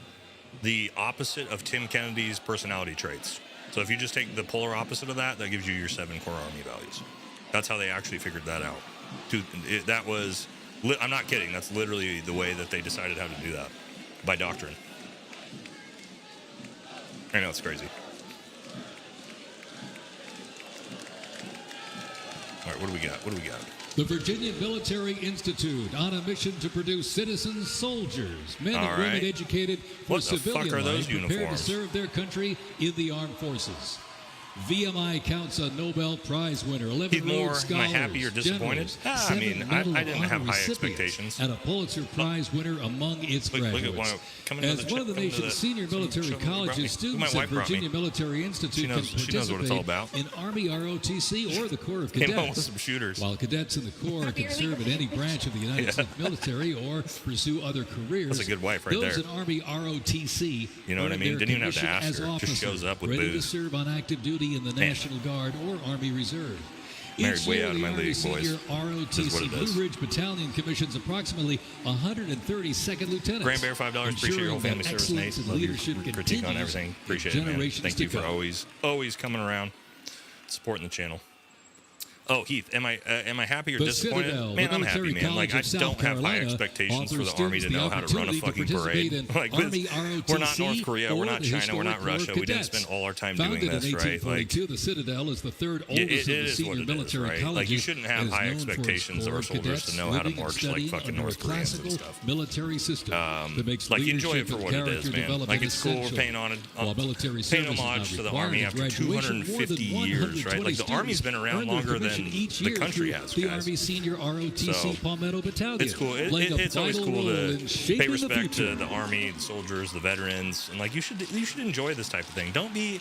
the opposite of Tim Kennedy's personality traits. So if you just take the polar opposite of that, that gives you your 7 core Army values. That's how they actually figured that out. That was, I'm not kidding, that's literally the way that they decided how to do that, by doctrine. I know, it's crazy. All right, what do we got? The Virginia Military Institute on a mission to produce citizen soldiers, men and women educated for civilian life, prepared to serve their country in the armed forces. VMI counts a Nobel Prize winner, 11 Rhodes Scholars, am I happy or disappointed? Generals, I mean, I didn't have high expectations. And a Pulitzer Prize winner among its graduates. As one of the nation's senior military colleges, students at Virginia Military Institute can participate in Army ROTC or the Corps of Cadets. While cadets in the Corps can serve in any branch of the United States military or pursue other careers. That's a good wife right there. Those in Army ROTC, you know what I mean? Didn't even have to ask her. Just shows up with ready booze. To serve on active duty in the National Guard or Army Reserve. Married way out of my league, boys. ROTC Blue Ridge Battalion commissions approximately 132nd lieutenants. Grand Bear, $5. Appreciate your whole family service, Nate. Love your critique on everything. Appreciate it, man. Thank you for always coming around, supporting the channel. Oh, Heath, am I happy or disappointed? Man, I'm happy, man. Like, I don't have high expectations for the Army to know how to run a fucking parade. Like, we're not North Korea, we're not China, we're not Russia. We didn't spend all our time doing this, right? Like, the Citadel is the third oldest of the senior military colleges. Like, you shouldn't have high expectations of our soldiers to know how to march like fucking North Koreans and stuff. Military system that makes like, enjoy it for what it is, man. Like, it's cool. We're paying homage to the Army after 250 years, right? Like, the Army's been around longer than the country has, the Army Senior ROTC Palmetto Battalion. It's cool. It's always cool to pay respect to the Army, the soldiers, the veterans, and like you should enjoy this type of thing. Don't be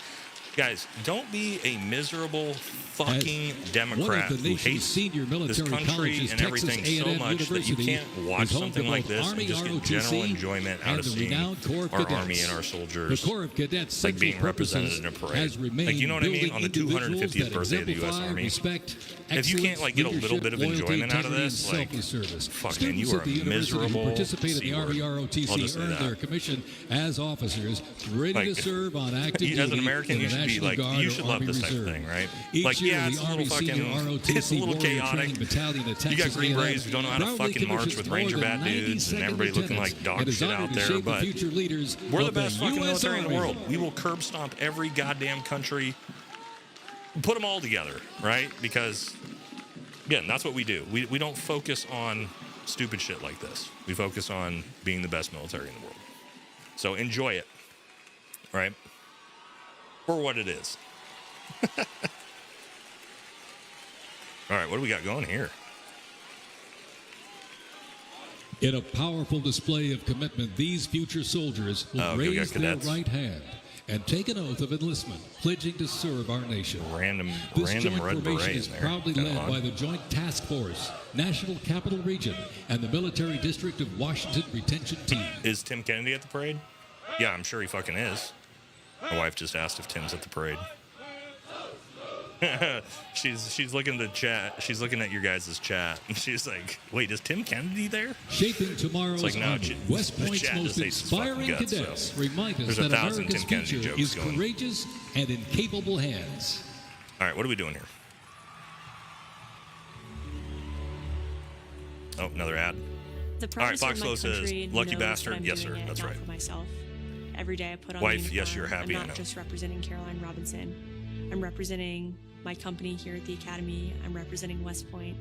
a miserable fucking Democrat who hates this country and everything so much that you can't watch something like this and just get general enjoyment out of seeing our Army and our soldiers like being represented in a parade. Like, you know what I mean? On the 250th birthday of the U.S. Army, if you can't like get a little bit of enjoyment out of this, like, fuck, man, you are a miserable C-word. I'll just say that. Their commission as officers ready to serve on active duty. As an American, you should be like, you should love this type of thing, right? Like, yeah, it's a little fucking, it's a little chaotic. You got Green Berets who don't know how to fucking march with Ranger bad dudes and everybody looking like dog shit out there, but we're the best fucking military in the world. We will curb stomp every goddamn country, put them all together, right? Because, again, that's what we do. We don't focus on stupid shit like this. We focus on being the best military in the world. So enjoy it, right? For what it is. All right, what do we got going here? In a powerful display of commitment, these future soldiers will raise their right hand and take an oath of enlistment, pledging to serve our nation. This joint formation is proudly led by the Joint Task Force, National Capital Region, and the Military District of Washington Retention Team. Is Tim Kennedy at the parade? Yeah, I'm sure he fucking is. My wife just asked if Tim's at the parade. she's looking at the chat. She's looking at your guys' chat, and she's like, "Wait, is Tim Kennedy there?" Shaping tomorrow's Army, West Point's most inspiring cadets remind us that America's future is courageous and in capable hands. All right, what are we doing here? Oh, another ad. All right, Foxlow says, "Lucky bastard." Yes, sir. That's right. Myself. Every day I put on wife, yes, you're happy. I'm not just representing Caroline Robinson. I'm representing my company here at the Academy. I'm representing West Point.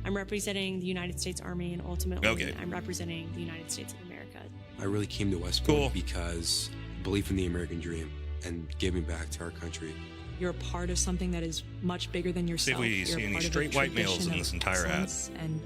I'm representing the United States Army, and ultimately, I'm representing the United States of America. I really came to West Point because belief in the American dream and giving back to our country. You're a part of something that is much bigger than yourself. See if we see any straight white males in this entire ad.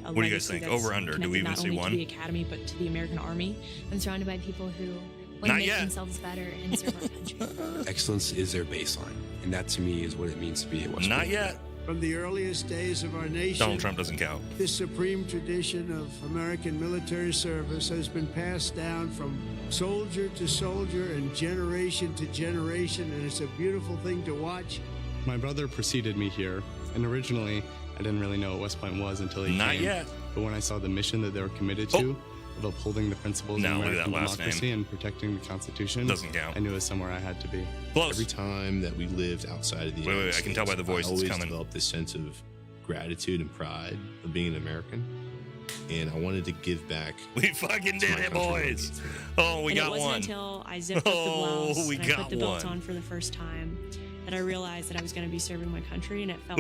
What do you guys think? Over, under? Do we even see one? Not only to the Academy, but to the American Army. I'm surrounded by people who want to make themselves better and serve our country. Excellence is their baseline, and that to me is what it means to be a West Point. Not yet. From the earliest days of our nation, Donald Trump doesn't count. This supreme tradition of American military service has been passed down from soldier to soldier and generation to generation, and it's a beautiful thing to watch. My brother preceded me here, and originally I didn't really know what West Point was until he came. Not yet. But when I saw the mission that they were committed to, of upholding the principles of American democracy and protecting the Constitution. Doesn't count. I knew it was somewhere I had to be. Close. Every time that we lived outside of the United States, I can tell by the voice I it's always coming. developed this sense of gratitude and pride of being an American. And I wanted to give back. We fucking did it, boys. Oh, we got one. It wasn't until I zipped up the blouse and I put the belt on for the first time that I realized that I was going to be serving my country, and it felt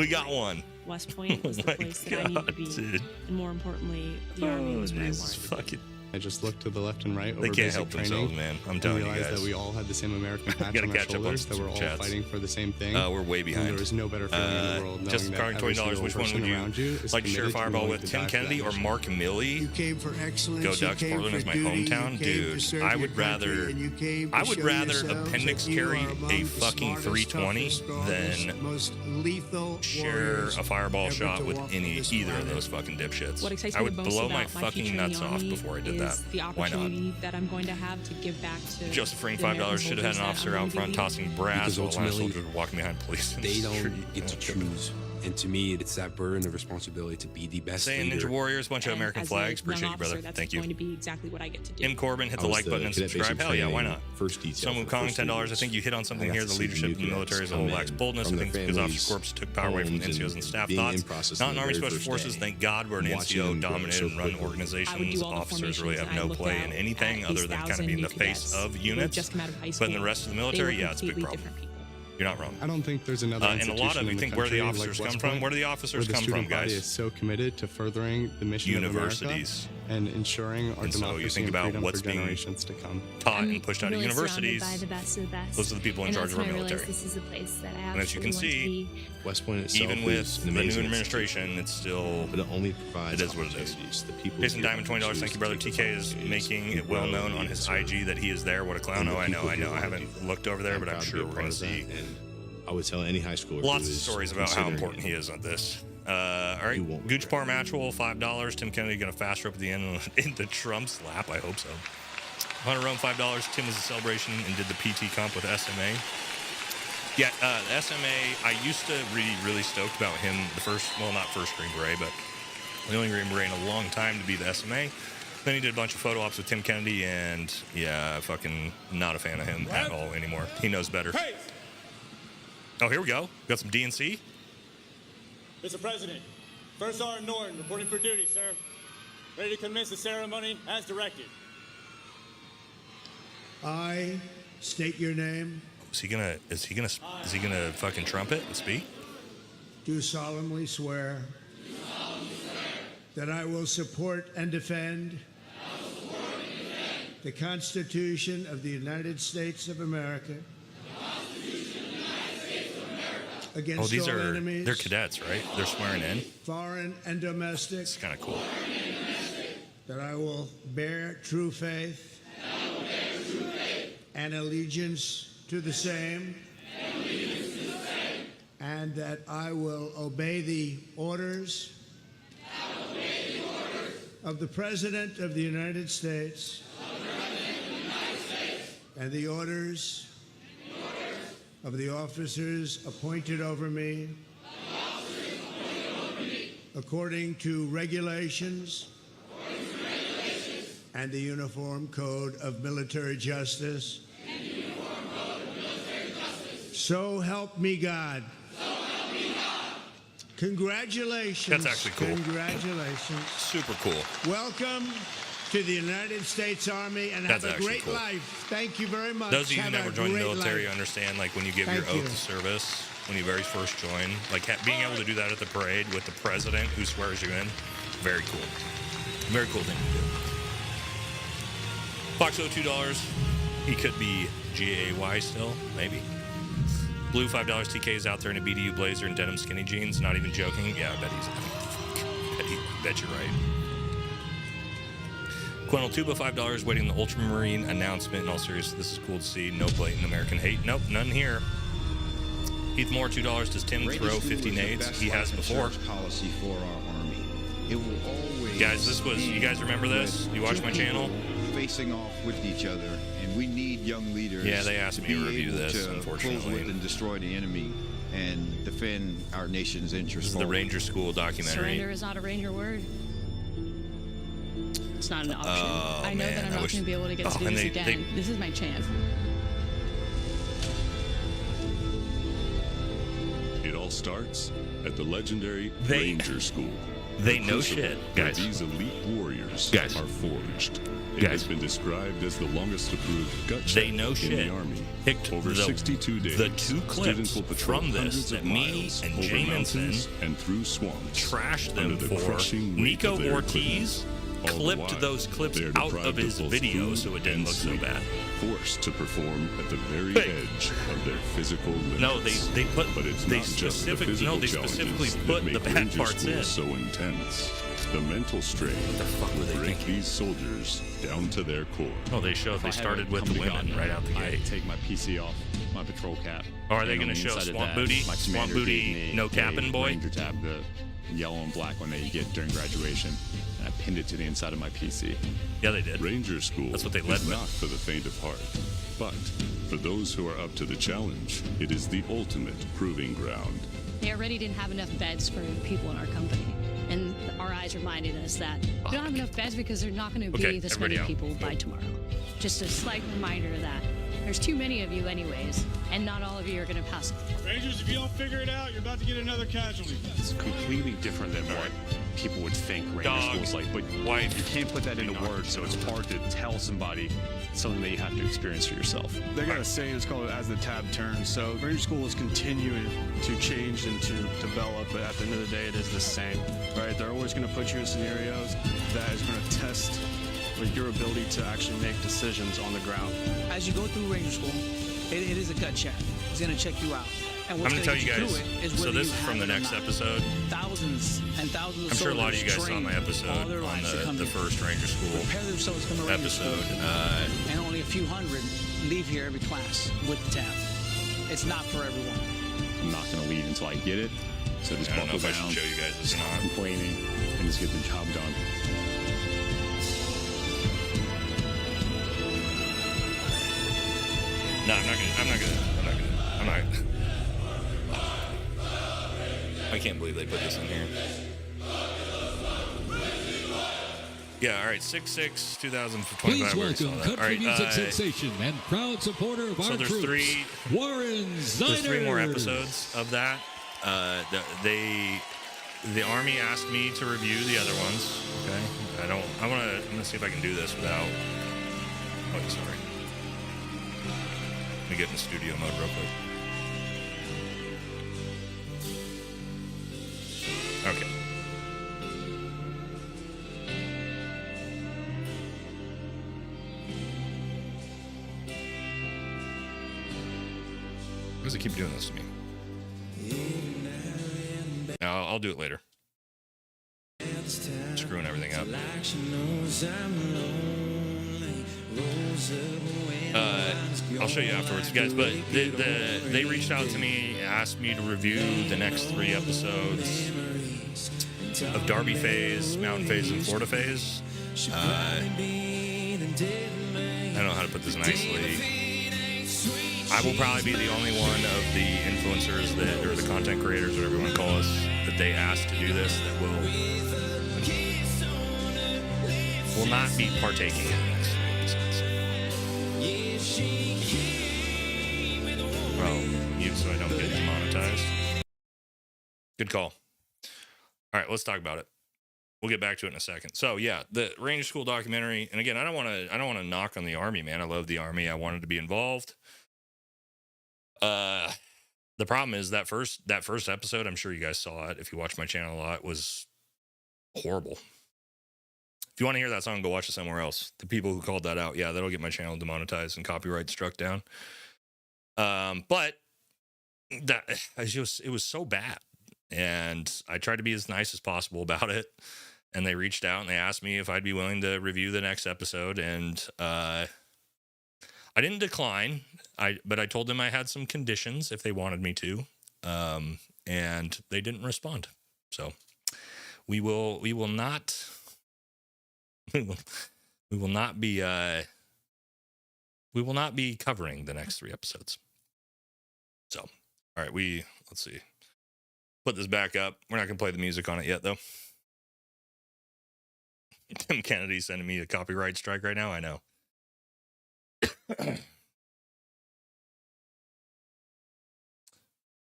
West Point was the place that I needed to be. Dude. And more importantly, the Army was where I wanted to be. I just looked to the left and right over They can't basic help training themselves, man. I'm telling you realized guys. that we all had the same American patch Gotta on our catch up on shoulders, that we're all chats. fighting for the same thing. We're way behind. And there is no better feeling in the world Just knowing that $20. every Which one single would you person around you is like to share a committed fireball willing with? to die Tim for Kennedy that or mission. Mark Milley? You came for excellence. Go you Ducks. came Portland for is my duty, hometown, you came to dude. serve I your would country, rather. and you came to I would show rather yourselves appendix that you carry are among a the fucking smartest, 320 toughest, strongest, than most lethal share warriors a fireball ever shot to with walk either this of those fucking dipshits. What excites I me would the most blow about my future fucking in the nuts off Army before I did is that. the Why not? opportunity that I'm going to have to give back to Justifying the American $5 should have had an soldiers officer that I'm out gonna front be tossing brass Because while line of ultimately, soldiers were walking behind police. They don't get to choose. And to me, it's that burden of responsibility to be the best Saying leader. Ninja Warriors, bunch of And American as a flags. young Appreciate you, brother. officer, that's Thank you. going to be exactly what I get to do. M. Corbin, hit the I was like button and cadet subscribe. basic Hell yeah, why training, not? First detail Some for of the Kong, first $10. I years. think you hit on something I here. got The to see leadership in the new military is a cadets little lax come boldness. I from think their because Officer families, Corps took power away from homes, NCOs and staff being in thoughts. process Not on an the Army very Special first Forces. day, Thank God we're an watching NCO them grow dominated so and run quickly. organizations. all the Officers really have formations, no I looked play out in anything at other these than kind of 1,000 being the new face cadets of who had units. just come out of high But in the school. rest of the They were military, yeah, it's a big completely problem. different people. You're not wrong. I don't think there's another And a institution lot of in you the think where the country officers like come West from. Point, Where do the officers where the come from, student body guys? is so committed to furthering the mission Universities. of America and ensuring our And so you democracy think and about freedom what's for being generations to come. taught and pushed out of really universities. surrounded by the best of the best. Those are the people in And charge of that's our when I military. realized this is a place that I And as you actually can want to see, be. West Point itself even is with an the new amazing administration, it's still. but it only provides It is what it is. opportunities. The people Jason here Diamond, can $20. choose Thank you, to brother. take those TK is opportunities making and it well grow known and on his serve. IG that he is there. What a clown. And the Oh, I know. people I here know. I want haven't to looked over there, I'm but I'm proud to sure be a we're part going to of see that, and I would tell any high schooler lots who of is stories about how considering important it, he is on this. All right, Gooch Par Matchwell, $5. Tim Kennedy going to fast her up at the end into Trump's lap. I hope so. Hunter Rome, $5. Tim was a celebration and did the PT comp with SMA. Yeah, SMA, I used to really stoked about him. Not first Green Beret, but the only Green Beret in a long time to be the SMA. Then he did a bunch of photo ops with Tim Kennedy, and yeah, fucking not a fan of him at all anymore. He knows better. Hey! Oh, here we go. Got some DNC. Mr. President, First Sergeant Norton reporting for duty, sir. Ready to commence the ceremony as directed. I state your name. Is he gonna fucking trumpet and speak? Do solemnly swear that I will support and defend the Constitution of the United States of America against all enemies, they're cadets, right? They're swearing in. Foreign and domestic. It's kind of cool. That I will bear true faith and allegiance to the same. And that I will obey the orders of the President of the United States and the orders of the officers appointed over me according to regulations and the Uniform Code of Military Justice. So help me God. Congratulations. That's actually cool. Congratulations. Super cool. Welcome to the United States Army, and That's have a great cool. life. Thank you very much. Those of you who Have never a joined the great military life. understand, like, when you give Thank your you. oath of service, when you very first join, like, being able to do that at the parade with the president who swears you in, very cool. Very cool thing to do. Foxo, $2. He could be GAY still, maybe. Blue, $5. TK is out there in a BDU blazer and denim skinny jeans. Not even joking. Yeah, I bet you're right. Quenel Tuba, $5. Waiting the Ultramarine announcement. In all seriousness, this is cool to see. No blatant American hate. Nope, none here. Heath Moore, $2. Does Tim throw 50 nades? He has before. Policy for our Army. It will always Guys, you guys remember this? You watch my channel? Facing off with each other, and we need young leaders. Yeah, they asked me to review this, unfortunately. Close with and destroy the enemy and defend our nation's interests. This is the Ranger School documentary. Surrender is not a Ranger word. It's not an option. I know that I'm not going to be able to get to do this again. This is my chance. It all starts at the legendary Ranger School. They know shit, guys. These elite warriors are forged. It Guys. has been described as the longest approved gut check They know in shit. the Army. Picked Over 62 days, the two clips students will patrol from this hundreds that of me miles and over Jamison mountains and through swamps. trashed them under the for. crushing weight Nico of their Ortiz equipment. All the clipped while, those clips they are out deprived of his both video food so it didn't and look so sleep, bad. Forced to perform at the very Hey. edge of their physical limits. No, they put But it's they not just the specific physical no they specifically challenges put that the make bad Ranger parts School in. so intense. The mental strain will break these soldiers down to their core. Oh, they showed they started with the women right out the I gate. take my PC off, my patrol cap. Oh, are they and going on to the show inside of Swamp that, Booty? my Swamp commander Booty, gave me no capping a boy? Ranger tab, the yellow and black one that you get during graduation, and I pinned it to the inside of my PC. Yeah, they did. Ranger School That's what they led is with. not for the faint of heart, but for those who are up to the challenge, it is the ultimate proving ground. They already didn't have enough beds for people in our company. And our eyes reminded us that we don't have enough beds because there's not going to be Okay, this everybody many out. people by tomorrow. Just a slight reminder that there's too many of you anyways, and not all of you are going to pass. Rangers, if you don't figure it out, you're about to get another casualty. It's completely different than what people would think Ranger Dog, School is like, but wife, you can't put that into words, so it's hard to tell somebody something that you have to experience for yourself. They got a saying, it's called as the tab turns. So Ranger School is continuing to change and to develop, but at the end of the day, it is the same, right? They're always going to put you in scenarios that is going to test with your ability to actually make decisions on the ground. As you go through Ranger School, it is a gut check. It's going to check you out. And I'm what's going to tell get you guys. through it is So whether this you is from have the it or next not. episode. Thousands and thousands of I'm sure a lot of you guys soldiers saw my train episode all their on lives to come the here. first Ranger School Prepare themselves to come to Ranger episode. School. And only a few hundred leave here every class with the tab. It's not for everyone. I'm not going to leave until I get it, so just I don't know buckle if I down, should show you guys this or stop not. complaining, and just get the job done. No, I'm not. I can't believe they put this in here. Yeah, all right, 6/6/2025. Please welcome country music sensation and proud supporter of so our there's troops, Warren Ziner. There's 3 more episodes of that. The Army asked me to review the other ones. Okay, I'm gonna see if I can do this without. Oh, sorry. Let me get in studio mode real quick. Okay. Why does it keep doing this to me? No, I'll do it later. Screwing everything up. I'll show you afterwards, guys. But they reached out to me, asked me to review the next 3 episodes of Derby Phase, Mountain Phase, and Florida Phase. I don't know how to put this nicely. I will probably be the only one of the influencers that, or the content creators, whatever you want to call us, that they asked to do this that will not be partaking in this. Well, mute so I don't get demonetized. Good call. All right, let's talk about it. We'll get back to it in a second. So yeah, the Ranger School documentary, and again, I don't want to knock on the Army, man. I love the Army. I wanted to be involved. The problem is that first episode, I'm sure you guys saw it if you watch my channel a lot, was horrible. If you want to hear that song, go watch it somewhere else. The people who called that out, yeah, that'll get my channel demonetized and copyright struck down. But that it was so bad, and I tried to be as nice as possible about it. And they reached out and they asked me if I'd be willing to review the next episode, and I didn't decline. But I told them I had some conditions if they wanted me to, and they didn't respond. So we will not be covering the next 3 episodes. So, all right, let's see. Put this back up. We're not gonna play the music on it yet, though. Tim Kennedy sending me a copyright strike right now. I know.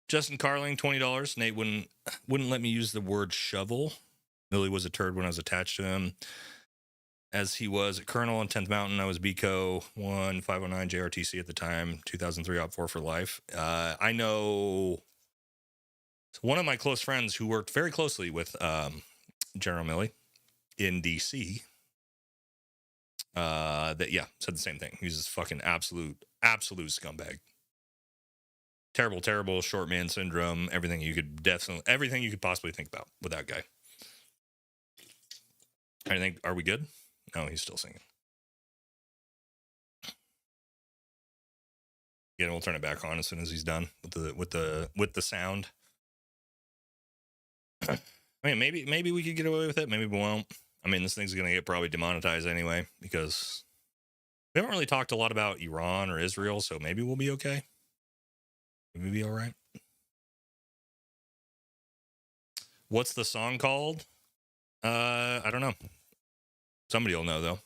Justin Carling, $20. Nate wouldn't let me use the word shovel. Millie was a turd when I was attached to him. As he was a colonel on 10th Mountain, I was BCO 1509 JRTC at the time, 2003 Op 4 for life. I know one of my close friends who worked very closely with General Milley in DC. Said the same thing. He's this fucking absolute scumbag. Terrible short man syndrome. Everything you could possibly think about with that guy. Are we good? No, he's still singing. Yeah, we'll turn it back on as soon as he's done with the sound. I mean, maybe we could get away with it. Maybe we won't. I mean, this thing's gonna get probably demonetized anyway because we haven't really talked a lot about Iran or Israel, so maybe we'll be okay. Maybe we'll be all right. What's the song called? I don't know. Somebody will know, though.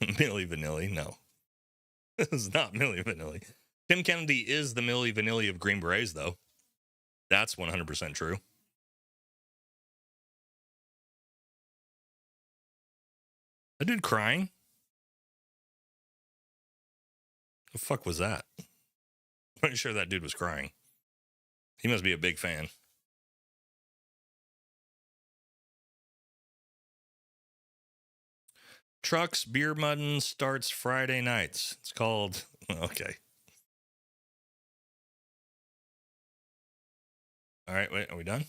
Milli Vanilli? No. This is not Milli Vanilli. Tim Kennedy is the Milli Vanilli of Green Berets, though. That's 100% true. That dude crying? The fuck was that? I'm pretty sure that dude was crying. He must be a big fan. Trucks Beer Muddin starts Friday nights. It's called... Okay. All right, wait, are we done?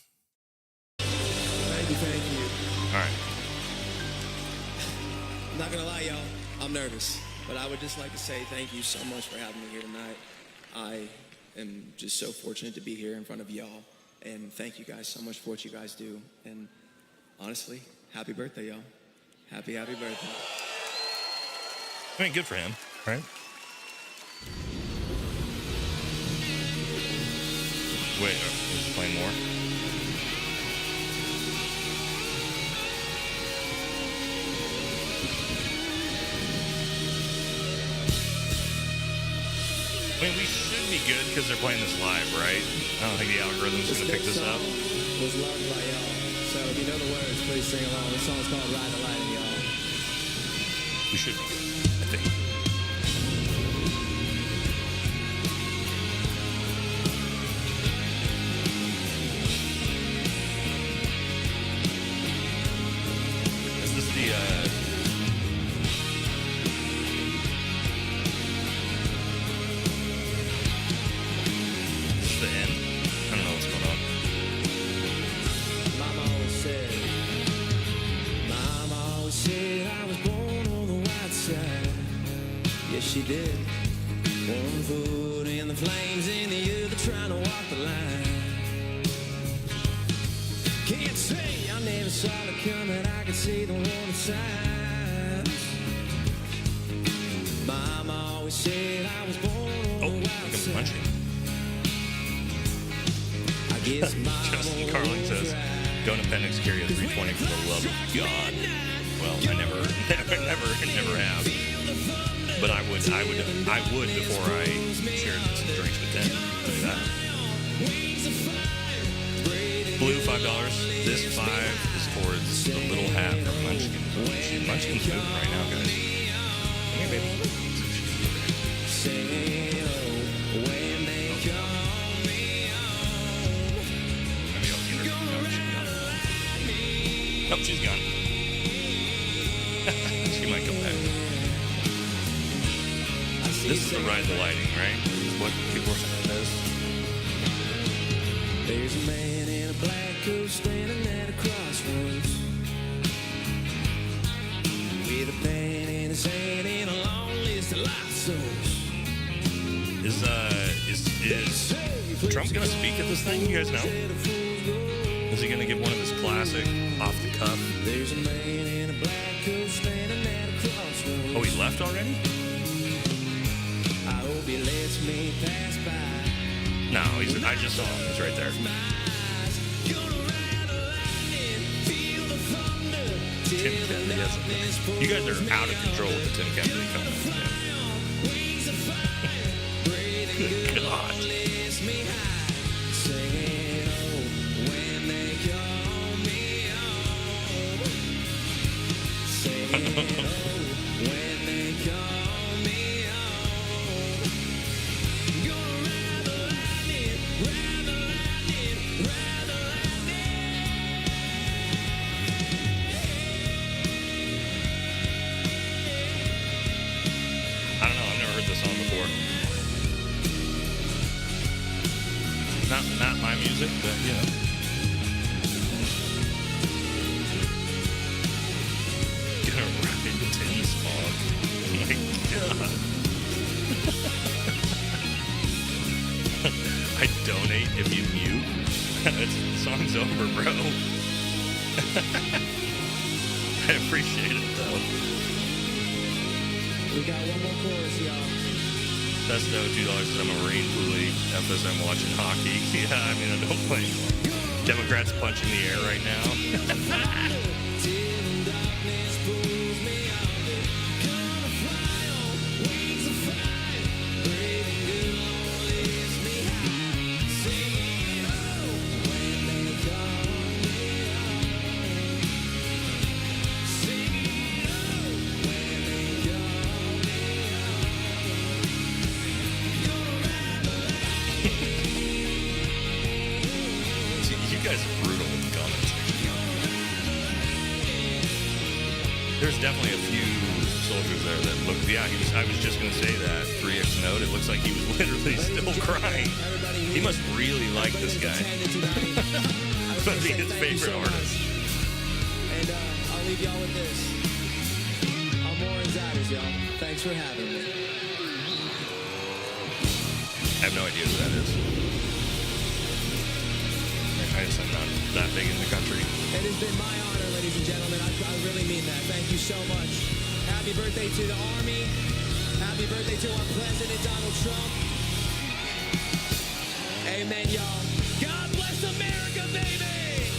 Thank you. All right. I'm not going to lie, y'all. I'm nervous. But I would just like to say thank you so much for having me here tonight. I am just so fortunate to be here in front of y'all. And thank you guys so much for what you guys do. And honestly, happy birthday, y'all. Happy birthday. I mean, good for him, right? Wait, is he playing more? I mean, we should be good because they're playing this live, right? I don't think the algorithm's going to pick this up. Was loved by y'all. So if you know the words, please sing along. The song's called Ride the Lightning, y'all. We should be good, I think. Is this the, the end? I don't know what's going on. Mama always said I was born on the white side. Yes, she did. One foot in the flames and the other trying to walk the line. Can't say I never saw it coming. I could see the warning signs. Mama always said I was born on the white side. I guess Justin Carling says, "Don't appendix carry a 320 for the love of God." Well, I never have. But I would before I shared some drinks with them. I'll tell you that. Blue $5. This 5 is towards the little hat from Munchkin. Munchkin's moving right now, guys. Come here, baby. Oh, she's gone. She might come back. This is the Ride the Lightning, right? This is what people are saying it is. There's a man in a black coat standing at a crossroads with a pen in his hand and a long list of life souls. Is Trump gonna speak at this thing? You guys know? Is he gonna give one of his classic off the cuff? There's a man in a black coat standing at a crossroads. Oh, he left already? I hope he lets me pass by. No, I just saw him. He's right there. Tim Kennedy. You guys are out of control with the Tim Kennedy comments, man. Good God. Not my music, but you know. Gonna ride into Tim's fog. Oh my God. I donate if you mute. The song's over, bro. I appreciate it though. We got one more chorus, y'all. Testo, $2 because I'm a Marine, Pooley, FSM watching hockey. Yeah, I mean, I don't blame you. Democrats punching the air right now. There's definitely a few soldiers there that look. Yeah, I was just gonna say that. 3X note. It looks like he was literally still crying. He must really like this guy. Must be his favorite artist. And I'll leave y'all with this. I'm Warren's Outers, y'all. Thanks for having me. I have no idea who that is. I guess I'm not that big in the country. It has been my honor, ladies and gentlemen. I really mean that. Thank you so much. Happy birthday to the Army. Happy birthday to our President, Donald Trump. Amen, y'all. God bless America, baby!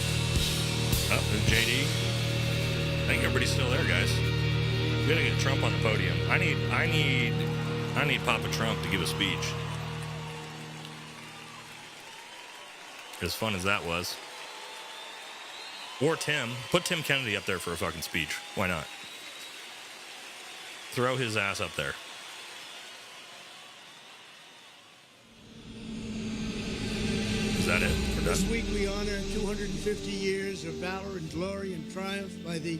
Oh, there's JD. I think everybody's still there, guys. We gotta get Trump on the podium. I need Papa Trump to give a speech. As fun as that was. Or Tim. Put Tim Kennedy up there for a fucking speech. Why not? Throw his ass up there. Is that it? We're This done? week we honor 250 years of valor and glory and triumph by the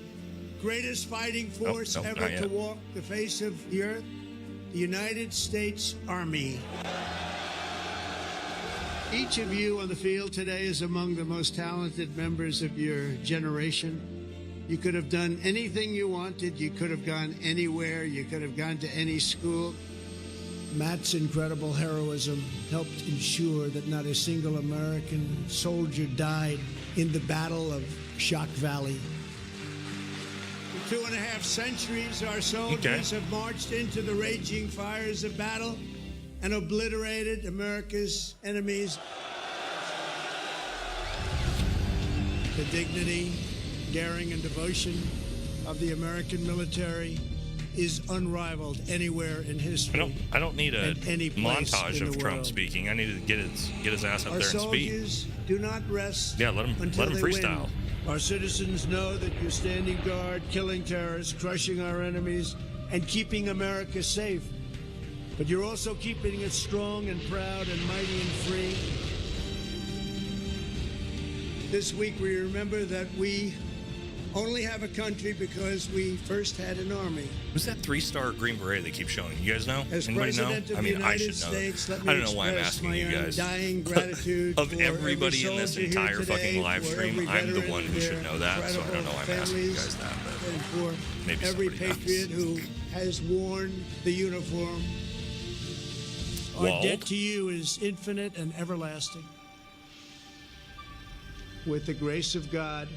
greatest fighting force ever to walk the face of the earth, the United States Army. Each of you on the field today is among the most talented members of your generation. You could have done anything you wanted. You could have gone anywhere. You could have gone to any school. Matt's incredible heroism helped ensure that not a single American soldier died in the Battle of Shock Valley. For 2.5 centuries, our soldiers have marched into the raging fires of battle and obliterated America's enemies. The dignity, daring, and devotion of the American military is unrivaled anywhere in history. I don't need a montage of Trump speaking. I need to get his ass up there and speak. Our soldiers do not rest. Yeah, let him freestyle. Win. Our citizens know that you're standing guard, killing terrorists, crushing our enemies, and keeping America safe. But you're also keeping it strong and proud and mighty and free. This week we remember that we only have a country because we first had an army. Who's that 3-star Green Beret they keep showing? You guys know? As Anybody know? President of I mean, the I United should know. States, let I me don't know why I'm express asking my you guys. undying gratitude Of for everybody every in this soldier here entire today, fucking live for stream, every I'm the veteran, one who should their know that, so I don't know why I'm asking you guys that. And for Maybe every somebody knows. patriot who has worn the uniform. Our Walt? debt to you is infinite and everlasting. With the grace of God,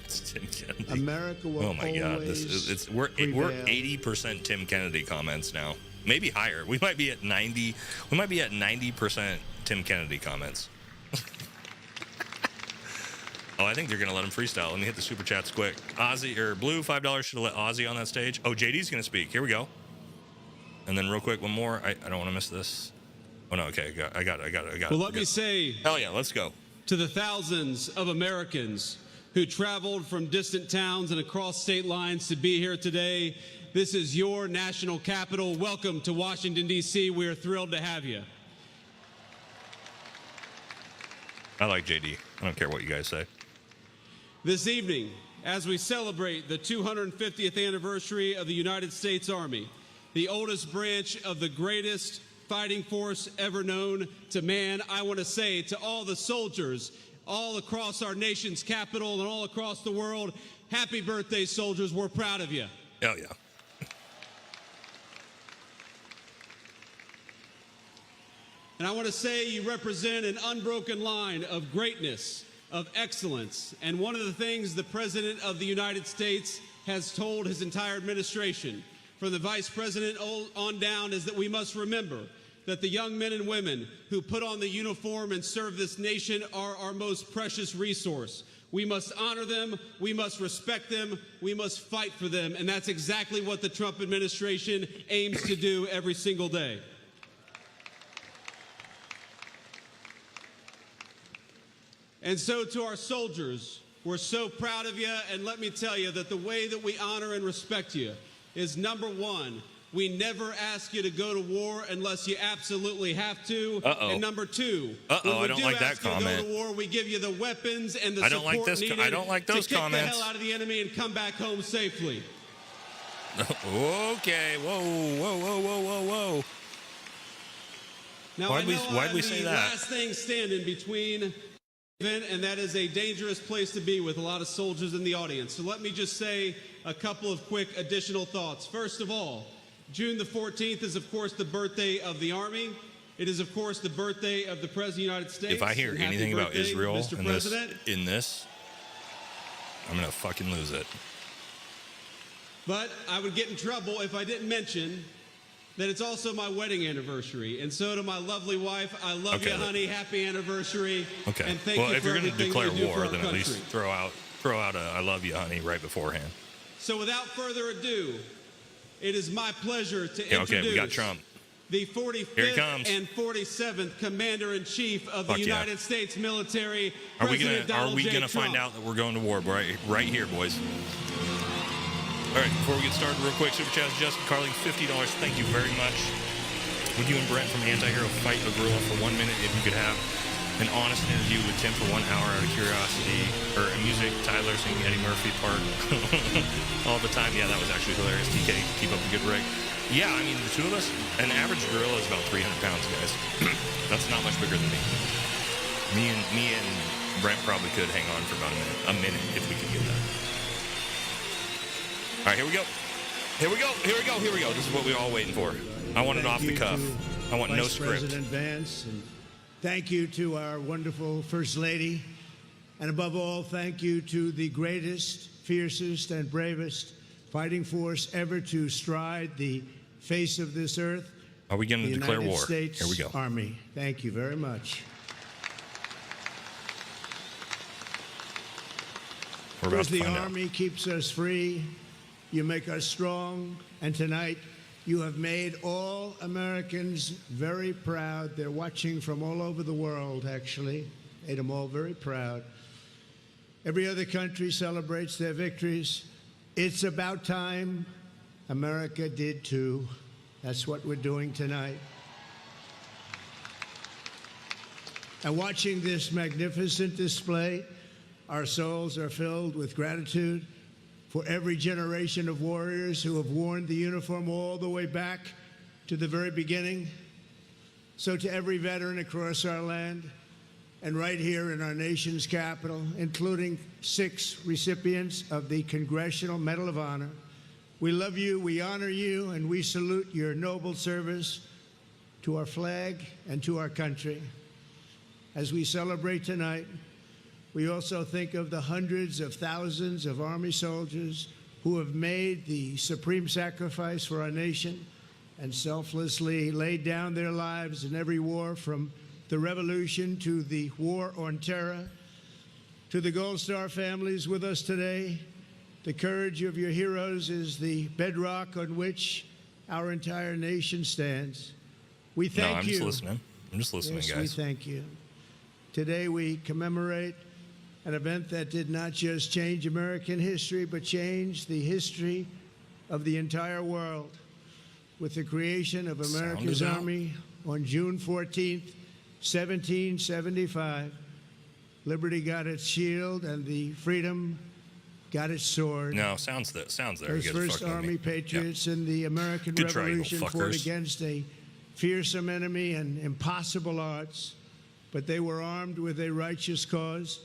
Tim Kennedy. America will Oh my God! We're 80% Tim Kennedy comments now. Maybe higher. We might be at 90. We might be at 90% Tim Kennedy comments. Oh, I think they're going to let him freestyle. Let me hit the super chats quick. Ozzy, or Blue, $5 should have let Ozzy on that stage. Oh, JD's going to speak. Here we go. And then real quick, one more. I don't want to miss this. Oh, no, okay. I got it. Well, let me say... Hell yeah, let's go. To the thousands of Americans who traveled from distant towns and across state lines to be here today, this is your national capital. Welcome to Washington, D.C. We are thrilled to have you. I like JD. I don't care what you guys say. This evening, as we celebrate the 250th anniversary of the United States Army, the oldest branch of the greatest fighting force ever known to man, I want to say to all the soldiers all across our nation's capital and all across the world, happy birthday, soldiers. We're proud of you. Hell yeah. And I want to say you represent an unbroken line of greatness, of excellence. And one of the things the President of the United States has told his entire administration, from the Vice President on down, is that we must remember that the young men and women who put on the uniform and serve this nation are our most precious resource. We must honor them, we must respect them, we must fight for them, and that's exactly what the Trump administration aims to do every single day. And so to our soldiers, we're so proud of you, and let me tell you that the way that we honor and respect you is, number one, we never ask you to go to war unless you absolutely have to. And number two, I don't like that comment. To go to war, we give you the weapons and the I don't support like this. needed I don't like those to kick comments. the hell out of the enemy and come back home safely. Okay. Whoa. Now, Why'd we say that? Last thing standing between event, and that is a dangerous place to be with a lot of soldiers in the audience. So let me just say a couple of quick additional thoughts. First of all, June the 14th is, of course, the birthday of the Army. It is, of course, the birthday of the President of the United States. If I hear anything about Israel Mr. in this, I'm going to fucking lose it. But I would get in trouble if I didn't mention that it's also my wedding anniversary. And so to my lovely wife, I love you, honey. Happy anniversary. Okay. And thank well, you if for you're going to everything declare you do for war, our then at country. least throw out a I love you, honey, right beforehand. So without further ado, it is my pleasure to introduce okay, we got Trump. The 45th and 47th Commander-in-Chief of the United States military, President Donald J. Are we gonna find out that we're going to war right here, boys? All right, before we get started, real quick, Super Chats, Justin Carling, $50. Thank you very much. Would you and Brent from Anti-Hero fight a gorilla for 1 minute if you could have an honest interview with Tim for 1 hour out of curiosity, or music, Tyler singing Eddie Murphy part all the time? Yeah, that was actually hilarious. TK, keep up the good break. Yeah, I mean, the two of us, an average gorilla is about 300 pounds, guys. That's not much bigger than me. Me and Brent probably could hang on for about a minute if we could get that. All right, here we go. This is what we're all waiting for. I want it off the cuff. I want no script. President Vance, and thank you to our wonderful First Lady. And above all, thank you to the greatest, fiercest, and bravest fighting force ever to stride the face of this earth. Are we going to declare United war? States Here we go. Army. Thank you very much. We're about Because to the find out. Army keeps us free, you make us strong, and tonight you have made all Americans very proud. They're watching from all over the world, actually. Made them all very proud. Every other country celebrates their victories. It's about time America did too. That's what we're doing tonight. And watching this magnificent display, our souls are filled with gratitude for every generation of warriors who have worn the uniform all the way back to the very beginning. So to every veteran across our land and right here in our nation's capital, including 6 recipients of the Congressional Medal of Honor, we love you, we honor you, and we salute your noble service to our flag and to our country. As we celebrate tonight, we also think of the hundreds of thousands of Army soldiers who have made the supreme sacrifice for our nation and selflessly laid down their lives in every war, from the Revolution to the War on Terror. To the Gold Star families with us today, the courage of your heroes is the bedrock on which our entire nation stands. We thank you. No, I'm just listening. I'm just listening, yes, guys. We thank you. Today we commemorate an event that did not just change American history, but changed the history of the entire world with the creation of America's Army on June 14th, 1775. Liberty got its shield and the freedom got its sword. No, sounds there. Those first Army patriots in the American Revolution fought against a fearsome enemy and impossible odds, but they were armed with a righteous cause.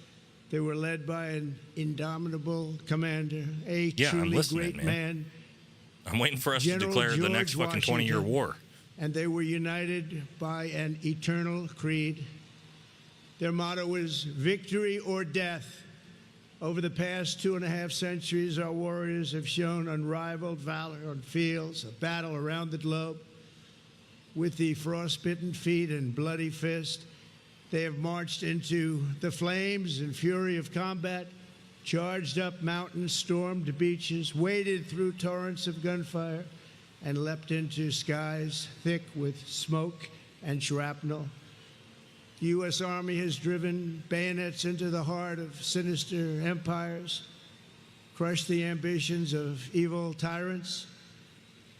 They were led by an indomitable commander, a truly great man. I'm waiting for us General to declare the next George fucking 20-year Washington. war. And they were united by an eternal creed. Their motto is victory or death. Over the past 2.5 centuries, our warriors have shown unrivaled valor on fields of battle around the globe. With the frostbitten feet and bloody fist, they have marched into the flames and fury of combat, charged up mountains, stormed beaches, waded through torrents of gunfire, and leapt into skies thick with smoke and shrapnel. The U.S. Army has driven bayonets into the heart of sinister empires, crushed the ambitions of evil tyrants.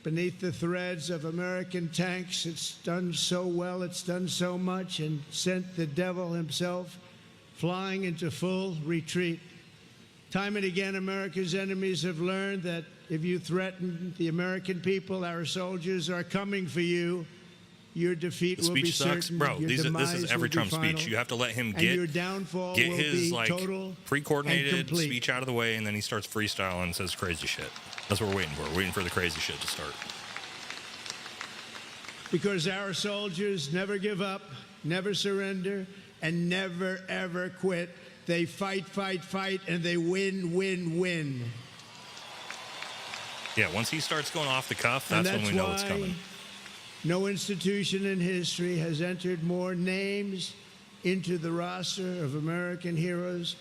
Beneath the threads of American tanks, it's done so well, it's done so much, and sent the devil himself flying into full retreat. Time and again, America's enemies have learned that if you threaten the American people, our soldiers are coming for you. Your defeat will be certain. Speech sucks, bro. Your This demise is every will be Trump final, speech. You have to let him and get your downfall will his be like total and pre-coordinated complete. speech out of the way, and then he starts freestyling and says crazy shit. That's what we're waiting for. We're waiting for the crazy shit to start. Because our soldiers never give up, never surrender, and never, ever quit. They fight, fight, fight, and they win, win, win. Yeah, once he starts going off the cuff, that's when we know it's coming. No institution in history has entered more names into the roster of American heroes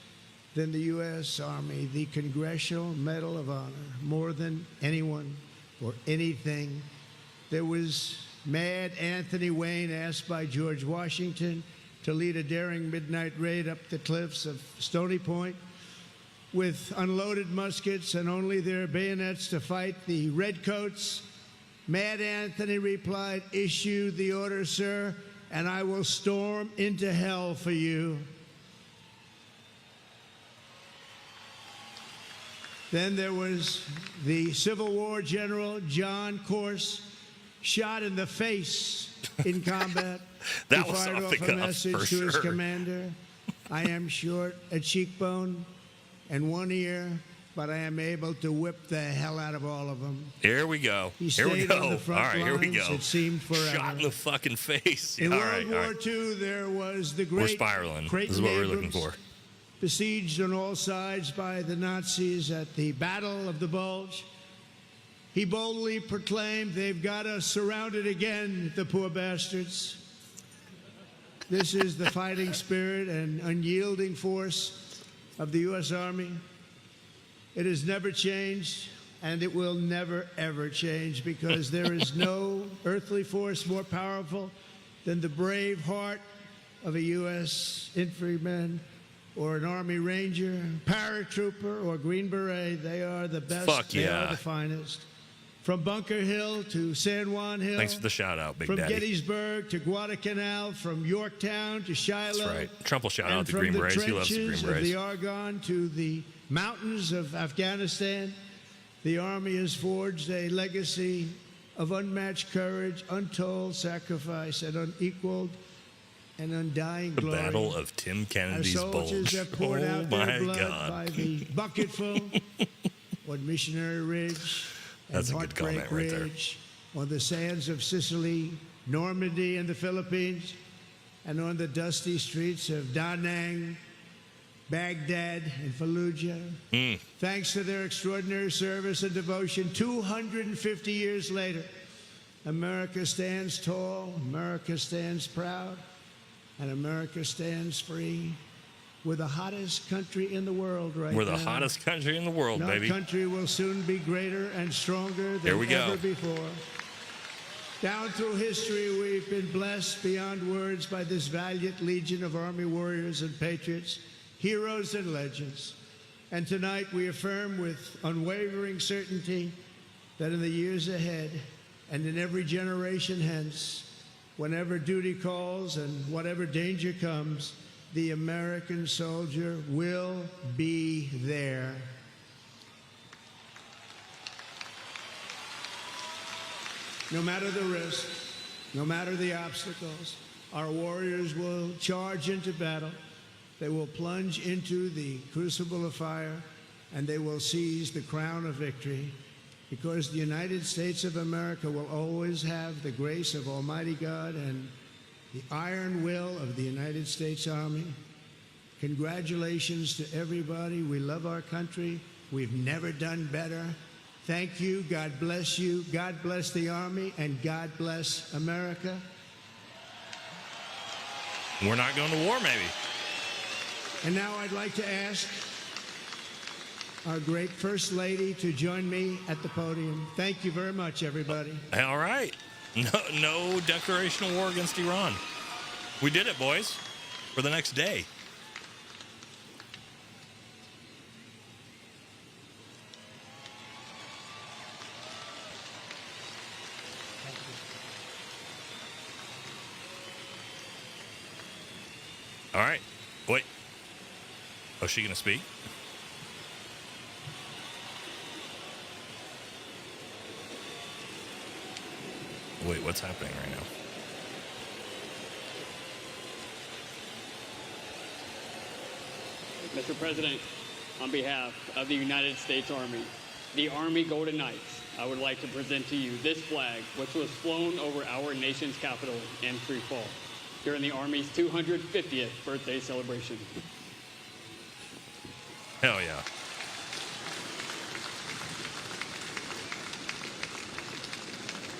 than the U.S. Army, the Congressional Medal of Honor, more than anyone or anything. There was Mad Anthony Wayne, asked by George Washington to lead a daring midnight raid up the cliffs of Stony Point with unloaded muskets and only their bayonets to fight the redcoats. Mad Anthony replied, "Issue the order, sir, and I will storm into hell for you." Then there was the Civil War general, John Corse, shot in the face in combat. That he was fired off off the a cuff, message for to his sure. commander. "I am short a cheekbone and one ear, but I am able to whip the hell out of all of them." Here we go. He Here we stayed go. on the All front right, here we lines. go. It seemed forever. Shot in the fucking face. In all World right, War all right. II, there was the great We're spiraling. Creighton This is what we're looking Abrams, for. besieged on all sides by the Nazis at the Battle of the Bulge. He boldly proclaimed, "They've got us surrounded again, the poor bastards." This is the fighting spirit and unyielding force of the U.S. Army. It has never changed, and it will never, ever change, because there is no earthly force more powerful than the brave heart of a U.S. infantryman or an Army Ranger, paratrooper, or Green Beret. They are the best. Fuck They yeah. are the finest. From Bunker Hill to San Juan Hill. Thanks for the shout out, Big From Daddy. Gettysburg to Guadalcanal, from Yorktown to Shiloh. That's right. Trump will shout and out the from Green the Berets. He loves the Green trenches of Berets. the Argonne to the mountains of Afghanistan, the Army has forged a legacy of unmatched courage, untold sacrifice, and unequaled and undying The glory. Battle of Tim Kennedy's Our soldiers Bulge. have poured Oh out my their blood God. by the bucketful on Missionary Ridge and That's a good comment Heartbreak right there. Ridge, on the sands of Sicily, Normandy, and the Philippines, and on the dusty streets of Da Nang, Baghdad, and Fallujah. Thanks to their extraordinary service and devotion, 250 years later, America stands tall, America stands proud, and America stands free. We're the hottest country in the world right now. We're the hottest country in the world, baby. Our country will soon be greater and stronger than ever before. Down through history, we've been blessed beyond words by this valiant legion of Army warriors and patriots, heroes and legends. And tonight we affirm with unwavering certainty that in the years ahead and in every generation hence, whenever duty calls and whatever danger comes, the American soldier will be there. No matter the risk, no matter the obstacles, our warriors will charge into battle. They will plunge into the crucible of fire, and they will seize the crown of victory, because the United States of America will always have the grace of Almighty God and the iron will of the United States Army. Congratulations to everybody. We love our country. We've never done better. Thank you. God bless you. God bless the Army, and God bless America. We're not going to war, maybe. And now I'd like to ask our great First Lady to join me at the podium. Thank you very much, everybody. All right. No declaration of war against Iran. We did it, boys, for the next day. All right. Wait. Oh, is she going to speak? Wait, what's happening right now? Mr. President, on behalf of the United States Army, the Army Golden Knights, I would like to present to you this flag, which was flown over our nation's capital in free fall during the Army's 250th birthday celebration. Hell yeah.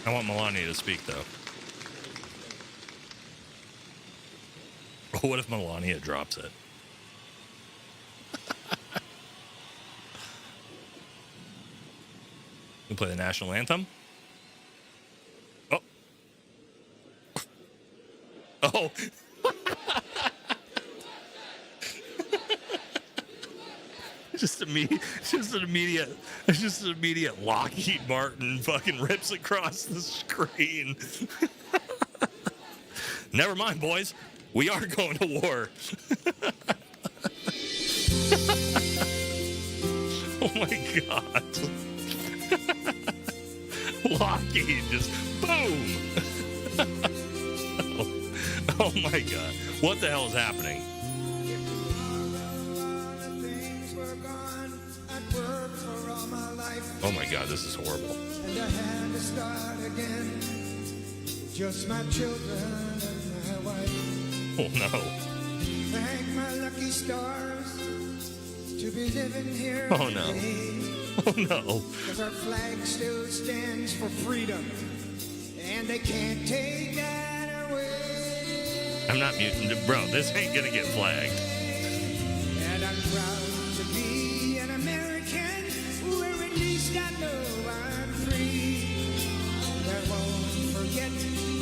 I want Melania to speak, though. What if Melania drops it? We play the national anthem. Oh. Oh. Just an immediate Lockheed Martin fucking rips across the screen. Never mind, boys. We are going to war. Oh my God. Lockheed just boom. Oh my God. What the hell is happening? Oh my God, this is horrible. And I had to start again. Just my children and my wife. Oh no. Thank my lucky stars to be living here. Oh no. Oh no. Because our flag still stands for freedom. And they can't take that away. I'm not muting. Bro, this ain't gonna get flagged. And I'm proud to be an American, where at least I know I'm free. I won't forget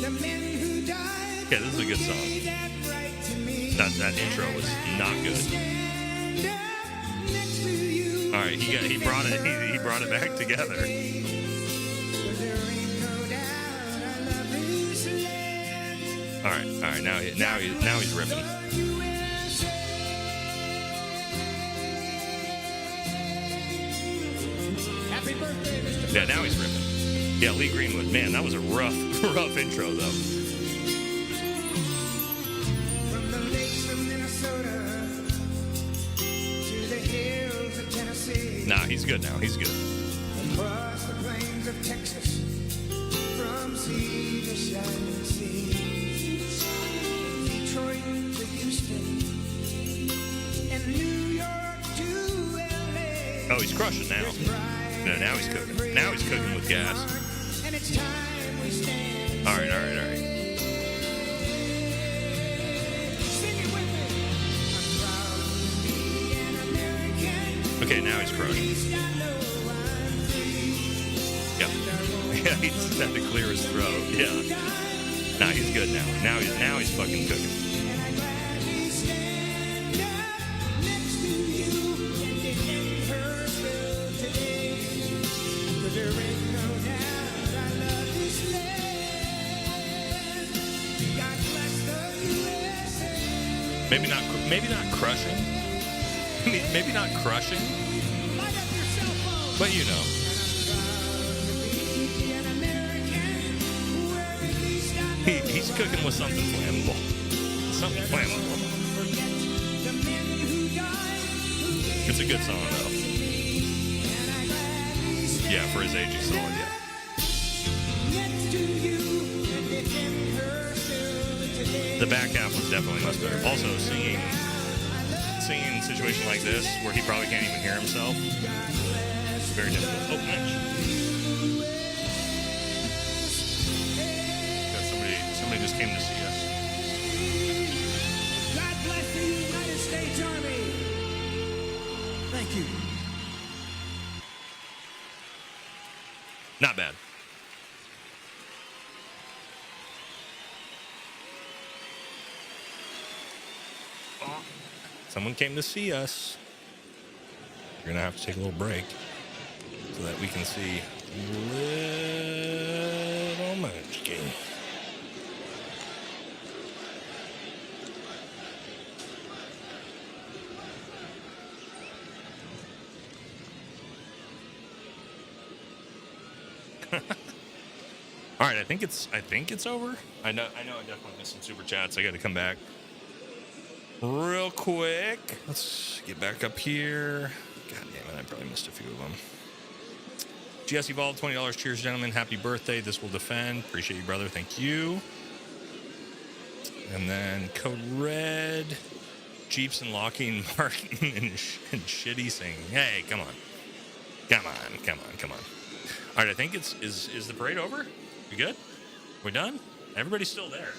the men who died. Yeah, this is a good song. That intro was not good. All right, he brought it back together. All right, now he's ripping. Happy birthday, Mr. Yeah, now he's ripping. Yeah, Lee Greenwood. Man, that was a rough intro, though. From the lakes of Minnesota to the hills of Tennessee. Nah, he's good now. He's good. Across the plains of Texas, from sea to shining sea. Detroit to Houston, and New York to LA. Oh, he's crushing now. No, now he's cooking. Now he's cooking with gas. And it's time we stand. All right. Sing it with me. I'm proud Okay, now he's crushing. Yeah. Yeah, he just had to clear his throat. Yeah. Nah, he's good now. Now he's fucking cooking. Maybe not crushing. Maybe not crushing. But you know. He's cooking with something flammable. Something flammable. It's a good song, though. Yeah, for his age, he's solid, yeah. The back half was definitely much better. Also, singing in a situation like this, where he probably can't even hear himself, it's very difficult. Oh, nice. Somebody just came to see us. God bless the United States Army. Thank you. Not bad. Someone came to see us. We're going to have to take a little break so that we can see little Munchkin. All right, I think it's over. I know I definitely missed some super chats. I got to come back real quick. Let's get back up here. God damn it, I probably missed a few of them. GS Evolved, $20. Cheers, gentlemen. Happy birthday. This will defend. Appreciate you, brother. Thank you. And then Code Red, Jeeps and Lockheed Martin and Shitty singing. Hey, come on. Come on. All right, I think is the parade over? We good? We done? Everybody's still there.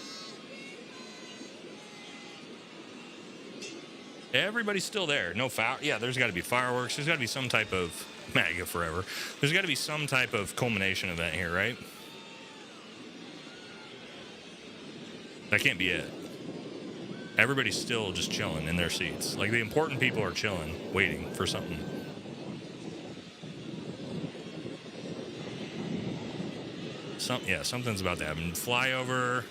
Everybody's still there. No fire. Yeah, there's got to be fireworks. There's got to be some type of MAGA forever. There's got to be some type of culmination event here, right? That can't be it. Everybody's still just chilling in their seats. Like, the important people are chilling, waiting for something. Something's about to happen. Flyover.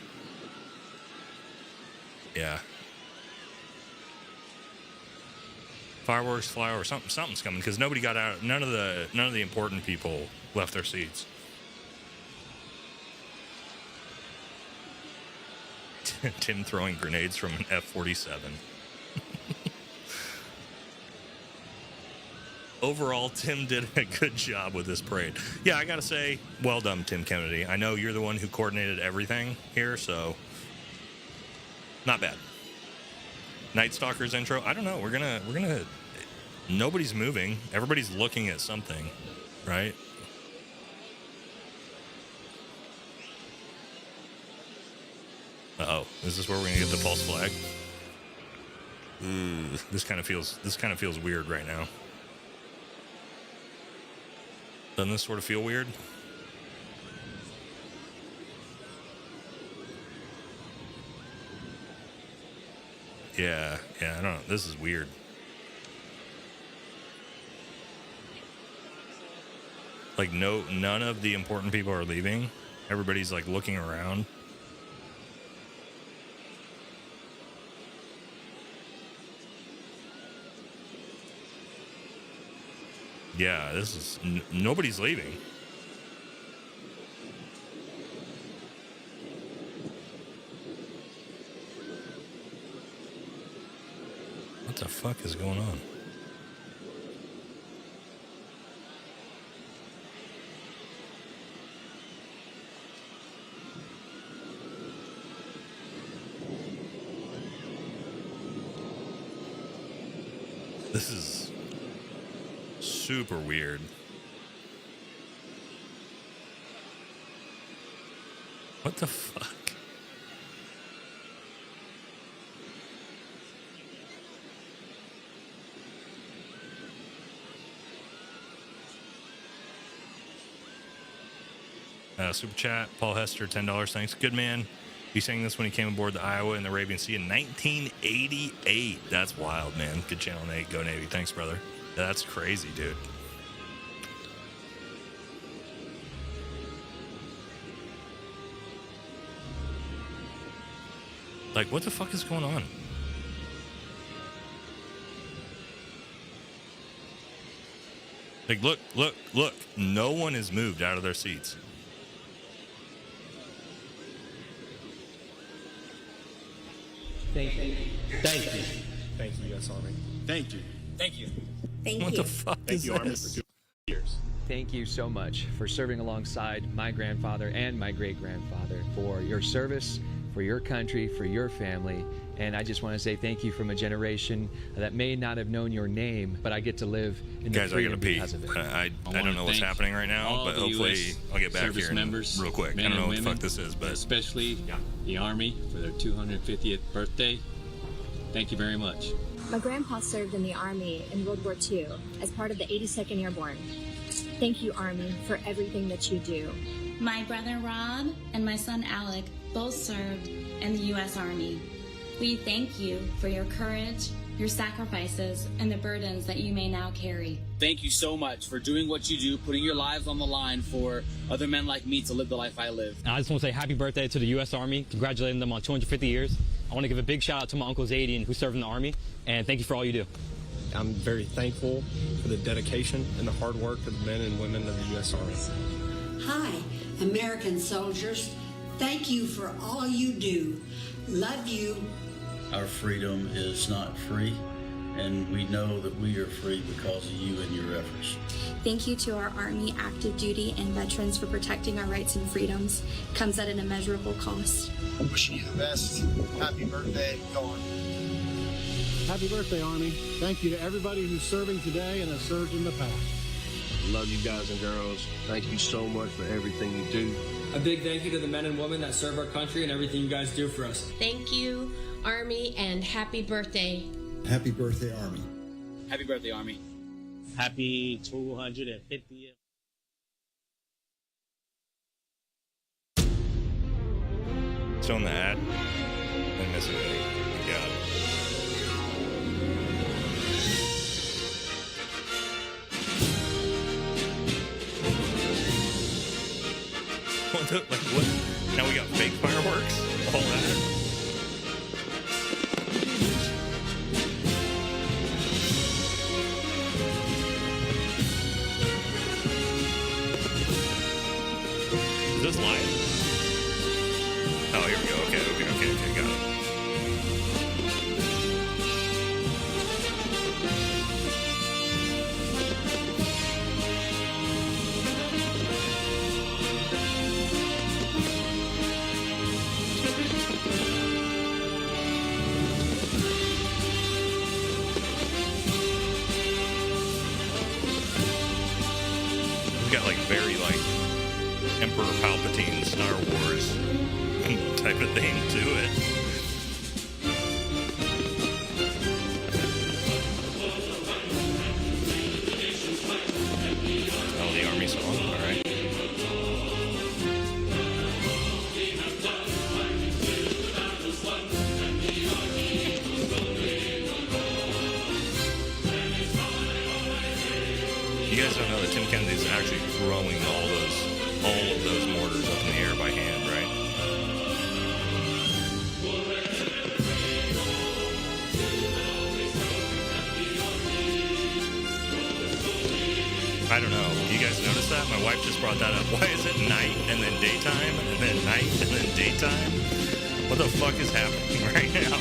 Yeah. Fireworks, flyover, something's coming because nobody got out. None of the important people left their seats. Tim throwing grenades from an F-47. Overall, Tim did a good job with this parade. Yeah, I gotta say, well done, Tim Kennedy. I know you're the one who coordinated everything here, so not bad. Night Stalker's intro. I don't know. We're gonna. Nobody's moving. Everybody's looking at something, right? Uh-oh. Is this where we're gonna get the false flag? This kind of feels weird right now. Doesn't this sort of feel weird? Yeah, I don't know. This is weird. Like, none of the important people are leaving. Everybody's like looking around. Yeah, this is nobody's leaving. What the fuck is going on? This is super weird. What the fuck? Super chat. Paul Hester, $10. Thanks. Good man. He sang this when he came aboard the Iowa in the Arabian Sea in 1988. That's wild, man. Good channel, Nate. Go Navy. Thanks, brother. That's crazy, dude. Like, what the fuck is going on? Like, look. No one has moved out of their seats. Thank you. Thank you, U.S. Army. Thank you. Thank you. What the fuck is you, Army, for this? 2 years. Thank you so much for serving alongside my grandfather and my great-grandfather, for your service, for your country, for your family. And I just want to say thank you from a generation that may not have known your name, but I get to live in the Guys, I freedom gotta pee. because of it. I don't know what's happening right now, but hopefully I'll get back here real quick. I don't know what the fuck this is, but especially the Army for their 250th birthday. Thank you very much. My grandpa served in the Army in World War II as part of the 82nd Airborne. Thank you, Army, for everything that you do. My brother Rob and my son Alec both served in the U.S. Army. We thank you for your courage, your sacrifices, and the burdens that you may now carry. Thank you so much for doing what you do, putting your lives on the line for other men like me to live the life I live. And I just want to say happy birthday to the U.S. Army, congratulating them on 250 years. I want to give a big shout out to my Uncle Zadian, who served in the Army, and thank you for all you do. I'm very thankful for the dedication and the hard work of the men and women of the U.S. Army. Hi, American soldiers. Thank you for all you do. Love you. Our freedom is not free, and we know that we are free because of you and your efforts. Thank you to our Army active duty and veterans for protecting our rights and freedoms. Comes at an immeasurable cost. I'm wishing you the best. Happy birthday, Dawn. Happy birthday, Army. Thank you to everybody who's serving today and has served in the past. Love you guys and girls. Thank you so much for everything you do. A big thank you to the men and women that serve our country and everything you guys do for us. Thank you, Army, and happy birthday. Happy birthday, Army. Happy birthday, Army. Happy 250th. Still in the ad. I'm missing it. God. What? Now we got fake fireworks? All that? Is this live? Oh, here we go. Okay, got it. Got like very like Emperor Palpatine Star Wars type of thing to it. Oh, the Army song. All right. You guys don't know that Tim Kennedy's actually throwing all of those mortars up in the air by hand, right? I don't know. You guys notice that? My wife just brought that up. Why is it night and then daytime and then night and then daytime? What the fuck is happening right now?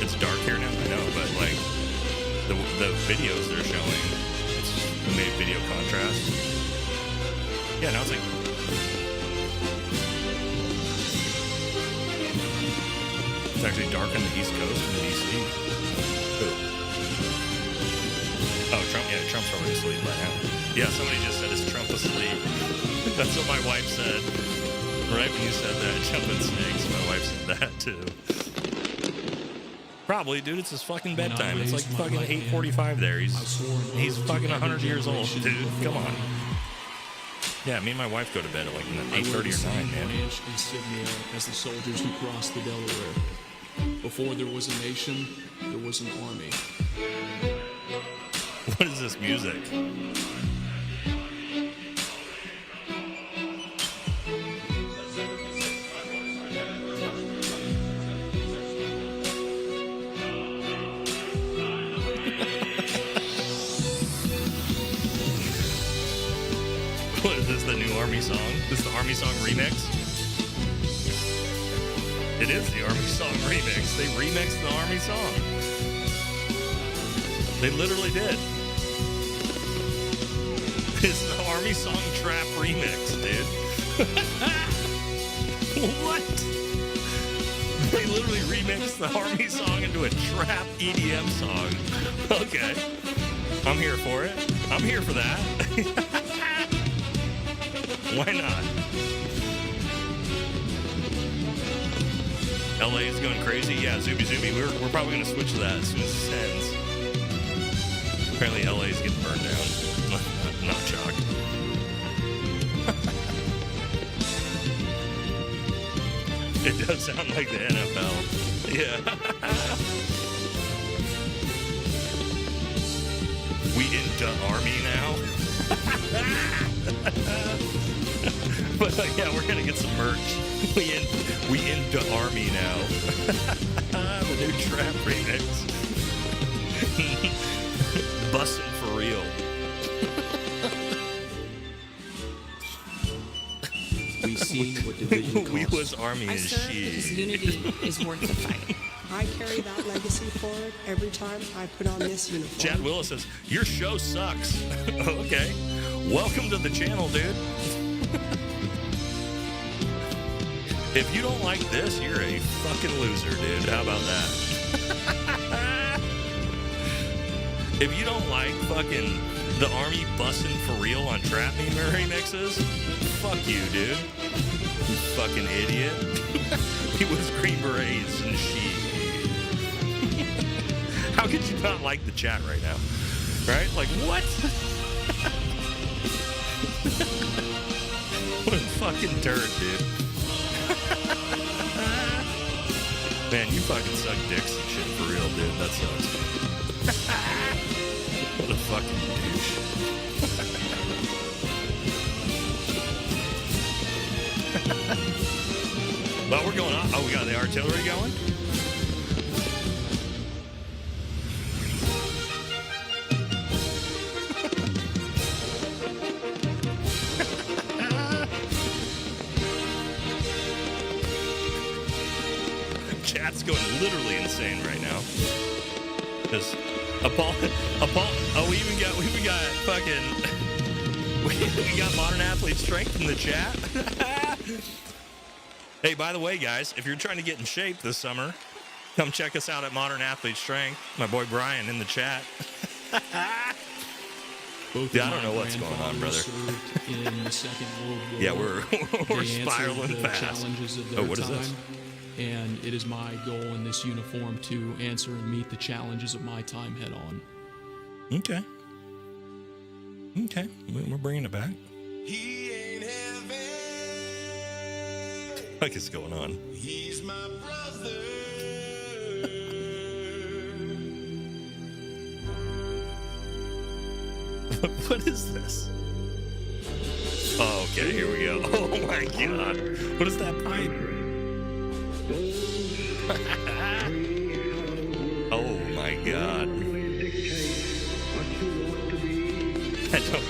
It's dark here now, I know, but like the videos they're showing, it's made video contrast. Yeah, now it's like it's actually dark on the East Coast in DC. Oh, Trump, yeah, Trump's already asleep by now. Yeah, somebody just said, is Trump asleep? That's what my wife said. Right when you said that, jumping snakes, my wife said that too. Probably, dude, it's his fucking bedtime. It's like fucking 8:45 there. He's fucking 100 years old, dude. Come on. Yeah, me and my wife go to bed at like 8:30 or 9, man. Insignia as the soldiers who crossed the Delaware. Before there was a nation, there was an army. What is this music? What is this, the new Army song? This is the Army song remix? It is the Army song remix. They remixed the Army song. They literally did. It's the Army song trap remix, dude. What? They literally remixed the Army song into a trap EDM song. Okay. I'm here for it. I'm here for that. Why not? LA is going crazy. Yeah, Zooby Zooby. We're probably going to switch to that as soon as it ends. Apparently LA is getting burned down. Not shocked. It does sound like the NFL. Yeah. We into Army now? But yeah, we're gonna get some merch. We into Army now. The new trap remix. Bussin' for real. We've seen what division costs. We was Army I and serve because she. unity is worth the fight. I carry that legacy forward every time I put on this uniform. Chad Willis says, your show sucks. Okay. Welcome to the channel, dude. If you don't like this, you're a fucking loser, dude. How about that? If you don't like fucking the Army bussin' for real on trap meme remixes, fuck you, dude. You fucking idiot. He was Green Berets and she. How could you not like the chat right now? Right? Like, what? What a fucking turd, dude. Man, you fucking suck dicks and shit for real, dude. That sucks. What a fucking douche. Well, we're going off. Oh, we got the artillery going? Chat's going literally insane right now. Because oh, we even got fucking we got Modern Athlete Strength in the chat. Hey, by the way, guys, if you're trying to get in shape this summer, come check us out at Modern Athlete Strength. My boy Brian in the chat. Yeah, I don't know what's going on, brother. In the Second World War. Yeah, we're spiraling fast. Challenges of their what is time, this? And it is my goal in this uniform to answer and meet the challenges of my time head on. Okay. Okay, we're bringing it back. What is going on? He's my brother. What is this? Oh, okay, here we go. Oh my god. What is that pipe? Oh my god. I don't.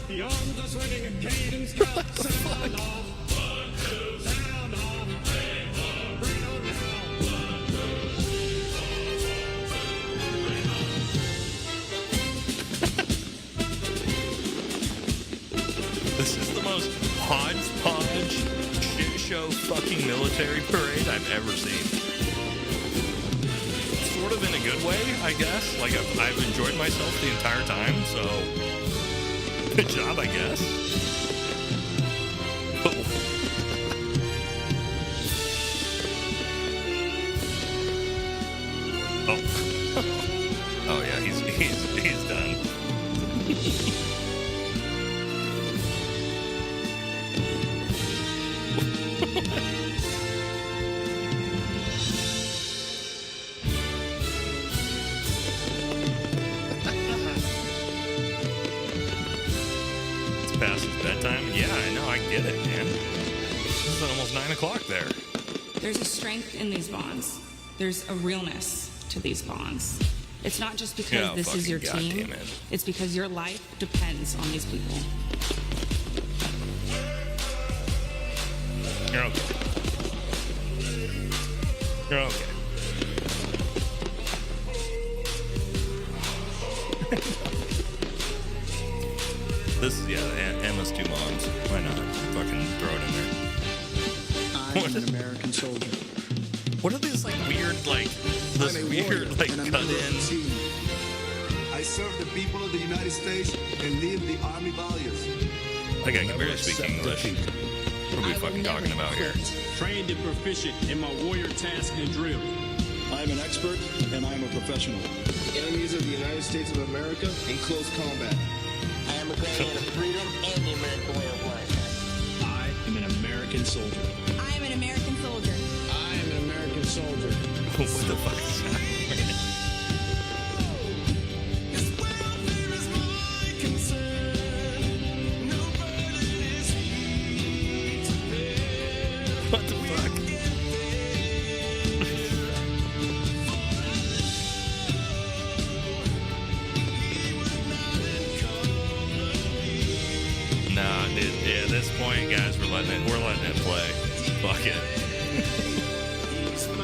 The arms are swinging a cadence cut. Sound off. Sound off. Bring on This is the most hodgepodge shit show fucking military parade I've ever seen. of in a good way, I guess. Like, I've enjoyed myself the entire time, so good job, I guess. Oh. Oh yeah, he's done. It's past his bedtime. Yeah, I know. I get it, man. It's almost 9 o'clock there. There's a strength in these bonds. There's a realness to these bonds. It's not just because this is your team. It's because your life depends on these people. You're okay. You're okay. This is, Emma's two moms. Why not? Fucking throw it in there. I'm an American soldier. What are these, like, weird, like, this weird, like, cut-in? I serve the people of the United States and live the Army values. Like, I can barely speak English. What are we fucking talking about here? Trained and proficient in my warrior task and drill. I'm an expert and I'm a professional. Enemies of the United States of America in close combat. I am a guardian of freedom and the American way of life. I am an American soldier. I am an American soldier. I am an American soldier. What the fuck is that? What the fuck? Nah, dude. Yeah, at this point, guys, we're letting it play. Fuck it.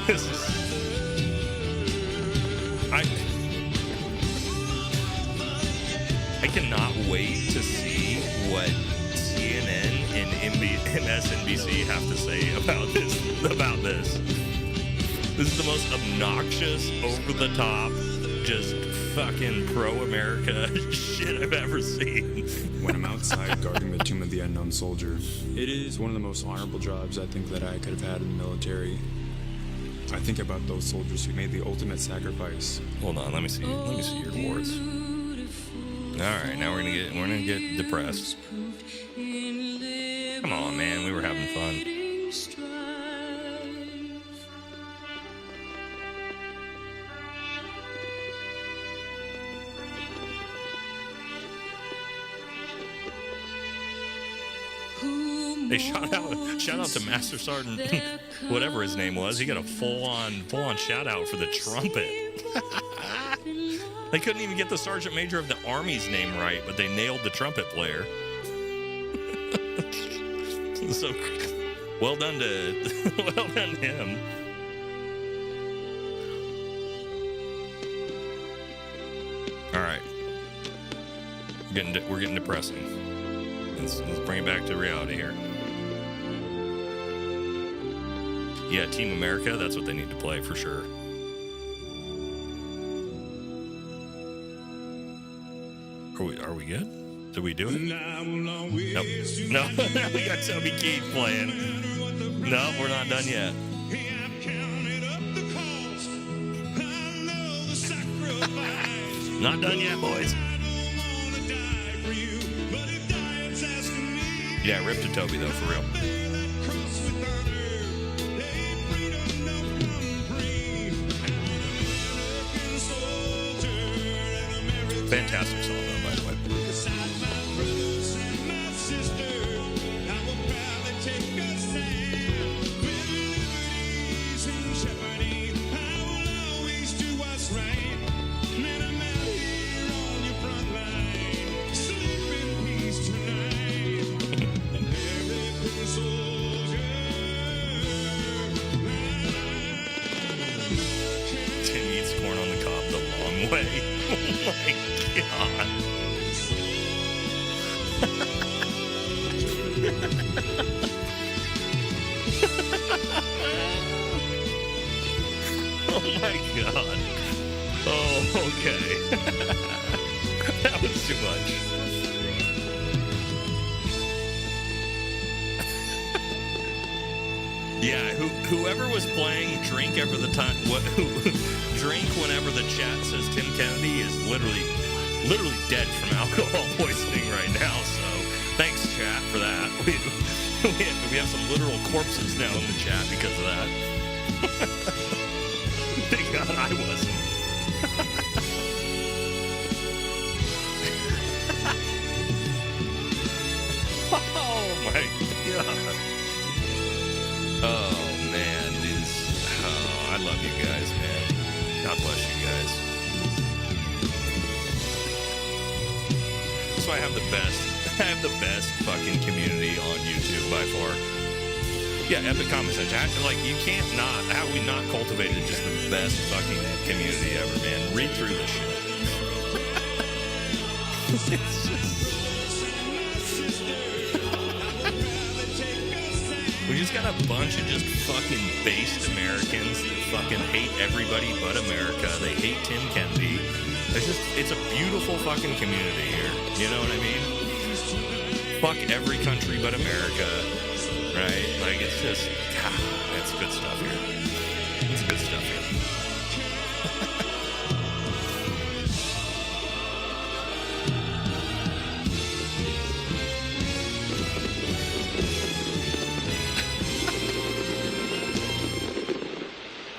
This is. I cannot wait to see what CNN and MSNBC have to say about this. This is the most obnoxious, over the top, just fucking pro-America shit I've ever seen. When I'm outside guarding the Tomb of the Unknown Soldier, it is one of the most honorable jobs I think that I could have had in the military. I think about those soldiers who made the ultimate sacrifice. Hold on, let me see your awards. All right, now we're gonna get depressed. Come on, man, we were having fun. Hey, shout out to Master Sergeant, whatever his name was. He got a full on shout out for the trumpet. They couldn't even get the Sergeant Major of the Army's name right, but they nailed the trumpet player. So, well done to him. All right, we're getting depressing. Let's bring it back to reality here. Yeah, Team America, that's what they need to play for sure. Are we good? Did we do it? Nope. No, we got Toby Keith playing. No, we're not done yet. Not done yet, boys. Yeah, rip to Toby though, for real. Fantastic song though, by the way. Tim eats corn on the cob the long way. Oh my God. Oh my God. Oh, okay. That was too much. Yeah, whoever was playing drink every the time, drink whenever the chat says Tim Kennedy is literally dead from alcohol poisoning right now. So thanks, chat, for that. We have some literal corpses now in the chat because of that. Thank God I wasn't. Oh my God. Oh man, I love you guys, man. God bless you guys. That's why I have the best fucking community on YouTube by far. Yeah, epic comment section. Like, you can't not, how we not cultivated just the best fucking community ever, man. Read through this shit. It's just... We just got a bunch of just fucking based Americans that fucking hate everybody but America. They hate Tim Kennedy. It's a beautiful fucking community here. You know what I mean? Fuck every country but America. Right? Like, it's just, it's good stuff here. It's good stuff here.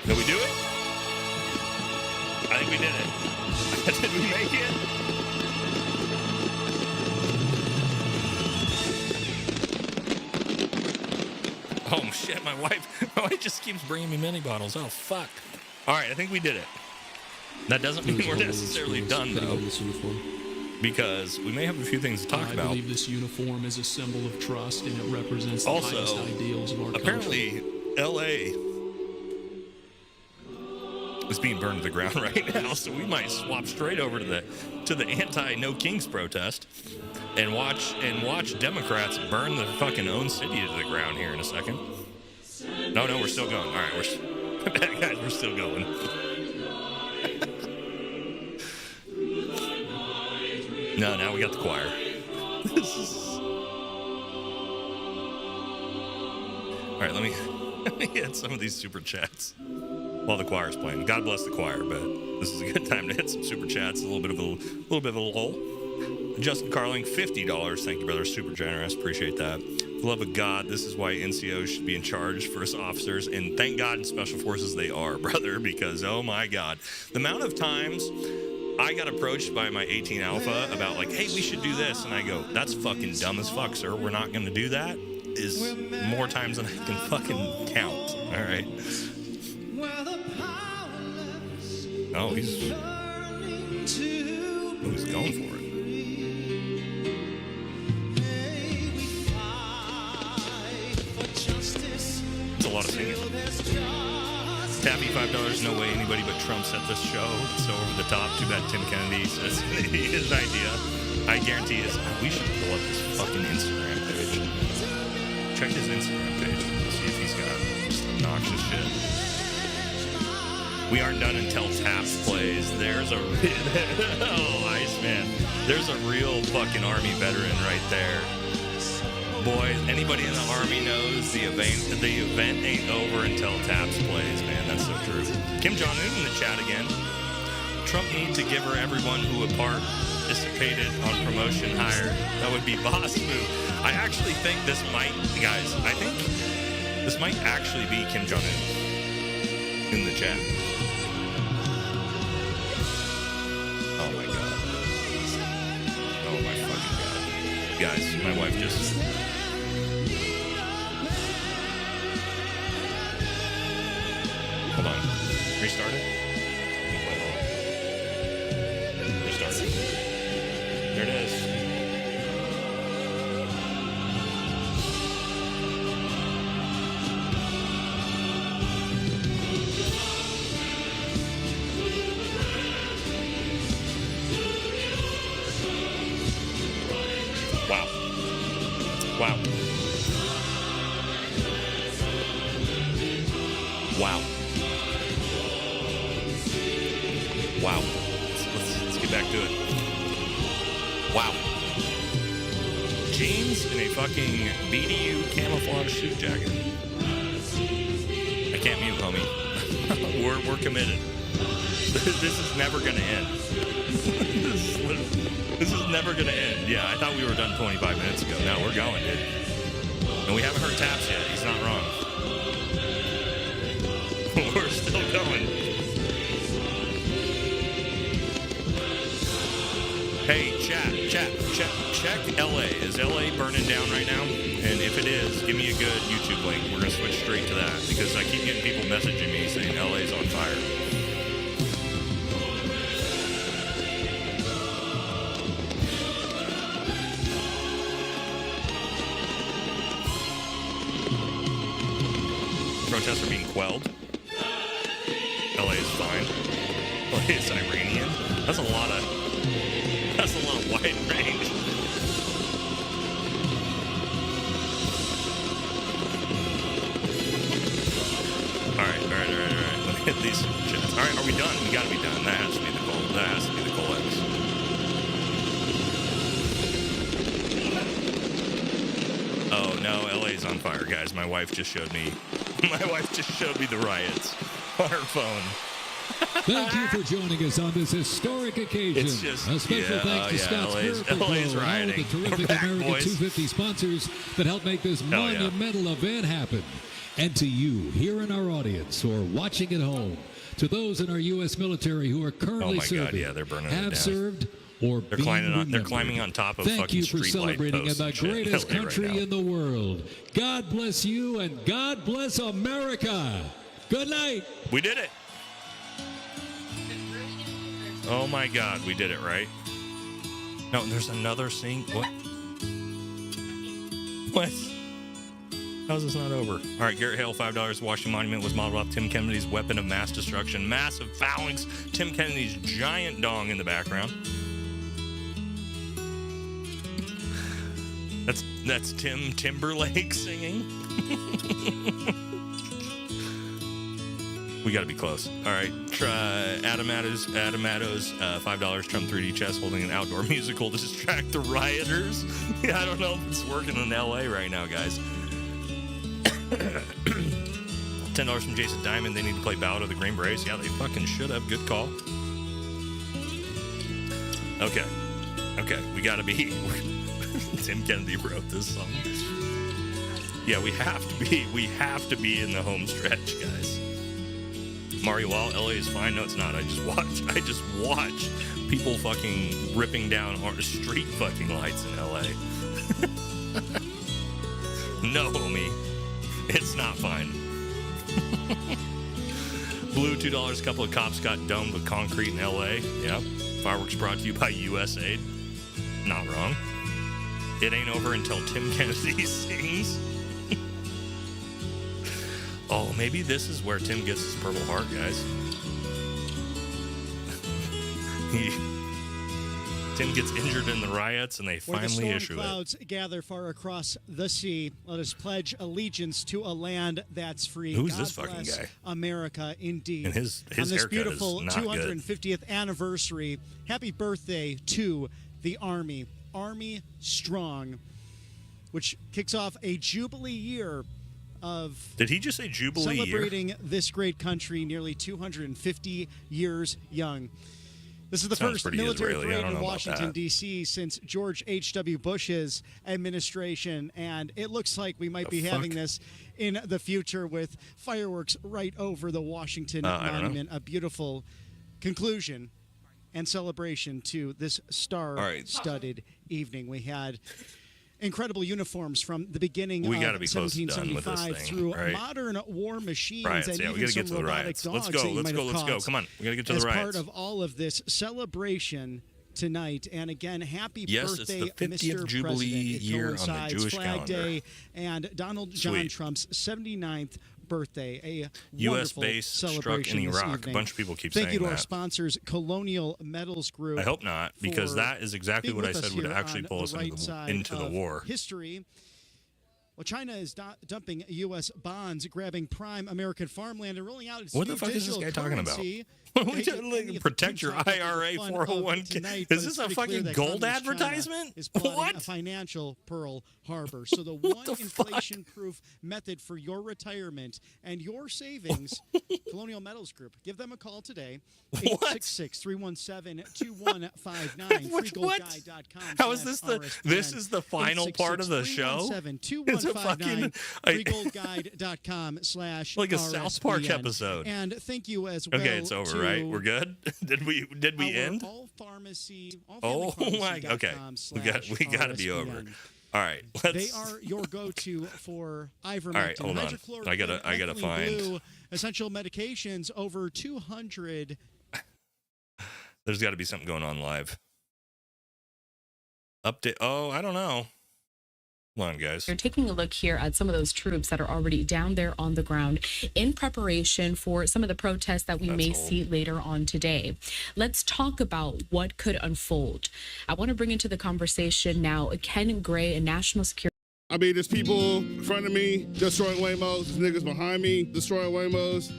Did we do it? I think we did it. Did we make it? Oh shit, my wife just keeps bringing me mini bottles. Oh fuck. All right, I think we did it. That doesn't mean we're necessarily done though, because we may have a few things to talk about. I believe this uniform is a symbol of trust, and it represents the highest ideals of our apparently, country. LA is being burned to the ground right now, so we might swap straight over to the anti-No Kings protest and watch Democrats burn the fucking own city to the ground here in a second. No, we're still going. All right, guys, we're still going. No, now we got the choir. All right, let me hit some of these super chats while the choir's playing. God bless the choir, but this is a good time to hit some super chats. A little bit of a lull. Justin Carling, $50. Thank you, brother. Super generous. Appreciate that. For the love of God, this is why NCOs should be in charge for us officers. And thank God in Special Forces they are, brother, because, oh my God. The amount of times I got approached by my 18 Alpha about, like, hey, we should do this. And I go, that's fucking dumb as fuck, sir. We're not going to do that. Is more times than I can fucking count. All right. Oh, he's going for it. It's a lot of singing. Taffy, $5. No way anybody but Trump set this show. It's so over the top. Too bad Tim Kennedy says his idea. I guarantee we should pull up his fucking Instagram page. Check his Instagram page. See if he's got just obnoxious shit. We aren't done until Taps plays. There's a oh, Iceman. There's a real fucking Army veteran right there. Boy, anybody in the Army knows the event ain't over until Taps plays, man. That's so true. Kim Jong-un in the chat again. Trump needs to give her everyone who participated on promotion hire. That would be boss move. I actually think this might, guys, I think this might actually be Kim Jong-un in the chat. Oh my God. Oh my fucking God. Guys, my wife just... Hold on. Restart it? Restart it. There it is. Wow. Wow. Wow. Wow. Let's get back to it. Wow. Jeans and a fucking BDU camouflage suit jacket. I can't mute, homie. We're committed. This is never gonna end. This is never gonna end. Yeah, I thought we were done 25 minutes ago. No, we're going, dude. And we haven't heard Taps yet. He's not wrong. We're still going. Hey, check LA. Is LA burning down right now? And if it is, give me a good YouTube link. We're going to switch straight to that because I keep getting people messaging me saying LA's on fire. Protests are being quelled. LA is fine. LA is Iranian. That's a lot of wide range. All right. Let me hit these chats. All right, are we done? We gotta be done. That has to be the goal. That has to be the goal. Oh no, LA's on fire, guys. My wife just showed me the riots on her phone. Thank you for joining us on this historic occasion. It's just, a special thanks to Scott's Miracle Grow and all of the terrific American 250 sponsors that helped make this monumental event happen. And to you here in our audience or watching at home, to those in our U.S. military who are currently serving, they're burning have it down. served, or they're climbing on top of Thank fucking you for street light celebrating in posts the and shit greatest in LA country right now. in the world. God bless you and God bless America. Good night. We did it. Oh my God, we did it, right? No, there's another scene. What? How is this not over? All right, Garrett Hale, $5. Washington Monument was modeled off Tim Kennedy's weapon of mass destruction. Massive foulings. Tim Kennedy's giant dong in the background. That's Tim Timberlake singing. We got to be close. All right. Try Adam Mattos, $5. Trump 3D chess holding an outdoor musical to distract the rioters. Yeah, I don't know if it's working in LA right now, guys. $10 from Jason Diamond. They need to play Ballad of the Green Berets. Yeah, they fucking should have. Good call. Okay. We got to be. Tim Kennedy wrote this song. Yeah, we have to be in the home stretch, guys. Mario Wall, LA is fine. No, it's not. I just watch people fucking ripping down street fucking lights in LA. No, homie. It's not fine. Blue, $2. A couple of cops got domed with concrete in LA. Yeah. Fireworks brought to you by USAID. Not wrong. It ain't over until Tim Kennedy sings. Oh, maybe this is where Tim gets his Purple Heart, guys. Tim gets injured in the riots, and they finally issue it. Where the storm clouds gather far across the sea, let us pledge allegiance to a land that's free. Who's God this fucking bless guy? America, indeed. And his on this haircut beautiful is not 250th anniversary, happy birthday to the Army. Army Strong, which kicks off a Jubilee year of... Did he just say Jubilee celebrating year? this great country, nearly 250 years young. This is the first military parade in Washington, D.C. since George H.W. Bush's administration, and it looks like we might be having this in the future with fireworks right over the Washington Monument. A beautiful conclusion and celebration to this star-studded evening. We had incredible uniforms from the beginning of 1775 through modern war machines and even some robotic dogs that you might have caught. Come on, we gotta get to the riots. As part of all of this celebration tonight, and again, happy birthday, it's the 50th Mr. Jubilee President. It year on the coincides Jewish Flag calendar. Day and Donald John Trump's 79th birthday. A U.S. wonderful base struck celebration in this Iraq. evening. A bunch of people keep Thank saying you to that. our sponsors, Colonial Metals Group. I hope not, because that is exactly what I said would actually pull us into the war. History. Well, China is dumping U.S. bonds, grabbing prime American farmland, and rolling out its What new the fuck is this digital guy talking about? currency. Protect your IRA 401k. Is this a fucking gold advertisement? Is what? A financial Pearl Harbor. So the one inflation-proof method for your retirement and your savings, Colonial Metals Group. Give them a call today. 866-317-2159. FreeGoldGuide.com. How is this this is the final part of the show? 866-317-2159. FreeGoldGuide.com / like a South Park episode. And thank you as well. Okay, it's over, right? We're good. Did we end? All pharmacy. Oh my. Okay. We got to be over. All right. They are your go-to for ivermectin. All right, hold on. I gotta find blue, essential medications. Over 200. There's got to be something going on live. Update. Oh, I don't know. Hold on, guys. You're taking a look here at some of those troops that are already down there on the ground in preparation for some of the protests that we may see later on today. Let's talk about what could unfold. I want to bring into the conversation now Ken Gray, a national security. I mean, there's people in front of me destroying Waymos. There's niggas behind me destroying Waymos.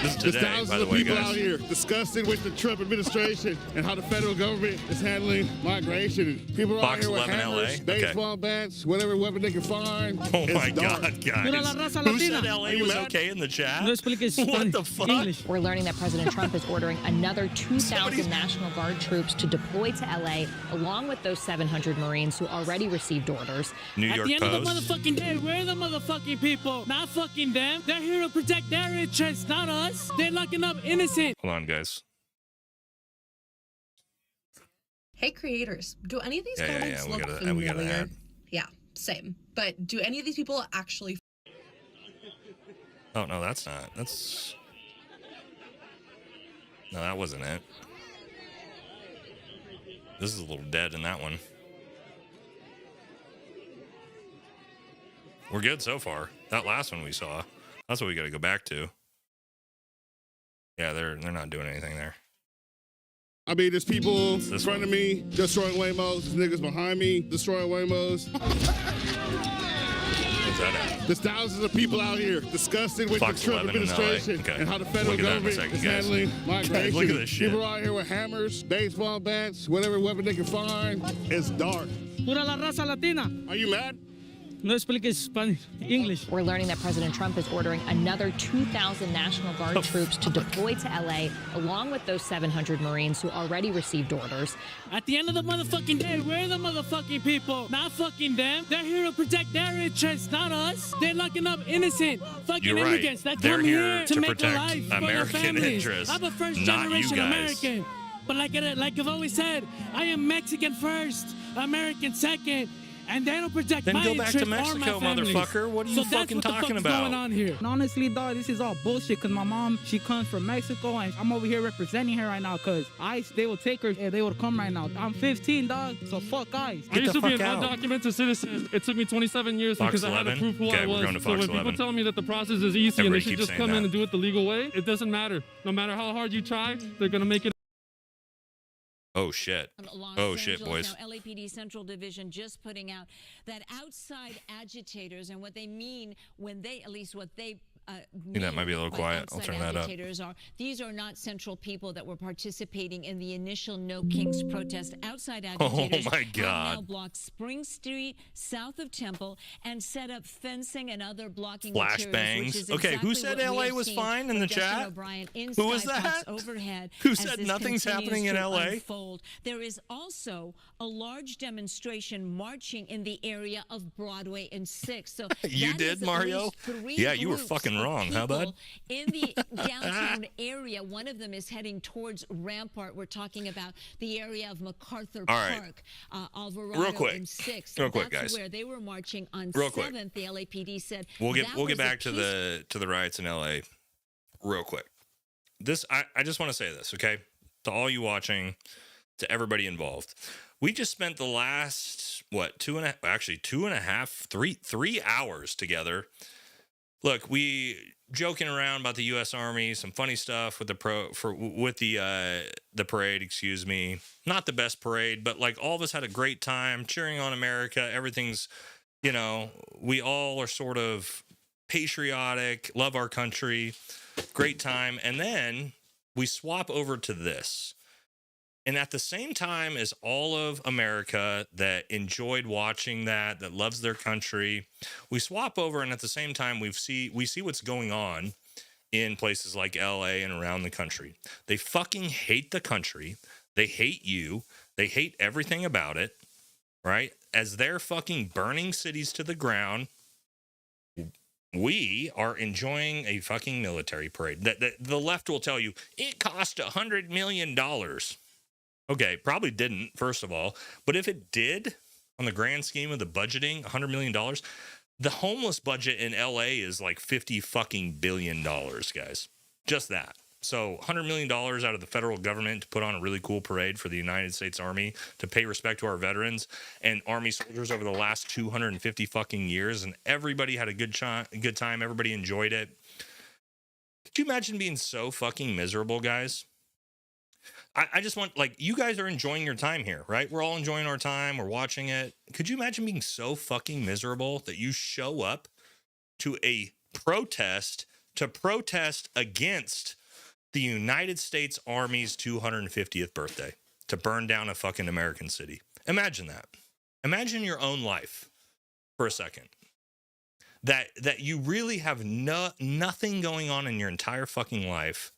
This is today, thousands by the of way, people guys. out here disgusted with the Trump administration and how the federal government is handling migration. People are out here with hammers, baseball bats, whatever weapon they can find. Oh my God, guys! Who said LA was okay in the chat? What the fuck? We're learning that President Trump is ordering another 2,000 National Guard troops to deploy to LA, along with those 700 Marines who already received orders. New York At the end Post. of the motherfucking day, we're the motherfucking people, not fucking them. They're here to protect their interests, not us. They're locking up innocent. Hold on, guys. Hey, creators. Do any of these Yeah, comments we look gotta familiar? add. Yeah, same. But do any of these people actually... Oh, no, that's not. That's... No, that wasn't it. This is a little dead in that one. We're good so far. That last one we saw, that's what we got to go back to. Yeah, they're not doing anything there. I mean, there's people in front of me destroying Waymos. There's niggas behind me destroying Waymos. What's that at? There's thousands of people out here disgusted with Fox the Trump 11 in LA. administration Okay. and how the federal Look at that in a government second, is guys. handling Guys, migration. look at this shit. People are out here with hammers, baseball bats, whatever weapon they can find. It's dark. Pura la raza latina. Are you mad? No expliques Spanish, English. We're learning that President Trump is ordering another 2,000 National Guard troops to deploy to LA, along with those 700 Marines who already received orders. At the end of the motherfucking day, we're the motherfucking people, not fucking them. They're here to protect their interests, not us. They're locking up innocent fucking You're right. immigrants that They're come here here to to make a protect life for their American families. interests, I'm a first not you generation guys. American. But like I've always said, I am Mexican first, American second. And they don't protect Then my go back to interests or my Mexico, families. motherfucker. What are you So that's fucking what the talking fuck's about? going on here? And honestly, dog, this is all bullshit because my mom, she comes from Mexico and I'm over here representing her right now because ICE, they will take her and they will come right now. I'm 15, dog, so fuck ICE. I used to be an undocumented citizen. It took me 27 years Fox because I had to 11? prove who Okay, I we're was. going to So Fox when 11. people tell me that the process is easy Everybody and they should keeps just saying come in that. and do it the legal way, it doesn't matter. No matter how hard you try, they're going to make it. Oh, shit. Oh, shit, boys. Now, LAPD Central Division just putting out that outside agitators and what they mean when they, at least what they That might be a little quiet. I'll turn that up. These are not central people that were participating in the initial No Kings protest. Outside agitators Oh my have God. now blocked Spring Street south of Temple and set up fencing and other blocking Flashbangs. materials, which is Okay, who exactly said what we LA have was seen fine in the from Justin chat? O'Brien in Who was Skybox that? Overhead Who as said this nothing's happening in continues to LA? unfold. There is also a large demonstration marching in the area of Broadway and 6th. So You that did, is at Mario? least 3 Yeah, you were groups fucking of wrong, huh, bud? people in the downtown area. One of them is heading towards Rampart. We're talking about the area of MacArthur All right. Park, Alvarado Real quick. and 6th. Real quick, That's guys. where they were marching on Real quick. 7th. The LAPD said We'll that get was back a to the riots in LA real quick. I just want to say this, okay? To all you watching, to everybody involved. We just spent the last 3 hours together. Look, we joking around about the U.S. Army, some funny stuff with the parade. Excuse me, not the best parade, but like all of us had a great time cheering on America. Everything's, we all are sort of patriotic, love our country. Great time. And then we swap over to this. And at the same time as all of America that enjoyed watching that loves their country, we swap over, and at the same time we see what's going on in places like LA and around the country. They fucking hate the country. They hate you. They hate everything about it, right? As they're fucking burning cities to the ground, we are enjoying a fucking military parade. The left will tell you, it cost $100 million. Okay, probably didn't, first of all. But if it did, on the grand scheme of the budgeting, $100 million, the homeless budget in LA is like $50 fucking billion, guys. Just that. So $100 million out of the federal government to put on a really cool parade for the United States Army to pay respect to our veterans and Army soldiers over the last 250 fucking years. And everybody had a good time. Everybody enjoyed it. Could you imagine being so fucking miserable, guys? I just want, like, you guys are enjoying your time here, right? We're all enjoying our time. We're watching it. Could you imagine being so fucking miserable that you show up to a protest to protest against the United States Army's 250th birthday, to burn down a fucking American city? Imagine that. Imagine your own life for a second. That you really have nothing going on in your entire fucking life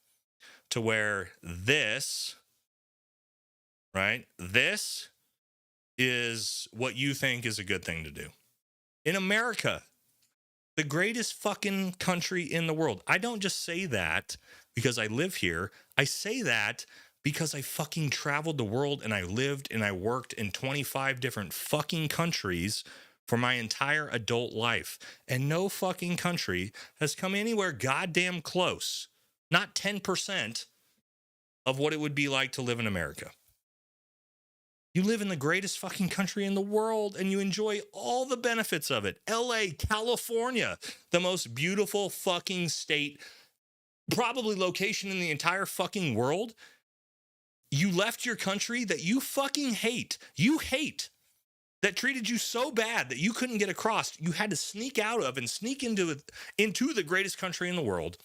to where this, right? This is what you think is a good thing to do. In America, the greatest fucking country in the world. I don't just say that because I live here. I say that because I fucking traveled the world and I lived and I worked in 25 different fucking countries for my entire adult life. And no fucking country has come anywhere goddamn close, not 10% of what it would be like to live in America. You live in the greatest fucking country in the world and you enjoy all the benefits of it. LA, California, the most beautiful fucking state, probably location in the entire fucking world. You left your country that you fucking hate. You hate, that treated you so bad that you couldn't get across. You had to sneak out of and sneak into the greatest country in the world.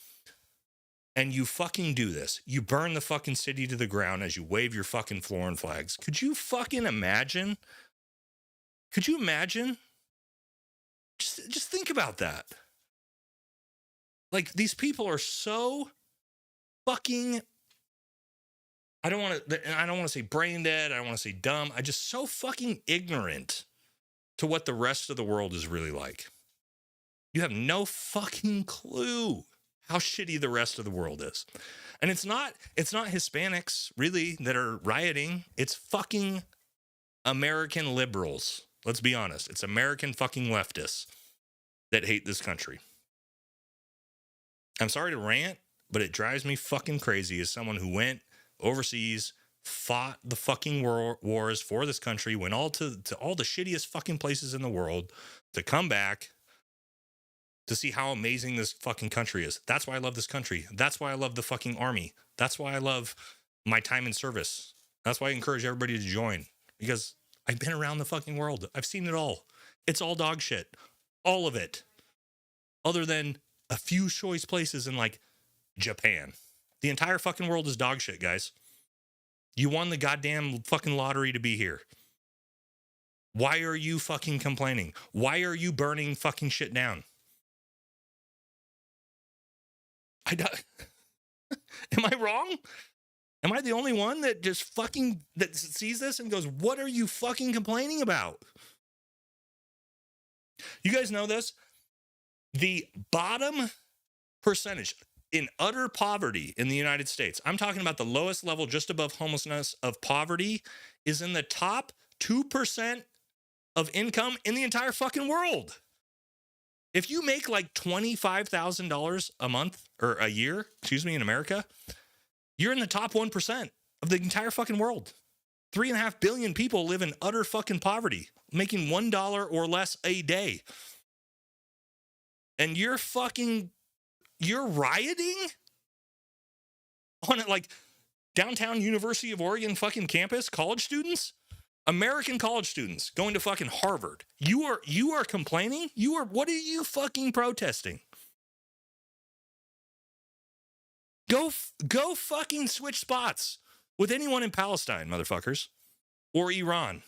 And you fucking do this. You burn the fucking city to the ground as you wave your fucking foreign flags. Could you fucking imagine? Could you imagine? Just think about that. Like, these people are so fucking, I don't want to say brain dead. I don't want to say dumb. I just so fucking ignorant to what the rest of the world is really like. You have no fucking clue how shitty the rest of the world is. And it's not Hispanics really that are rioting. It's fucking American liberals. Let's be honest. It's American fucking leftists that hate this country. I'm sorry to rant, but it drives me fucking crazy as someone who went overseas, fought the fucking wars for this country, went all to all the shittiest fucking places in the world to come back to see how amazing this fucking country is. That's why I love this country. That's why I love the fucking Army. That's why I love my time in service. That's why I encourage everybody to join, because I've been around the fucking world. I've seen it all. It's all dog shit. All of it. Other than a few choice places in like Japan. The entire fucking world is dog shit, guys. You won the goddamn fucking lottery to be here. Why are you fucking complaining? Why are you burning fucking shit down? Am I wrong? Am I the only one that just fucking that sees this and goes, what are you fucking complaining about? You guys know this? The bottom percentage in utter poverty in the United States, I'm talking about the lowest level just above homelessness of poverty, is in the top 2% of income in the entire fucking world. If you make like $25,000 a month or a year, in America, you're in the top 1% of the entire fucking world. 3.5 billion people live in utter fucking poverty, making $1 or less a day. And you're rioting on it, like downtown University of Oregon fucking campus, college students, American college students going to fucking Harvard. You are complaining? What are you fucking protesting? Go fucking switch spots with anyone in Palestine, motherfuckers, or Iran,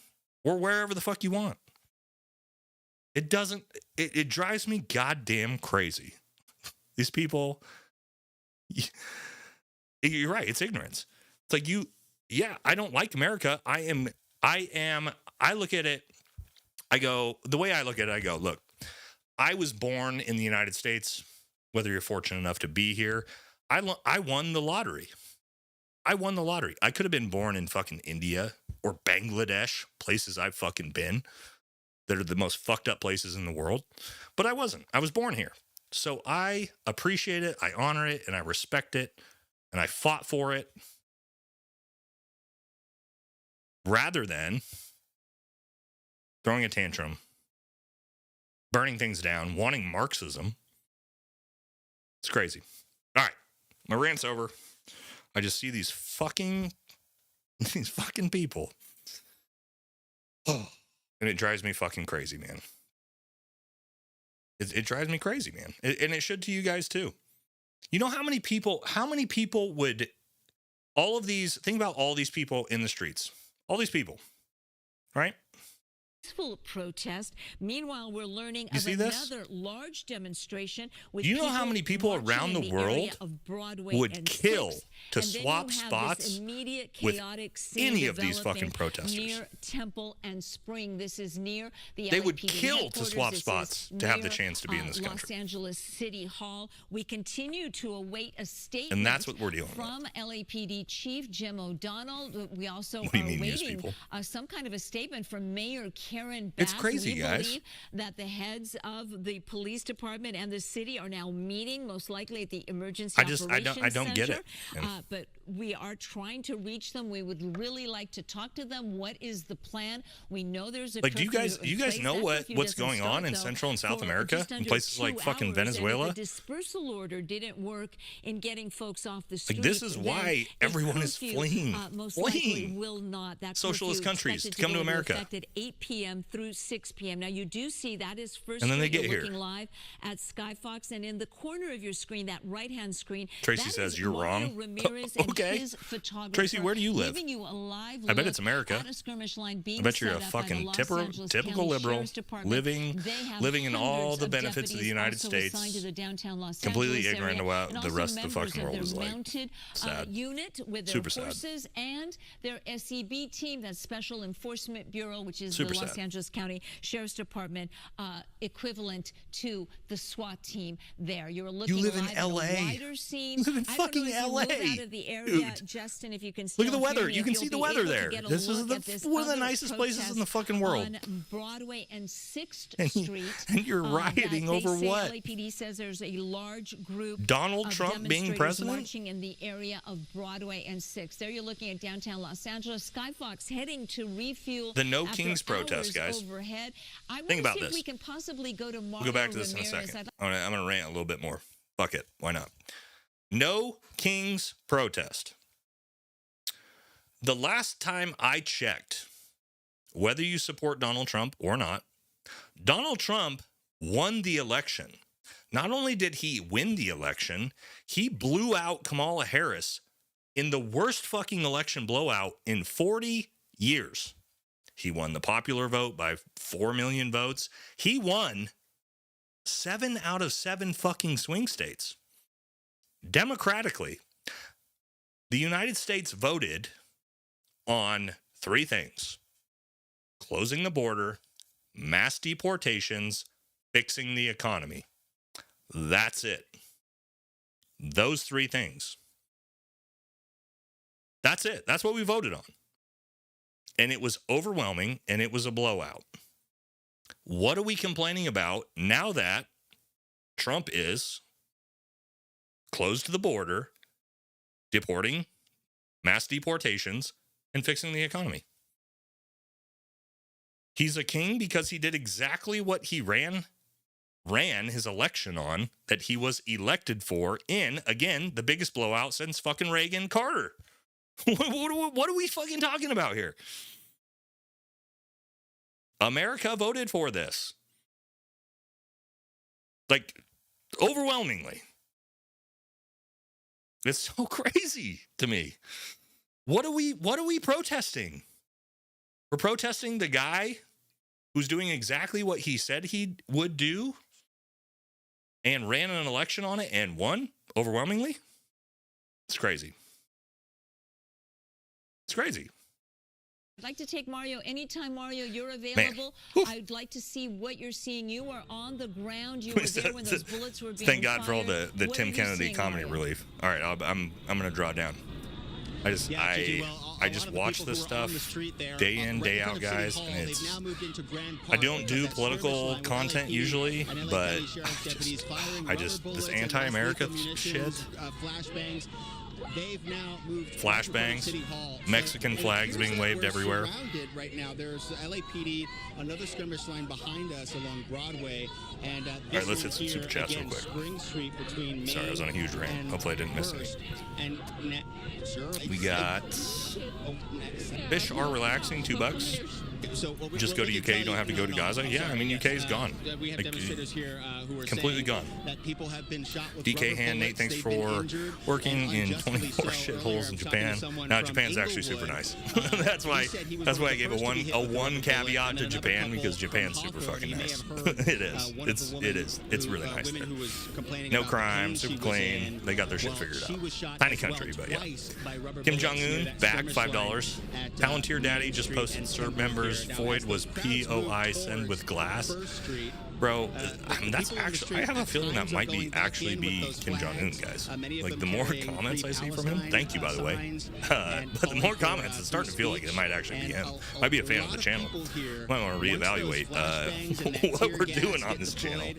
or wherever the fuck you want. It doesn't, it drives me goddamn crazy. These people, you're right, it's ignorance. It's like I don't like America. I look at it, the way I look at it, I go, look, I was born in the United States, whether you're fortunate enough to be here. I won the lottery. I could have been born in fucking India or Bangladesh, places I've fucking been that are the most fucked up places in the world. But I wasn't. I was born here. So I appreciate it, I honor it, and I respect it, and I fought for it. Rather than throwing a tantrum, burning things down, wanting Marxism. It's crazy. All right. My rant's over. I just see these fucking people. Oh, and it drives me fucking crazy, man. It drives me crazy, man. And it should to you guys too. You know how many people would, think about all these people in the streets. All these people, right? Peaceful protest. Meanwhile, we're learning of another large demonstration. With you know how many people around the world would kill to swap spots with any of these fucking protesters? Near Temple and Spring. This is near the They would LAPD kill to swap spots to have the chance to be in this country. Los Angeles City Hall. We continue to await a statement and that's what we're dealing from with. LAPD Chief Jim O'Donnell. We also what do you are mean, awaiting some kind of a statement from Mayor Karen Bass. It's crazy, we guys. believe that the heads of the police department and the city are now meeting, most likely at the emergency operations I don't get it. But we are trying to reach them. We would really like to talk to them. What is the plan? We know there's a do you guys know what's going on in Central and South America, in places like fucking Venezuela? The dispersal order didn't work in getting folks off the street. Like, this is why everyone is fleeing. Most likely will not. That socialist countries to come to America at 8 p.m. through 6 p.m. Now you do see that is first. And then they get here. here. Looking live at Skyfox, and in the corner of your screen, that right-hand screen. Tracy says you're wrong. Okay. Tracy, where do you live? You a live I bet it's America. At a skirmish line being I bet you're a set up by the fucking Los typical liberal, living in all hundreds the of benefits of the United also States, assigned to the downtown Los completely Angeles ignorant area, about and the also rest of the members fucking world their is like. mounted unit with their Super sad. horses and their SEB team, that Special Enforcement Bureau, which is Super the Los sad. Angeles County Sheriff's Department, equivalent to the SWAT team there. You're looking live in live at a LA. wider scene. You live in I don't know fucking if you LA. move out of the area, Dude. Justin, if you can Look at the still weather. hear me, You if can you'll see the be weather able to there. get a This is look at this one of the other nicest places in the fucking world. on Broadway and 6th And Street. you're rioting that they over say what? LAPD says there's a large group Donald of Trump being demonstrators president? marching in the area of Broadway and 6th. There you're looking at downtown Los Angeles. Skyfox heading to refuel The No after Kings protest, hours guys. Overhead. I Think want to about see if this. we can possibly go to We'll go back to this in a second. I'm going to rant a little bit more. Fuck it. Why not? No Kings protest. The last time I checked, whether you support Donald Trump or not, Donald Trump won the election. Not only did he win the election, he blew out Kamala Harris in the worst fucking election blowout in 40 years. He won the popular vote by 4 million votes. He won 7 out of 7 fucking swing states. Democratically, the United States voted on 3 things: closing the border, mass deportations, fixing the economy. That's it. Those 3 things. That's it. That's what we voted on. And it was overwhelming, and it was a blowout. What are we complaining about now that Trump is closed the border, deporting, mass deportations, and fixing the economy? He's a king because he did exactly what he ran his election on, that he was elected for in, again, the biggest blowout since fucking Reagan Carter. What are we fucking talking about here? America voted for this. Like, overwhelmingly. It's so crazy to me. What are we protesting? We're protesting the guy who's doing exactly what he said he would do and ran an election on it and won overwhelmingly. It's crazy. It's crazy. I'd like to take Mario anytime, Mario, you're available. I'd like to see what you're seeing. You are on the ground. You were there when those bullets were being Thank God fired. for all the Tim Kennedy comedy Mario? relief. All right, I'm going to draw down. I just watch this stuff day in, day out, guys, and I don't do political content usually, but this anti-America shit. They've now moved flashbangs, Mexican flags being waved everywhere. Right now, there's LAPD, another skirmish line behind us along Broadway, and all right, let's hit some super chats real quick. Sorry, I was on a huge rant. Hopefully, I didn't miss any. We got fish are relaxing, $2. Just go to UK. You don't have to go to Gaza. Yeah, I mean UK is gone. Like, completely gone. DK Hand, Nate, thanks for working in 24 shitholes in Japan. Now Japan's actually super nice. That's why I gave a one caveat to Japan, because Japan's super fucking nice. It is. It's really nice there. No crime, super clean. They got their shit figured out. Tiny country, but yeah. Kim Jong-un back $5. Palantir Daddy just posted serve members. Void was POI send with glass. Bro, that's actually, I have a feeling that might be Kim Jong-un, guys. Like, the more comments I see from him, thank you, by the way. But the more comments, it's starting to feel like it might actually be him. Might be a fan of the channel. Might want to reevaluate what we're doing on this channel.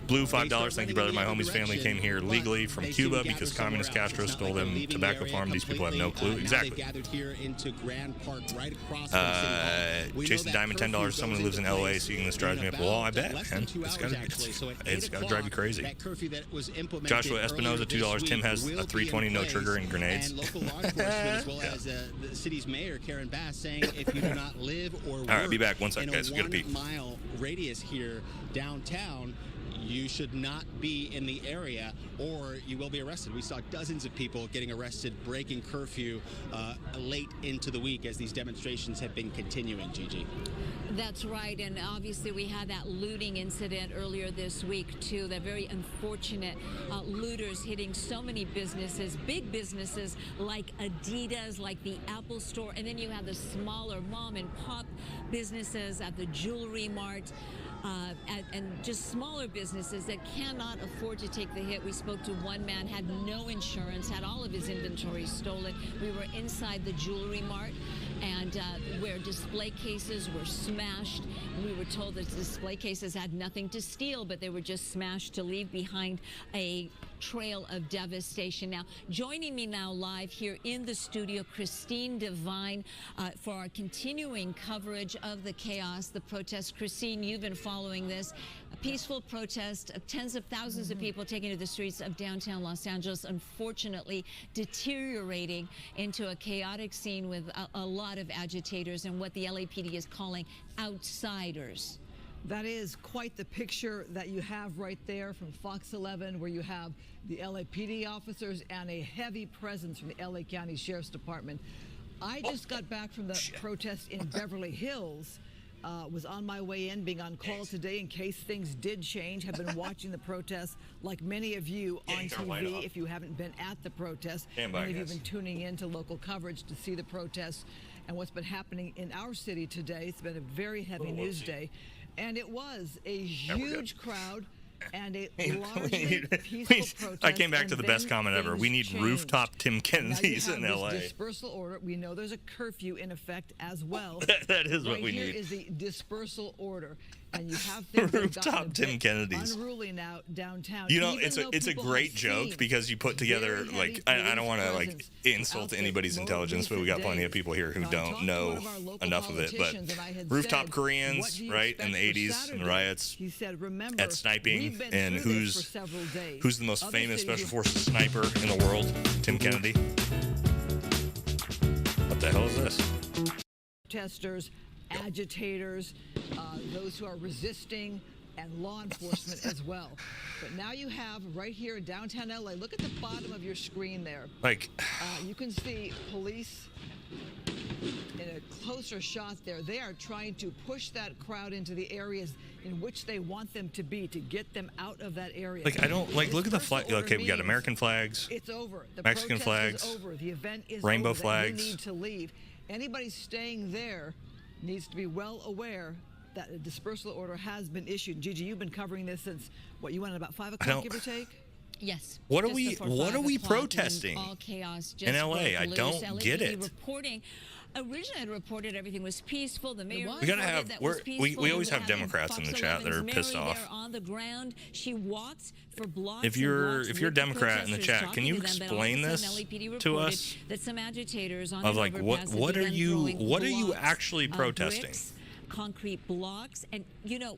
Blue, $5. Thank you, brother. My homie's family came here legally from Cuba because communist Castro stole them tobacco farm. These people have no clue. Exactly. Jason Diamond, $10. Someone who lives in LA seeing this drives me up the wall. I bet, man. It's got to drive you crazy. Joshua Espinoza, $2. Tim has a 320, no trigger, and grenades. The city's mayor, Karen Bass, saying if you do not live or work all right, be back. One second, guys. We got to pee. 1 mile radius here downtown, you should not be in the area or you will be arrested. We saw dozens of people getting arrested, breaking curfew late into the week as these demonstrations have been continuing, Gigi. That's right, and obviously we had that looting incident earlier this week too, that very unfortunate looters hitting so many businesses, big businesses like Adidas, like the Apple Store, and then you have the smaller mom and pop businesses at the Jewelry Mart. And just smaller businesses that cannot afford to take the hit. We spoke to one man, had no insurance, had all of his inventory stolen. We were inside the Jewelry Mart, and where display cases were smashed. We were told that display cases had nothing to steal, but they were just smashed to leave behind a trail of devastation. Now, joining me now live here in the studio, Christine Devine, for our continuing coverage of the chaos, the protest. Christine, you've been following this. A peaceful protest of tens of thousands of people taking to the streets of downtown Los Angeles, unfortunately deteriorating into a chaotic scene with a lot of agitators and what the LAPD is calling outsiders. That is quite the picture that you have right there from Fox 11, where you have the LAPD officers and a heavy presence from the LA County Sheriff's Department. I just got back from the protest in Beverly Hills. Was on my way in, being on call today in case things did change. Have been watching the protests like many of you on TV. If you haven't been at the protest, many of you have been tuning in to local coverage to see the protests and what's been happening in our city today. It's been a very heavy news day. And it was a huge crowd and a largely peaceful protest. I came back to the best comment ever. We need rooftop Tim Kennedys in LA. Dispersal order. We know there's a curfew in effect as well. That is what we need. Right here is the dispersal order. And you have things rooftop Tim Kennedys. Unruly now downtown. You know, it's a great joke because you put together, like, I don't want to like insult anybody's intelligence, but we got plenty of people here who don't know enough of it. But rooftop Koreans, right, in the 80s and riots, at sniping, and who's the most famous special forces sniper in the world? Tim Kennedy. What the hell is this? Protesters, agitators, those who are resisting and law enforcement as well. But now you have right here in downtown LA, look at the bottom of your screen there. Like, you can see police in a closer shot there. They are trying to push that crowd into the areas in which they want them to be, to get them out of that area. Like, I don't, like, look at the flag. Okay, we got American flags. It's over. The Mexican flags. Is over. The event is rainbow over. flags. You need to leave. Anybody staying there needs to be well aware that a dispersal order has been issued. Gigi, you've been covering this since, what, you went at about 5 o'clock, give or take? Yes. What are we protesting all chaos just in LA? I don't get it. Originally had reported everything was peaceful. The mayor we gotta have we always have Democrats in the chat that are pissed off. On the ground, she walked for blocks. If you're a Democrat in the chat, can you explain this to us? That some agitators on of like what are you actually protesting? Bricks, concrete blocks, and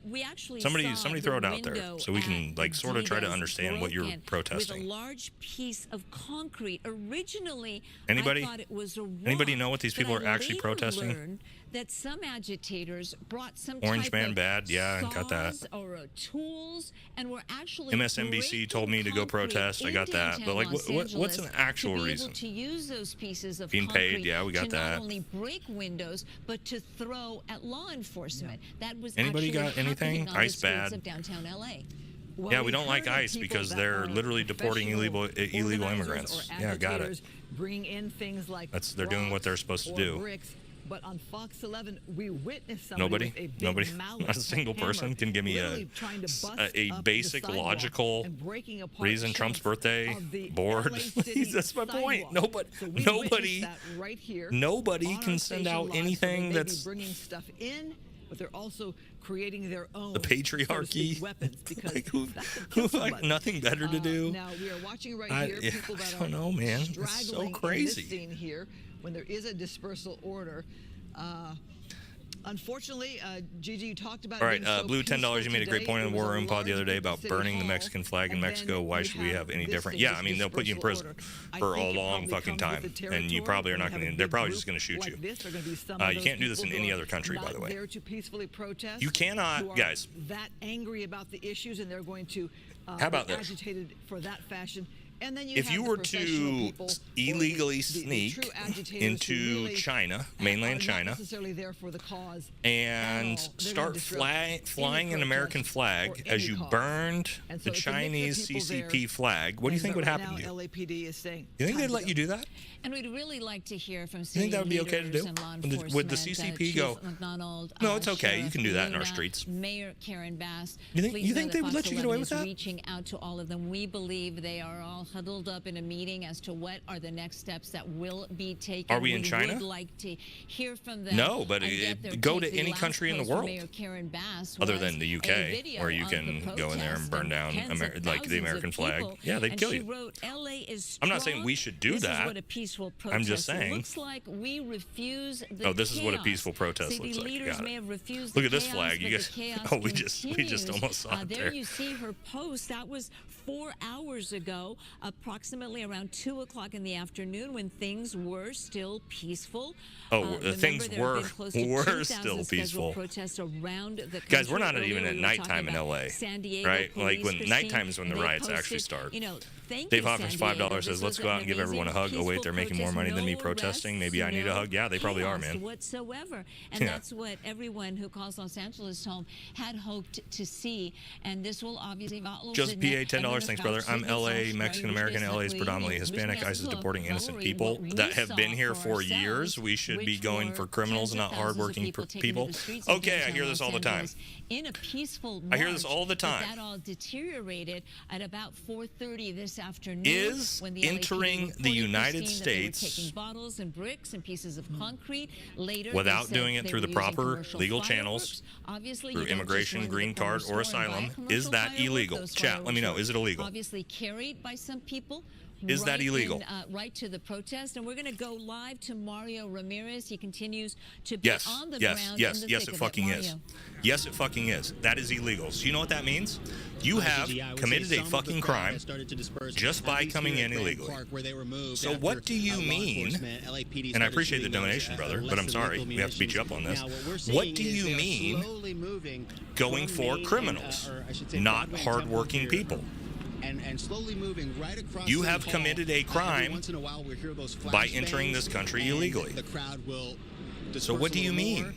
we actually somebody throw it out there so we can like sort of try to understand what you're protesting. With a large piece of concrete. Originally, anybody I thought it was a rock, anybody know what these people are actually protesting? That some agitators brought some Orange type Man of bad, yeah, I got that. Or tools, and were actually MSNBC told me to go protest. I got that, but like, what's an actual reason? To use those pieces of being paid, yeah, we got to that. Not only break windows, but to throw at law enforcement. Yeah. That was anybody got anything? ICE bad. Of downtown LA. Well, yeah, we don't like ICE because they're literally deporting illegal immigrants. Yeah, got it. Bring in things like they're doing what they're supposed to do. Bricks. But on Fox 11, we witnessed somebody nobody, not a single person can give me a basic logical reason Trump's birthday board. That's my point. Nobody can send out anything that's bringing stuff in, but they're also creating their own the patriarchy weapons because who like nothing better to do. Now we are watching here people that I don't know, man. It's so crazy. In this scene here, when there is a dispersal order. Unfortunately, Gigi, you talked about. All right, Blue, $10. You made a great point in the War Room Pod the other day about burning the Mexican flag in Mexico. Why should we have any different? Yeah, I mean they'll put you in prison for a long fucking time, and you probably are not going to. They're probably just going to shoot you. You can't do this in any other country, by the way. There to peacefully protest. You cannot, guys. That angry about the issues, and they're going to. How about be this? agitated for that fashion. And then if you were to illegally sneak into China, mainland China, and start flying an American flag as you burned the Chinese CCP flag, what do you think would happen to you? LAPD is saying, you think they'd let you do that? And we'd really like to hear from city leaders. You think that would be okay to do? Would the CCP go, no, it's okay, you can do that in our streets? Mayor Karen Bass. You think they would let you get away with that? Reaching out to all of them. We believe they are all huddled up in a meeting as to what are the next steps that will be taken. Are we in China? Would like to hear from them. No, but go to any country in the world other than the UK, where you can go in there and burn down like the American flag. Yeah, they'd kill you. I'm not saying we should do that. I'm just saying. Looks like we refuse the this is what a peaceful protest looks like. Got it. Look at this flag. You guys. Oh, we just almost saw it there. There you see her post. That was 4 hours ago, approximately around 2 o'clock in the afternoon, when things were still peaceful. Things were still peaceful. Protests around the guys, we're not even at nighttime in LA, right? Like when nighttime is when the riots actually start. Dave Hoffman's $5 says, "Let's go out and give everyone a hug." Oh wait, they're making more money than me protesting. Maybe I need a hug. Yeah, they probably are, man. Whatsoever, and that's what everyone who calls Los Angeles home had hoped to see. And this will obviously Joseph PA, $10. Thanks, brother. I'm LA, Mexican American. LA is predominantly Hispanic. ICE is deporting innocent people that have been here for years. We should be going for criminals, not hardworking people. Okay, I hear this all the time. In a peaceful I hear this all the time. That all deteriorated at about 4:30 this afternoon. Is when the entering the United States taking bottles and bricks and pieces of concrete later without doing it through the proper legal channels, through immigration, green card, or asylum, is that illegal? Chat, let me know. Is it illegal? Obviously carried by some people Is that illegal? Right to the protest, and we're going to go live to Mario Ramirez. He continues to be on the ground. Yes, it fucking is. Yes, it fucking is. That is illegal. So you know what that means? You have committed a fucking crime just by coming in illegally. So what do you mean, and I appreciate the donation, brother, but I'm sorry, we have to beat you up on this. What do you mean going for criminals, not hardworking people? And slowly moving right across. You have committed a crime by entering this country illegally. So what do you mean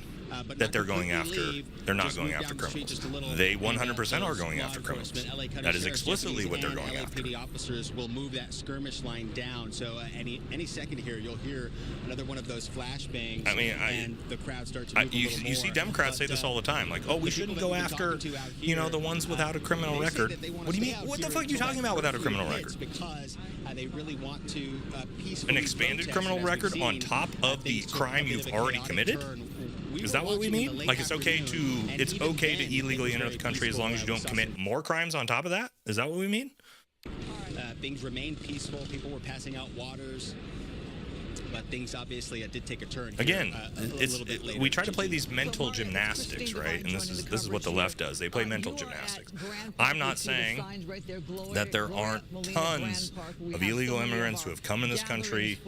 that they're going after? They're not going after criminals. They 100% are going after criminals. That is explicitly what they're going after. LAPD officers will move that skirmish line down. So any second here, you'll hear another one of those flashbangs. I mean, and the crowd starts to move you see Democrats say this all the time, like, oh, we shouldn't go after, the ones without a criminal record. What do you mean? What the fuck are you talking about without a criminal record? Because they really want to an expanded criminal record on top of the crime you've already committed? Is that what we mean? Like it's okay to illegally enter the country as long as you don't commit more crimes on top of that? Is that what we mean? Things remained peaceful. People were passing out waters. But things obviously did take a turn. Again, we try to play these mental gymnastics, right? And this is what the left does. They play mental gymnastics. I'm not saying that there aren't tons of illegal immigrants who have come in this country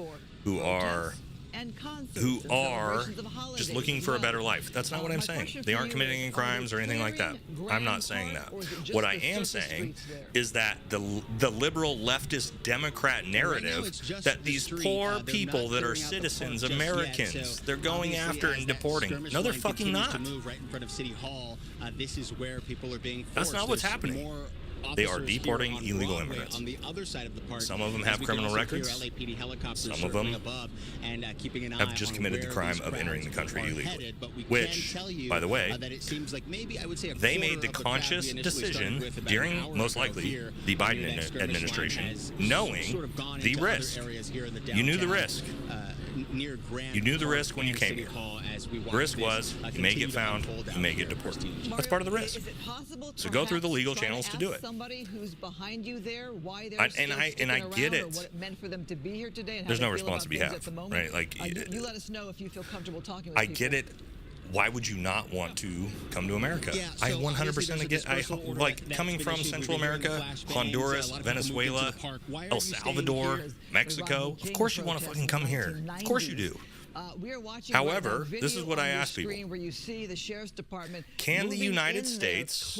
who are just looking for a better life. That's not what I'm saying. They aren't committing any crimes or anything like that. I'm not saying that. What I am saying is that the liberal leftist Democrat narrative that these poor people that are citizens, Americans, they're going after and deporting. No, they're fucking not. That's not what's happening. They are deporting illegal immigrants. Some of them have criminal records. Some of them have just committed the crime of entering the country illegally. Which, by the way, they made the conscious decision during, most likely, the Biden administration, knowing the risk. You knew the risk. You knew the risk when you came here. The risk was you may get found, you may get deported. That's part of the risk. So go through the legal channels to do it. Somebody who's behind you there, why they're and I get it. What it meant for them to be here today and there's no response to be had, right? Like you let us know if you feel comfortable talking with people. I get it. Why would you not want to come to America? I 100% get. Like coming from Central America, Honduras, Venezuela, El Salvador, Mexico. Of course you want to fucking come here. Of course you do. However, this is what I ask people. Where you see the sheriff's department can the United States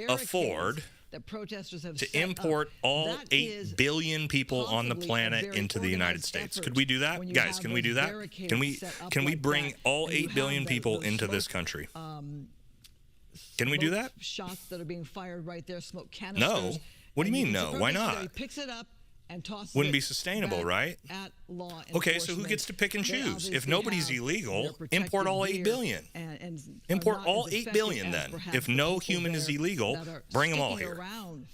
afford to import all 8 billion people on the planet into the United States? Could we do that? Guys, can we do that? Can we bring all 8 billion people into this country? Can we do that? Shots that are being fired right there, smoke canisters. No. What do you mean no? Why not? He picks it up and tosses wouldn't be sustainable, right? Okay, so who gets to pick and choose? If nobody's illegal, import all 8 billion. Import all 8 billion then. If no human is illegal, bring them all here.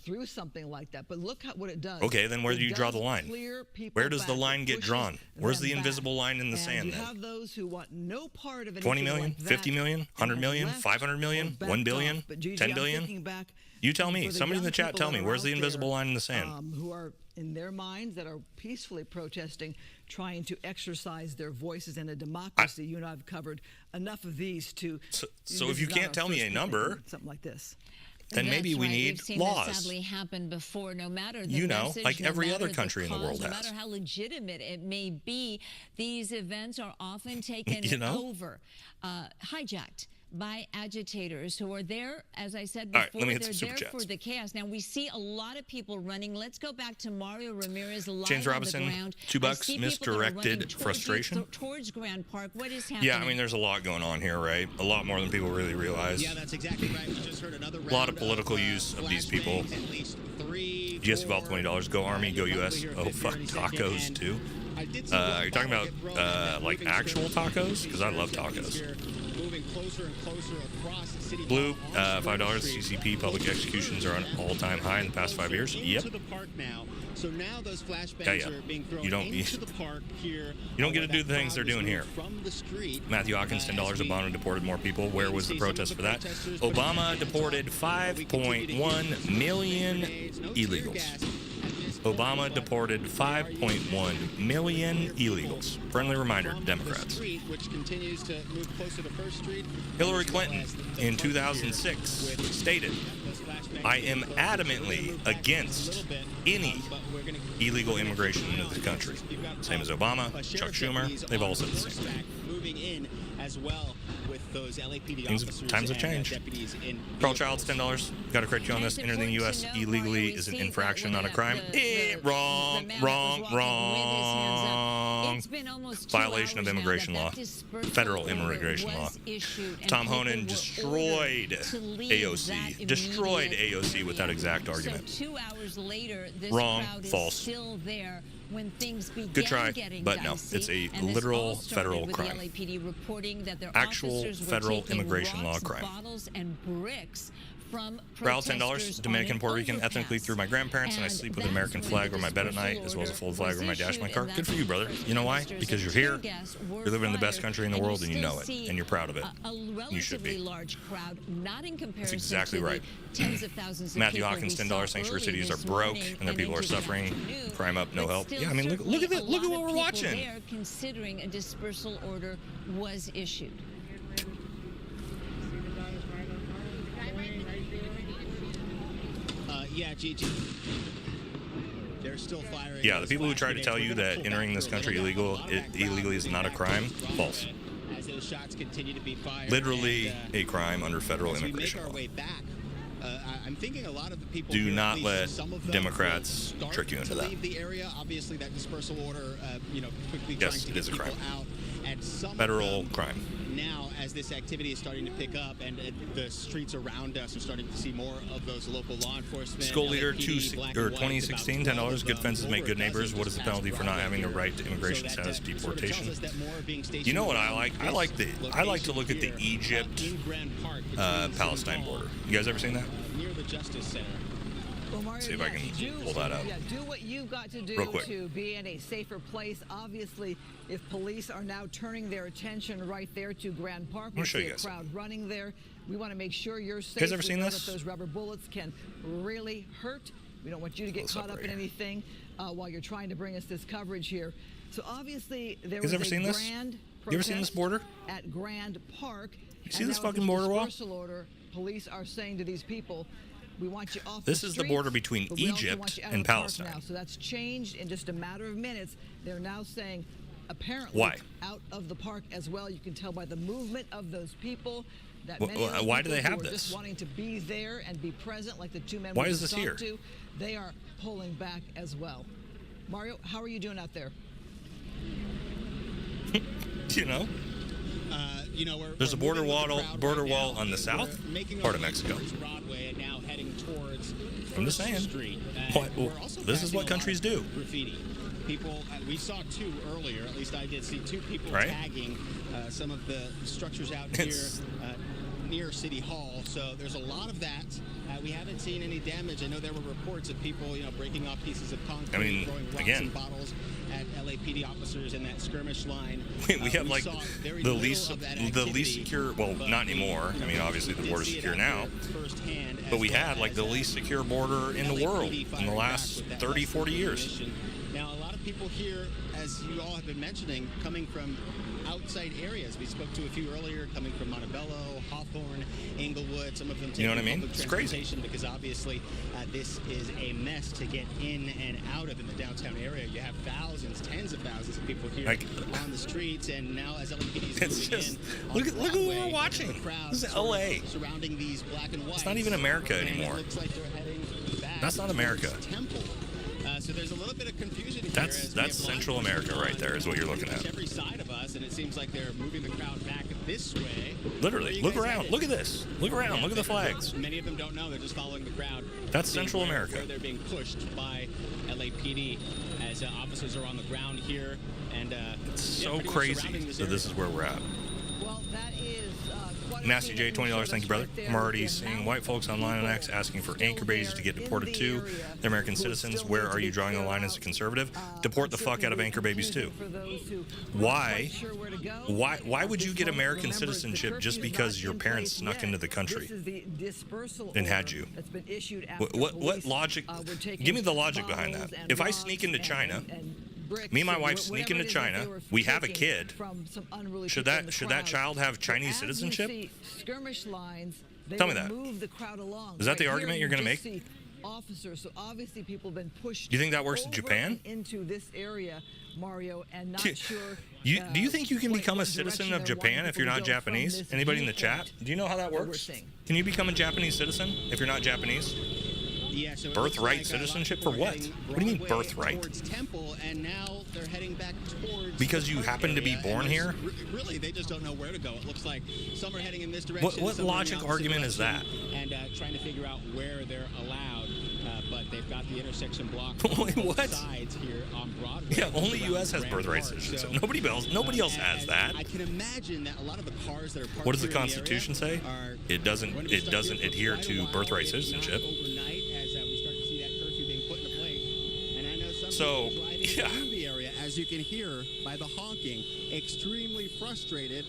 Through something like that, but look at what it does. Okay, then where do you draw the line? Where does the line get drawn? Where's the invisible line in the sand then? You have those who want no part of 20 million, 50 million, 100 million, 500 million, 1 billion, 10 billion? You tell me. Somebody in the chat tell me. Where's the invisible line in the sand? Who are in their minds that are peacefully protesting, trying to exercise their voices in a democracy. You and I have covered enough of these to. So if you can't tell me a number, something like this. Then maybe we need We've seen laws. That sadly happen before. No matter the message, like every no other matter country the in the world cause, has. No matter how legitimate it may be, these events are often taken over, hijacked by agitators who are there, as I said before, they're there for the chaos. Now, we see a lot of people running. Let's go back to Mario Ramirez live James Robinson, on the ground. $2, misdirected frustration. Towards Grand Park. What is happening? Yeah, I mean, there's a lot going on here, right? A lot more than people really realize. Yeah, that's exactly right. We just heard another round a lot of political use of these people. GST Vault $20. Go Army, go US. Oh, fuck, tacos, too. Are you talking about, like, actual tacos? Because I love tacos. Blue, $5. CCP public executions are on all-time high in the past 5 years. Yep. So now those flashbangs are being thrown into the park here. You don't get to do the things they're doing here. Matthew Hawkins, $10. Obama deported more people. Where was the protest for that? Obama deported 5.1 million illegals. Obama deported 5.1 million illegals. Friendly reminder, Democrats. Which continues to move closer to First Street. Hillary Clinton in 2006 stated, "I am adamantly against any illegal immigration into the country." Same as Obama, Chuck Schumer, they've all said the same thing. Moving in as well with those LAPD officers. Times have changed. Carl Childs, $10. Got to correct you on this. Entering the U.S. illegally is an infraction, not a crime. Wrong. Violation of immigration law. Federal immigration law. Tom Honan destroyed AOC. Destroyed AOC with that exact argument. So 2 hours later, this Wrong. crowd is False. still there when things began Good try, getting but no, dicey. it's a And this literal all started federal with crime. The LAPD reporting that their Actual officers were federal taking immigration law rocks, crime. bottles, and bricks from Raul, $10. protesters Dominican, on an Puerto Rican, overpass. ethnically through my grandparents, and I sleep with an American flag over my bed at night, as well as a full flag over my dash my car. Good for you, brother. You know why? Because you're here, you're living in the best country in the world, and you know it, and you're proud of it. You should be. Large crowd, not in comparison That's exactly to right. the tens of thousands of Matthew people Hawkins, we $10. saw Sanctuary early cities are this broke, morning and their people are into the suffering. afternoon. Crime up, no But help. still, Yeah, I mean, look certainly at it. a Look at lot what of we're people watching. there considering a dispersal order was issued. Yeah, Gigi. They're still firing. Yeah, the people who try to tell you that entering this country illegally is not a crime, false. As those shots continue to be fired. Literally a crime under federal immigration law. I'm thinking a lot of the people. Do not let Democrats trick you into that. Leave the area. Obviously, that dispersal order, quickly Yes, trying to it get is a people crime. out. And some Federal crime. Now, as this activity is starting to pick up, and the streets around us are starting to see more of those local law enforcement. School leader, LAPD, black and white, 2016, about 12 $10. of Good them, fences make over good a dozen neighbors. What is the just penalty for not passed having a Broadway right to immigration here. So status that sort of tells deportation? us that more are being stationed You know what I around like? this I like to look at the location Egypt here, in Grand Park, between Palestine City Hall, border. You guys ever seen that? near the Justice Center. Well, Mario, See if I can pull that up. Yeah, do what you've got to do Real quick. to be in a safer place. Obviously, if police are now turning their attention right there to Grand Park, we show see you a guys. crowd running there. We want to make sure you're safe. guys ever We seen know this? That those rubber bullets can really hurt. We don't want you to get Close up caught up right in here. anything while you're trying to bring us this coverage here. So obviously, there You guys was ever a seen this? grand You ever seen this protest border? at Grand Park. You see and this now with fucking border wall? dispersal order, police are saying to these people, we want you off This the is the streets, border between but we also Egypt want you out and of the park Palestine. now. So that's changed in just a matter of minutes. They're now saying, apparently, Why? out of the park as well. You can tell by the movement of those people that Wh- many of those why do people they who have are this? just wanting to be there and be present, like the two men Why we is just this here? talked to, they are pulling back as well. Mario, how are you doing out there? You know? There's a border wall on the south part of Mexico. I'm just saying. This is what countries do. Graffiti. People, we saw two earlier. At least I did see two people Right. tagging some of the structures out here near City Hall. So there's a lot of that. We haven't seen any damage. I know there were reports of people, breaking off pieces of concrete, throwing rocks again. and bottles at LAPD officers in that skirmish line. We have like saw very the little least of that the least activity, secure. Well, but not anymore. I mean, obviously the border's secure now. But we had like the least secure border in the world in the last 30, 40 years. Now, a lot of people here, as you all have been mentioning, coming from outside areas. We spoke to a few earlier, coming from Montebello, Hawthorne, Inglewood. Some of them taking You know what I mean? public It's crazy. transportation because obviously this is a mess to get in and out of in the downtown area. You have thousands, tens of thousands of people here on the streets, and now as LAPD is moving in, look at what we're watching. the crowd This is sort of LA. surrounding these black and whites. It's not even America And it anymore. looks like they're heading back That's not America. towards Temple. So there's a little bit of confusion here. That's as we have Central law enforcement America right there is what you're looking on at. every side of us, and it seems like they're moving the crowd back this way. Literally, look around. Look at this. Look around. Look at the flags. Many of them don't know. They're just following the crowd. That's seeing Central where America. they're being pushed by LAPD as officers are on the ground here. And It's so crazy that this is where we're at. Well, that is Nasty J, $20. Thank you, brother. I'm already seeing white folks online on X asking for anchor babies to get deported too. They're American citizens. Where are you drawing the line as a conservative? Deport the fuck out of anchor babies too. Why would you get American citizenship just because your parents snuck into the country and had you? What logic? Give me the logic behind that. If I sneak into China, me and my wife sneak into China, we have a kid, should that child have Chinese citizenship? Tell me that. Is that the argument you're going to make? Officers, so obviously people have been pushed. Do you think that works in Japan? Into this area, Mario, and not sure. Do you think you can become a citizen of Japan if you're not Japanese? Anybody in the chat? Do you know how that works? Can you become a Japanese citizen if you're not Japanese? Yeah, so birthright citizenship for what? What do you mean birthright? Temple, and now they're heading back towards because you happen to be born here? Really, they just don't know where to go. It looks like some are heading in this direction. What logic argument is that? And trying to figure out where they're allowed, but they've got the intersection blocked. What? Sides here on Broadway. Yeah, only U.S. has birthright citizenship. So, nobody else has that. I can imagine that a lot of the cars that are parked what does the Constitution say? It doesn't adhere to birthright citizenship. So, yeah. The area, as you can hear by the honking, extremely frustrated,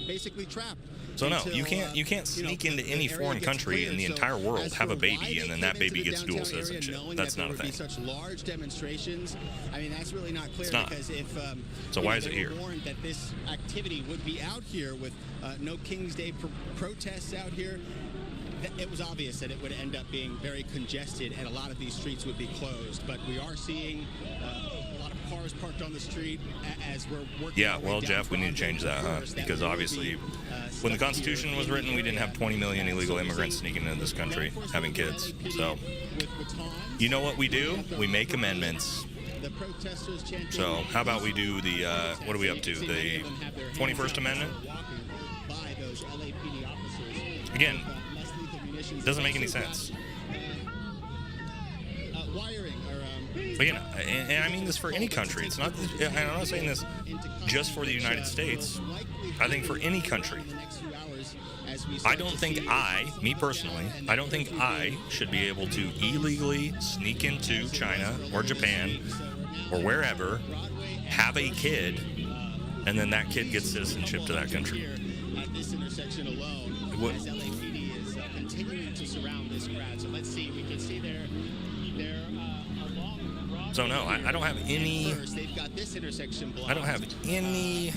basically trapped. So no, you can't sneak into any foreign country in the entire world, have a baby, and then that baby gets dual citizenship. That's not a thing. Such large demonstrations. I mean, that's really not clear. It's not. Because if so why is it here? Warned that this activity would be out here with no King's Day protests out here. It was obvious that it would end up being very congested and a lot of these streets would be closed. But we are seeing a lot of cars parked on the street as we're working. Yeah, well, Jeff, we need to change that, huh? Because obviously, when the Constitution was written, we didn't have 20 million illegal immigrants sneaking into this country, having kids. So, you know what we do? We make amendments. So, how about we do the, what are we up to? The 21st Amendment? Again, doesn't make any sense. But you know, and I mean this for any country. It's not. I'm not saying this just for the United States. I think for any country. I don't think me personally, I don't think I should be able to illegally sneak into China or Japan or wherever, have a kid, and then that kid gets citizenship to that country. At this intersection alone, as LAPD is continuing to surround this crowd. So let's see. We can see they're along Broadway. So no, I don't have any. They've got this intersection blocked. I don't have any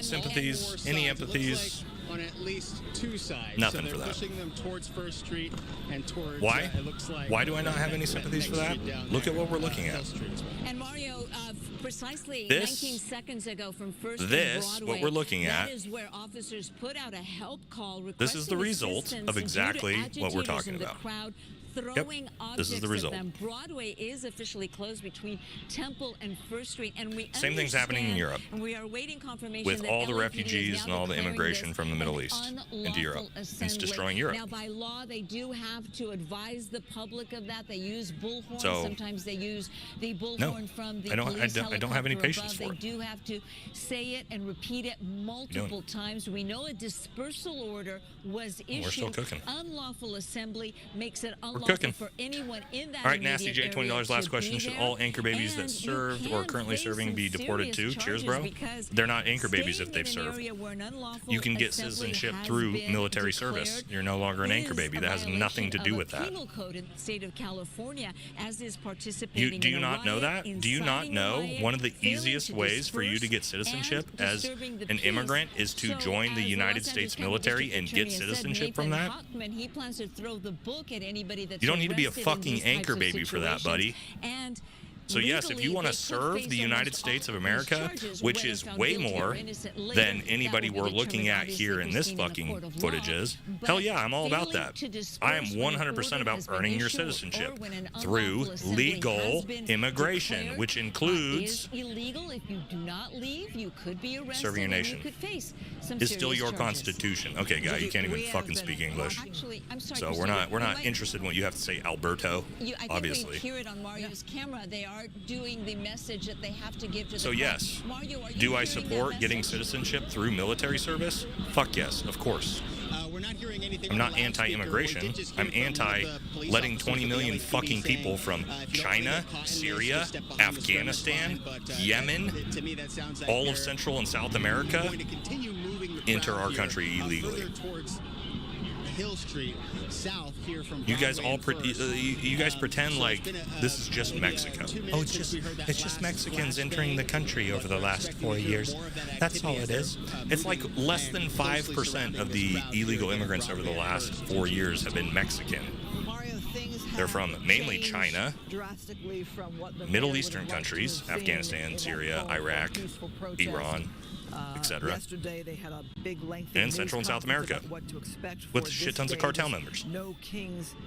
sympathies, any empathies. On at least two sides. Nothing so for that. Pushing them towards First Street and towards. Why? It looks like why do I not have any sympathies for that? Look at what we're looking at. And Mario, precisely this, 19 seconds ago from First this, Broadway, what we're looking at, that is where officers put out a help call. This is the result of exactly what we're talking about. Throwing This is the result. Broadway is officially closed between Temple and First Street, and we same thing's happening in Europe. And we are waiting confirmation with all the refugees and all the immigration from the Middle East into Europe. It's destroying Europe. Now, by law, they do have to advise the public of that. They use bullhorns. So, sometimes they use the bullhorn from the police I don't have any patience for it. They do have to say it and repeat it multiple times. We know a dispersal order was issued. We're still cooking. Unlawful assembly makes it unlawful cooking. for anyone in that. All right, Nasty J, $20. Last question. Should all anchor babies that served or currently serving be deported too? Cheers, bro. They're not anchor babies if they've served. You can get citizenship through military service. You're no longer an anchor baby. That has nothing to do with that. Code in the state of California, as is participating. Do you not know that? Do you not know one of the easiest ways for you to get citizenship as an immigrant is to join the United States military and get citizenship from that? He plans to throw the book at anybody that's you don't need to be a fucking anchor baby for that, buddy. And so yes, if you want to serve the United States of America, which is way more than anybody we're looking at here in this fucking footage is, hell yeah, I'm all about that. I am 100% about earning your citizenship through legal immigration, which includes illegal. If you do not leave, you could be arrested. Serving your nation. You could face some is still your constitution. Okay, guy, you can't even fucking speak English. Actually, I'm sorry. So we're not interested in what you have to say, Alberto. Obviously. I think we hear it on Mario's camera. They are start doing the message that they have to give to the So yes, Mario, do I support getting citizenship through military service? Fuck yes, of course. We're not hearing anything. I'm not anti-immigration. I'm anti-letting 20 million fucking people from China, Syria, Afghanistan, Yemen, all of Central and South America enter our country illegally. Hill Street, south here from You guys all you guys pretend like this is just Mexico. Oh, it's just Mexicans entering the country over the last 4 years. That's all it is. It's like less than 5% of the illegal immigrants over the last 4 years have been Mexican. They're from mainly China, Middle Eastern countries, Afghanistan, Syria, Iraq, Iran, etc. Yesterday they had a big and Central and South America with shit tons of cartel members.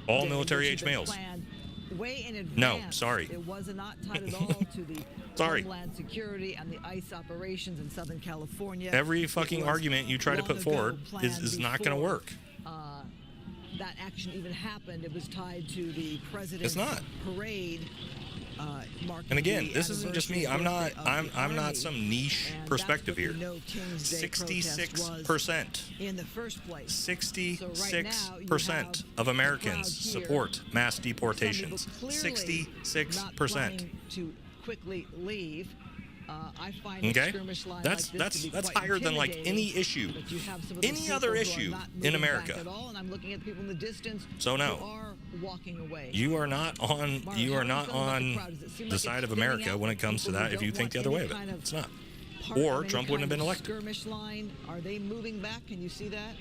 All military-age males. No, sorry. It was not tied at all to the Homeland Security and the ICE operations in Southern California. Every fucking argument you try to put forward is not going to work. That action even happened. It was tied to the president's parade. And again, this isn't just me. I'm not some niche perspective here. 66% in the first place. 66% of Americans support mass deportations. 66%. To quickly leave. I find okay, that's higher than like any issue, any other issue in America. And I'm looking at people in the distance so no, you are not on the side of America when it comes to that. If you think the other way of it, it's not. Or Trump wouldn't have been elected. Skirmish line. Are they moving back? Can you see that?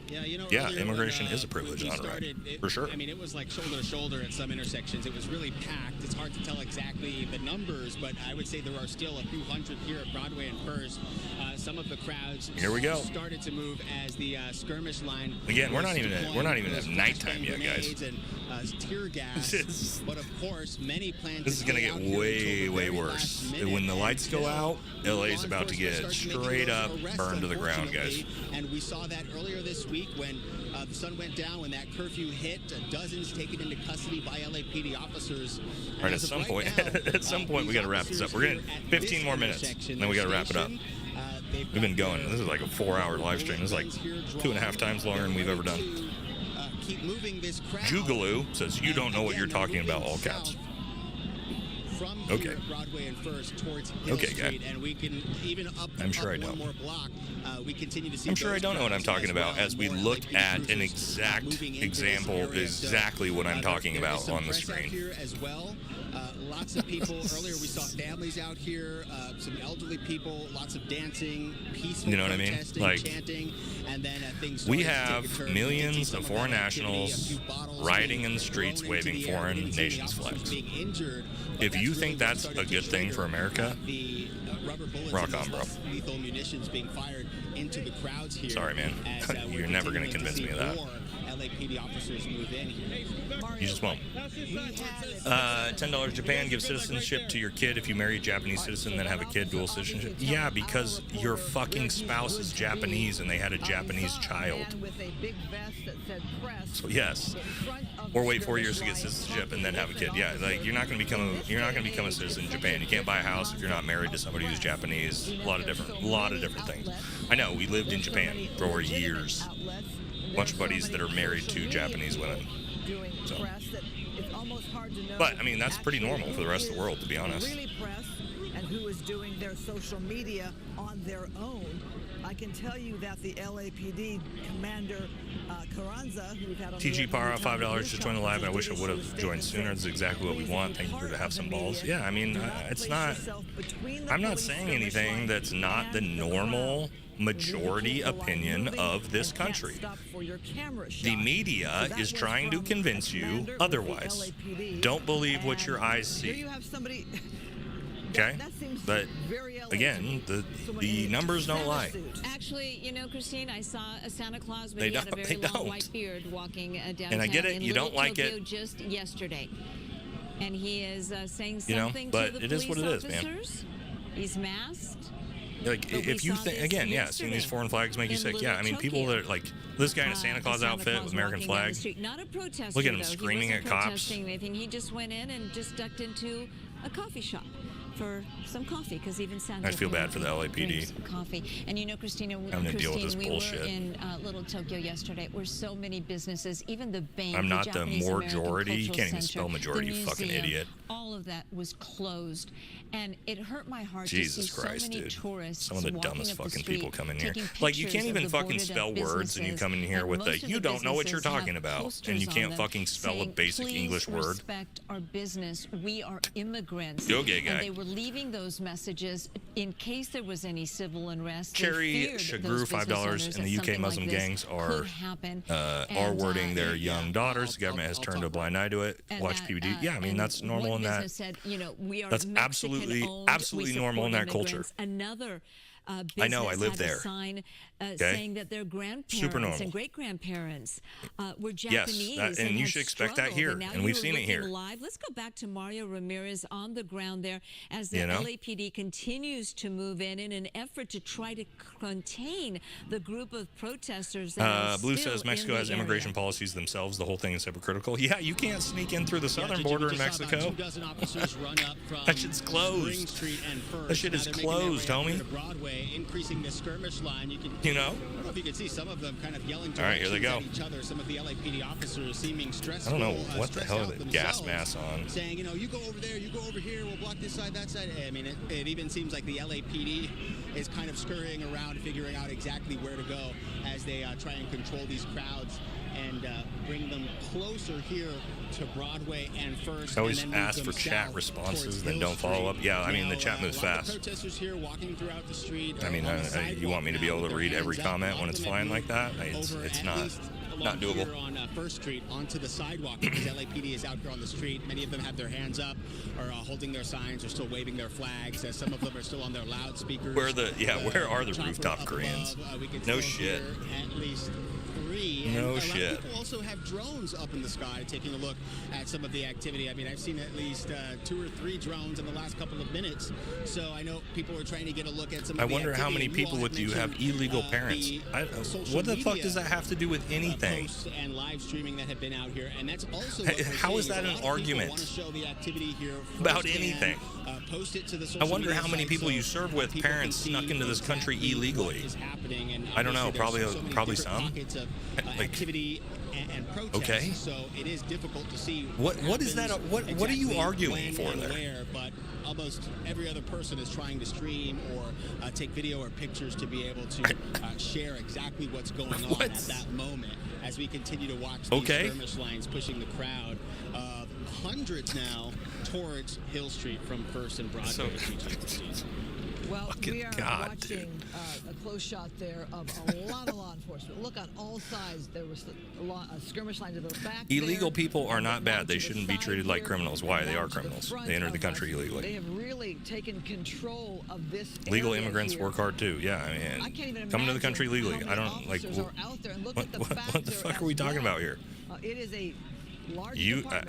Yeah, immigration is a privilege, for sure. I mean, it was like shoulder to shoulder at some intersections. It was really packed. It's hard to tell exactly the numbers, but I would say there are still a few hundred here at Broadway and First. Some of the crowds started to move as the skirmish line. Again, we're not even at nighttime yet, guys. And tear gas. But of course, many plans. This is gonna get way worse. When the lights go out, LA is about to get straight up burned to the ground, guys. And we saw that earlier this week when the sun went down, when that curfew hit, dozens taken into custody by LAPD officers. All right, at some point we got to wrap this up. We're getting 15 more minutes, and then we got to wrap it up. We've been going. This is like a 4-hour live stream. This is like 2.5 times longer than we've ever done. Jugaloo says, you don't know what you're talking about, all caps. Okay. Broadway and First towards Hill Street, and we can even I'm sure I don't. One more block. We continue to see. I'm sure I don't know what I'm talking about as we look at an exact example, exactly what I'm talking about on the screen. Here as well. Lots of people. Earlier we saw families out here, some elderly people, lots of dancing, peaceful protesting, like, chanting, and then things. We have millions of foreign nationals rioting in the streets, waving foreign nations' flags. If you think that's a good thing for America, rock on, bro. Lethal munitions being fired into the crowds here. Sorry, man. You're never going to convince me of that. LAPD officers move in here. You just won't. $10 Japan, give citizenship to your kid if you marry a Japanese citizen, then have a kid, dual citizenship. Yeah, because your fucking spouse is Japanese and they had a Japanese child. So yes. Or wait 4 years to get citizenship and then have a kid. Yeah, like you're not gonna become a citizen in Japan. You can't buy a house if you're not married to somebody who's Japanese. A lot of different things. I know, we lived in Japan for years. Bunch of buddies that are married to Japanese women. So. But I mean, that's pretty normal for the rest of the world, to be honest. And who is doing their social media on their own. I can tell you that the LAPD commander Carranza, who we've had on TG Para, $5 to join the live, and I wish I would have joined sooner. It's exactly what we want. Thank you for to have some balls. Yeah, I mean, it's not. I'm not saying anything that's not the normal majority opinion of this country. The media is trying to convince you otherwise. Don't believe what your eyes see. Okay? But again, the numbers don't lie. Actually, you know, Christine, I saw a Santa Claus, but he had a very long white beard walking downtown. And I get it, you don't like it. Just yesterday. And he is saying something but to the it is what it police is, man. officers. He's masked. Like, if you think, again, yeah, seeing these foreign flags make you sick. Yeah, I mean, people that are like, this guy in a Santa Claus outfit with American flag. Not a protester, Look at him screaming at cops. Protesting anything. He just went in and just ducked into a coffee shop for some coffee, because even Santa. I feel bad for the LAPD. Coffee. And you know, Christina, having to deal with this we bullshit. were in Little Tokyo yesterday, where so many businesses, even the bank, I'm not the majority. You can't even Center, spell majority, you fucking idiot. All of that was closed, and it hurt my heart Jesus to see Christ, so many dude. tourists. Some of the dumbest fucking people come in here. Like, you can't even fucking spell words, and you come in here with the, you don't know what you're talking about, and you can't fucking spell a basic English word. Respect our business. We are immigrants. Go gay guy. And they were leaving those messages in case there was any civil unrest. Cherry Shagru, $5, and the UK Muslim gangs are R-wording their young daughters. The government has turned a blind eye to it. Watch PBD. Yeah, I mean, that's normal in that. That's absolutely normal in that culture. Another I know, I live had there. A sign saying that their grandparents and great-grandparents were Japanese. Yes, and you should expect that here, and we've seen it here. Live. Let's go back to Mario Ramirez on the ground there as the LAPD continues to move in an effort to try to contain the group of protesters. That Blue says Mexico has immigration policies themselves. The whole thing is hypocritical. Yeah, you can't sneak in through the southern border in Mexico. That shit's closed. That shit is closed, homie. Increasing the skirmish line. I don't know if you can see some of them kind of yelling all right, here they go. at each other. Some of the LAPD officers seeming stressed. I don't know what the hell are the gas masks on. Saying, you go over there, you go over here, we'll block this side, that side. I mean, it even seems like the LAPD is kind of scurrying around, figuring out exactly where to go as they try and control these crowds and bring them closer here to Broadway and First. I always ask for chat responses, then don't follow up. Yeah, I mean, the chat moves fast. Protesters here walking throughout the street. I mean, you want me to be able to read every comment when it's flying like that? It's not doable. Here on First Street onto the sidewalk, because LAPD is out here on the street. Many of them have their hands up, or holding their signs, or still waving their flags. Some of them are still on their loudspeakers. Where are the rooftop Koreans? No shit. At least 3. No and a lot shit. of people also have drones up in the sky taking a look at some of the activity. I mean, I've seen at least 2 or 3 drones in the last couple of minutes. So I know people are trying to get a look at some of the activity. I wonder how many people with you have illegal parents. What the fuck does that have to do with anything? And live streaming that have been out here, and that's also how is that an argument about anything? I wonder how many people you serve with parents snuck into this country illegally. I don't know, probably some. Activity and protests, okay. So it is difficult to see what is that? What are you arguing for there? Where, but almost every other person is trying to stream or take video or pictures to be able to share exactly what's going on at that moment as we continue to watch these skirmish lines pushing the crowd. Hundreds now towards Hill Street from First and Broadway. Well, we are watching a close shot there of a lot of law enforcement. Look on all sides. There was a skirmish line to the back. Illegal people are not bad. They shouldn't be treated like criminals. Why? They are criminals. They entered the country illegally. They have really taken control of this. Legal immigrants work hard too. Yeah, I mean, coming to the country legally. I don't like. What the fuck are we talking about here? It is a.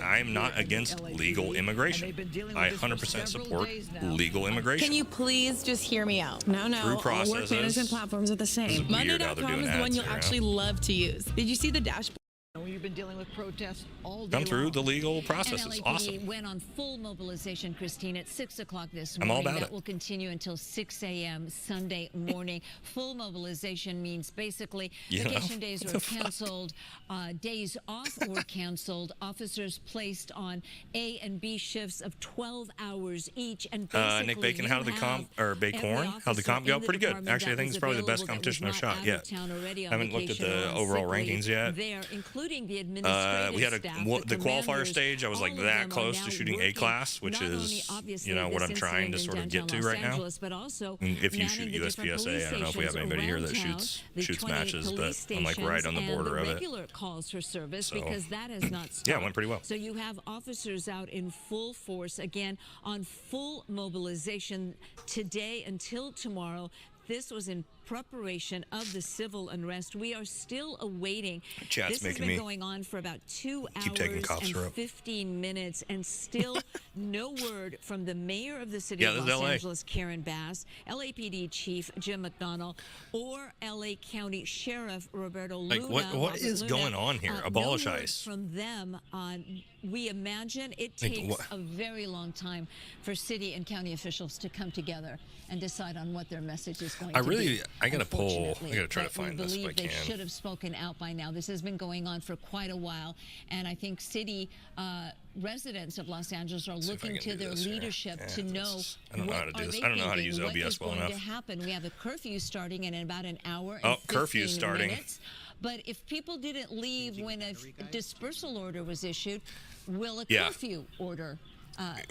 I'm not against legal immigration. I 100% support legal immigration. Can you please just hear me out? No. Through processes. All work management platforms are the same. Monday.com is the one you'll actually love to use. Did you see the dashboard? We've been dealing with protests all day long. Through the legal processes. Awesome. Went on full mobilization, Christine, at 6 o'clock this morning. I'm all about that will continue until 6 a.m. Sunday morning. Full mobilization means basically vacation days were canceled, days off were canceled, officers placed on A and B shifts of 12ve hours each. And Nick Bacon, how did the comp, or Bacorn, how did the comp go? Pretty good. Actually, I think it's probably the best competition I've shot yet. I haven't looked at the overall rankings yet. We had the qualifier stage. I was like that close to shooting A class, which is what I'm trying to sort of get to right now. If you shoot USPSA, I don't know if we have anybody here that shoots matches, but I'm like right on the border of it. Calls for service because that has not stopped. Yeah, it went pretty well. So you have officers out in full force again on full mobilization today until tomorrow. This was in preparation of the civil unrest. We are still awaiting. Chat's this has been going on for about 2 hours and 15 minutes, and still no word from the mayor of the city of Los Angeles, Karen Bass, LAPD Chief Jim McDonnell, or LA County Sheriff Roberto Luna. What is going on here? Abolish ICE. From them on. We imagine it takes a very long time for city and county officials to come together and decide on what their message is going to be. I got to pull. I got to try to find this if I can. They should have spoken out by now. This has been going on for quite a while, and I think city residents of Los Angeles are looking to their leadership to know I don't know how to do this. I don't know how to use OBS well enough. What is going to happen? We have a curfew starting in about an hour. And 15 minutes. But if people didn't leave when a dispersal order was issued, will a curfew order?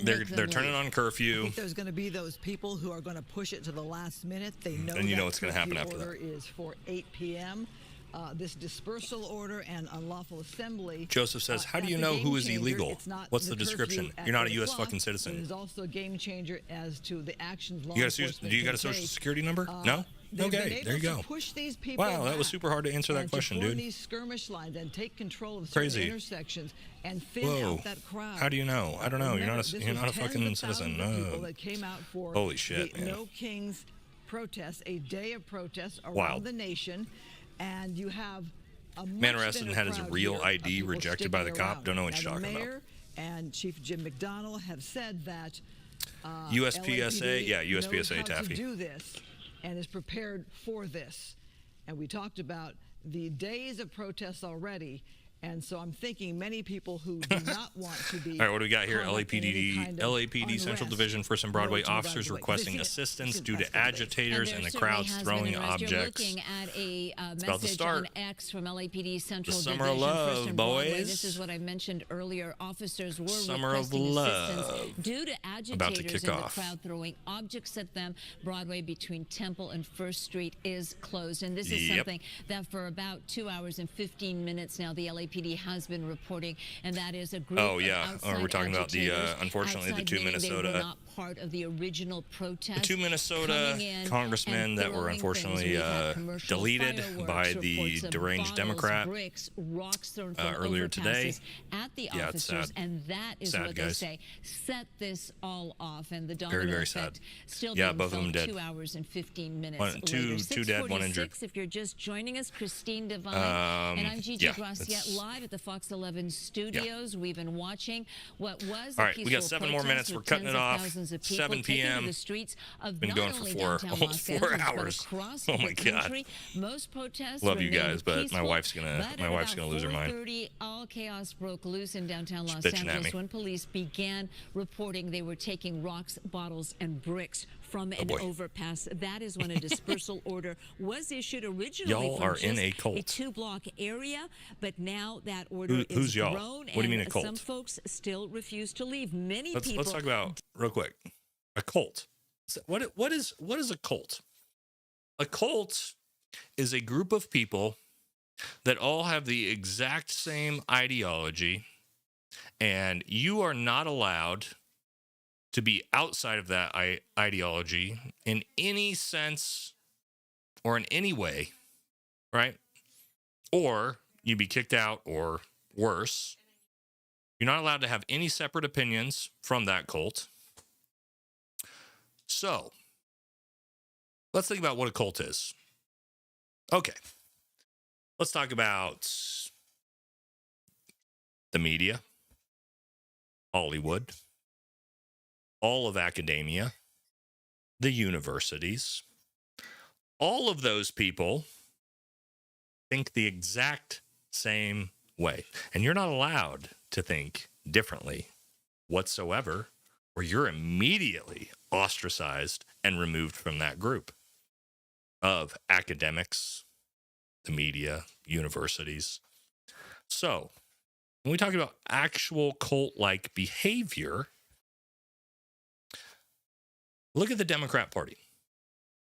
They're turning on curfew. I think there's going to be those people who are going to push it to the last minute. They know and you know what's going to happen after that. Order is for 8 p.m. This dispersal order and unlawful assembly. Joseph says, how do you know who is illegal? What's the description? You're not a U.S. fucking citizen. It is also a game changer as to the actions law enforcement. Do you got a social security number? No? Okay, there you go. Push these people wow, that was super hard to answer that question, dude. These skirmish lines and take control of certain intersections and thin out that crowd. How do you know? I don't know. You're not a fucking citizen. People that came out for holy shit, the man. No Kings protest, a day of protest around the nation, and you have a man arrested and had his real ID rejected by the cop. Don't know what you're talking about. The mayor and Chief Jim McDonnell have said that USPSA, USPSA Taffy. To do this and is prepared for this. And we talked about the days of protests already. And so I'm thinking many people who do not want to be. All right, what do we got here? LAPD Central Division First and Broadway officers requesting assistance due to agitators and the crowds throwing objects. You're looking at a message on X from LAPD Central Division Summer of Love, First and Broadway. This is what I mentioned earlier. Officers were requesting assistance due to agitators in the crowd throwing objects at them. Broadway between Temple and First Street is closed, and this is something that for about 2 hours and 15 minutes now the LAPD has been reporting, and that is a group of outside we're talking about the unfortunately the two Minnesota they were not part of the original protest. The two Minnesota congressmen that were unfortunately deleted by the deranged Democrat earlier today. At the officers, and that is what they say set this all off, and the domino effect still being both of them dead. 2 hours and 15 minutes two dead, one injured. If you're just joining us, Christine Devine and I'm Gigi Gracia live at the Fox 11 studios. We've been watching what was all right. We got 7 more minutes. We're cutting it off. 7 p.m. The streets of been going for almost 4 hours. Oh my god! Most protests. Love you guys, but my wife's gonna lose her mind. 4:30, all chaos broke loose in downtown Los Angeles when police began reporting they were taking rocks, bottles, and bricks from an overpass. That is when a dispersal order was issued originally y'all are in a cult. A 2-block area, but now that order who's is y'all? grown. What do you mean a cult? Some folks still refuse to leave. Many people. Let's talk about real quick a cult. What is a cult? A cult is a group of people that all have the exact same ideology, and you are not allowed to be outside of that ideology in any sense or in any way, right? Or you'd be kicked out, or worse. You're not allowed to have any separate opinions from that cult. So, let's think about what a cult is. Okay. Let's talk about the media, Hollywood, all of academia, the universities. All of those people think the exact same way. And you're not allowed to think differently whatsoever, or you're immediately ostracized and removed from that group of academics, the media, universities. So, when we talk about actual cult-like behavior, look at the Democrat Party.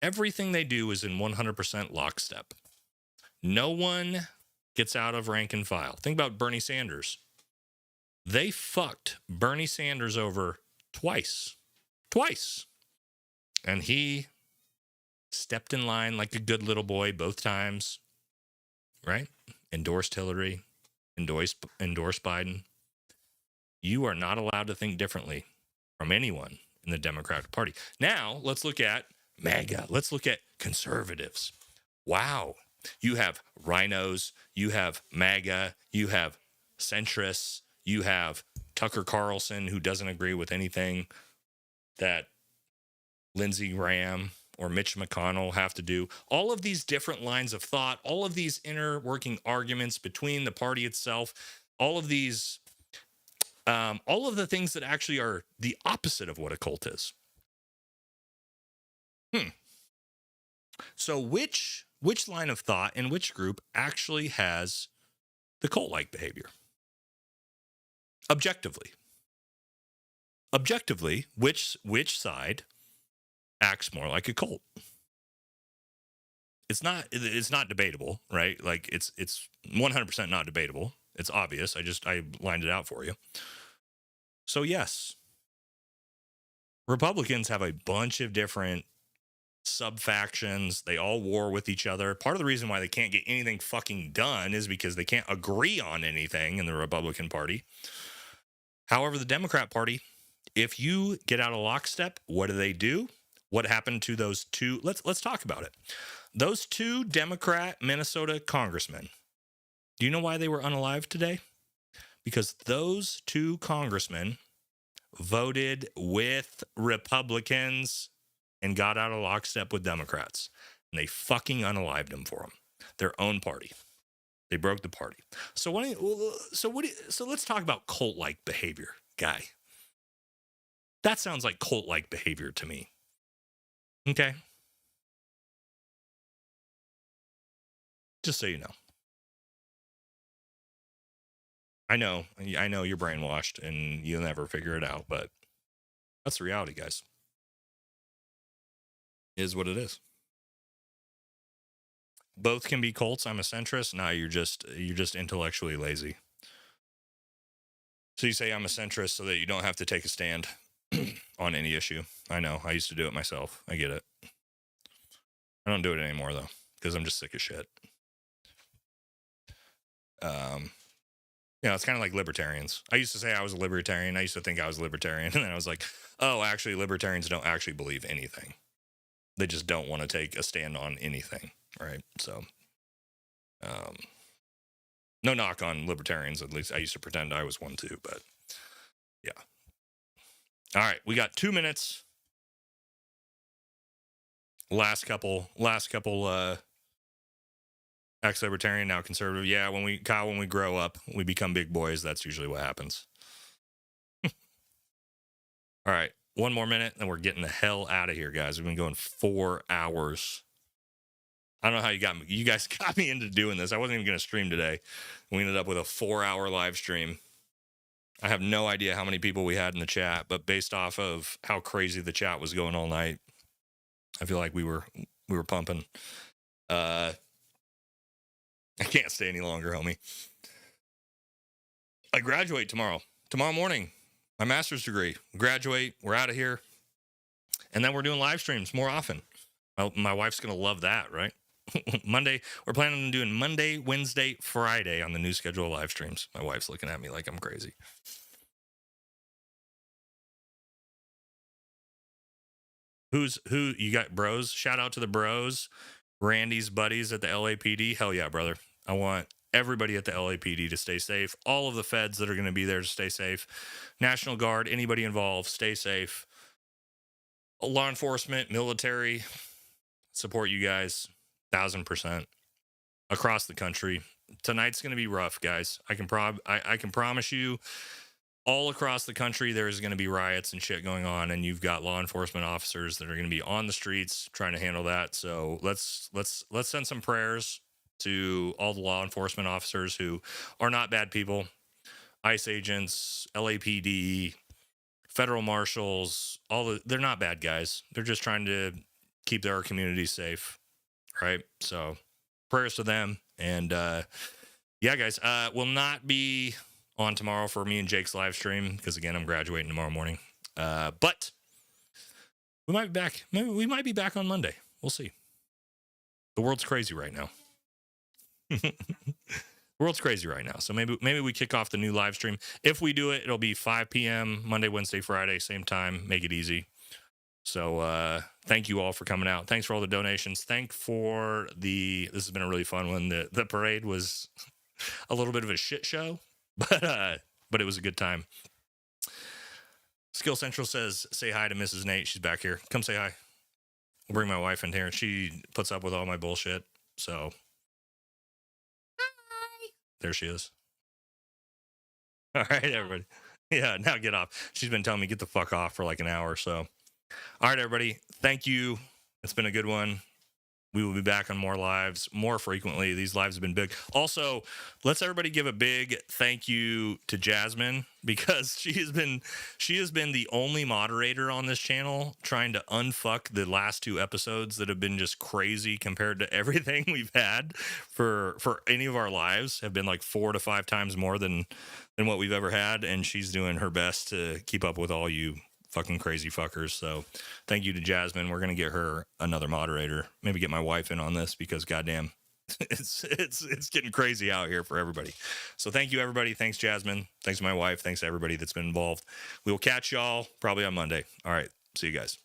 Everything they do is in 100% lockstep. No one gets out of rank and file. Think about Bernie Sanders. They fucked Bernie Sanders over twice. And he stepped in line like a good little boy both times, right? Endorsed Hillary, endorsed Biden. You are not allowed to think differently from anyone in the Democratic Party. Now, let's look at MAGA. Let's look at conservatives. Wow. You have rhinos, you have MAGA, you have centrists, you have Tucker Carlson, who doesn't agree with anything that Lindsey Graham or Mitch McConnell have to do. All of these different lines of thought, all of these inner working arguments between the party itself, all of these, all of the things that actually are the opposite of what a cult is. So which line of thought and which group actually has the cult-like behavior? Objectively, which side acts more like a cult? It's not debatable, right? Like it's 100% not debatable. It's obvious. I lined it out for you. So yes, Republicans have a bunch of different sub-factions. They all war with each other. Part of the reason why they can't get anything fucking done is because they can't agree on anything in the Republican Party. However, the Democrat Party, if you get out of lockstep, what do? What happened to those two? Let's talk about it. Those two Democrat Minnesota congressmen. Do you know why they were unalived today? Because those two congressmen voted with Republicans and got out of lockstep with Democrats. And they fucking unalived them for them. Their own party. They broke the party. So let's talk about cult-like behavior, guy. That sounds like cult-like behavior to me. Okay? Just so you know. I know you're brainwashed and you'll never figure it out, but that's the reality, guys. It is what it is. Both can be cults. I'm a centrist. No, you're just intellectually lazy. So you say I'm a centrist so that you don't have to take a stand on any issue. I know. I used to do it myself. I get it. I don't do it anymore though, because I'm just sick of shit. It's kind of like libertarians. I used to say I was a libertarian. I used to think I was a libertarian. And then I was like, oh, actually, libertarians don't actually believe anything. They just don't want to take a stand on anything, right? So, no knock on libertarians. At least I used to pretend I was one too, but yeah. All right, we got 2 minutes. Last couple, ex-libertarian, now conservative. Yeah, when we grow up, we become big boys. That's usually what happens. All right, 1 more minute, and we're getting the hell out of here, guys. We've been going 4 hours. I don't know how you guys got me into doing this. I wasn't even going to stream today. We ended up with a 4-hour live stream. I have no idea how many people we had in the chat, but based off of how crazy the chat was going all night, I feel like we were pumping. I can't stay any longer, homie. I graduate tomorrow morning, my master's degree. Graduate, we're out of here. And then we're doing live streams more often. My wife's going to love that, right? Monday, we're planning on doing Monday, Wednesday, Friday on the new schedule of live streams. My wife's looking at me like I'm crazy. Who you got, bros? Shout out to the bros. Randy's buddies at the LAPD. Hell yeah, brother. I want everybody at the LAPD to stay safe. All of the feds that are going to be there to stay safe. National Guard, anybody involved, stay safe. Law enforcement, military, support you guys 1,000% across the country. Tonight's going to be rough, guys. I can promise you, all across the country there is going to be riots and shit going on, and you've got law enforcement officers that are going to be on the streets trying to handle that. So let's send some prayers to all the law enforcement officers who are not bad people. ICE agents, LAPD, federal marshals, they're not bad guys. They're just trying to keep their community safe, right? So prayers to them. And yeah, guys, will not be on tomorrow for me and Jake's live stream because, again, I'm graduating tomorrow morning. But we might be back. Maybe we might be back on Monday. We'll see. The world's crazy right now. The world's crazy right now. So maybe we kick off the new live stream. If we do it, it'll be 5 p.m. Monday, Wednesday, Friday, same time. Make it easy. So thank you all for coming out. Thanks for all the donations. This has been a really fun one. The parade was a little bit of a shit show, but it was a good time. Skill Central says, say hi to Mrs. Nate. She's back here. Come say hi. I'll bring my wife in here. She puts up with all my bullshit. So hi. There she is. All right, everybody. Yeah, now get off. She's been telling me get the fuck off for like an hour or so. All right, everybody. Thank you. It's been a good one. We will be back on more lives more frequently. These lives have been big. Also, let's everybody give a big thank you to Jasmine, because she has been the only moderator on this channel trying to unfuck the last 2 episodes that have been just crazy compared to everything we've had for any of our lives. Have been like 4 to 5 times more than what we've ever had, and she's doing her best to keep up with all you fucking crazy fuckers. So thank you to Jasmine. We're gonna get her another moderator. Maybe get my wife in on this, because goddamn, it's getting crazy out here for everybody. So thank you, everybody. Thanks, Jasmine. Thanks to my wife. Thanks to everybody that's been involved. We will catch y'all probably on Monday. All right. See you guys.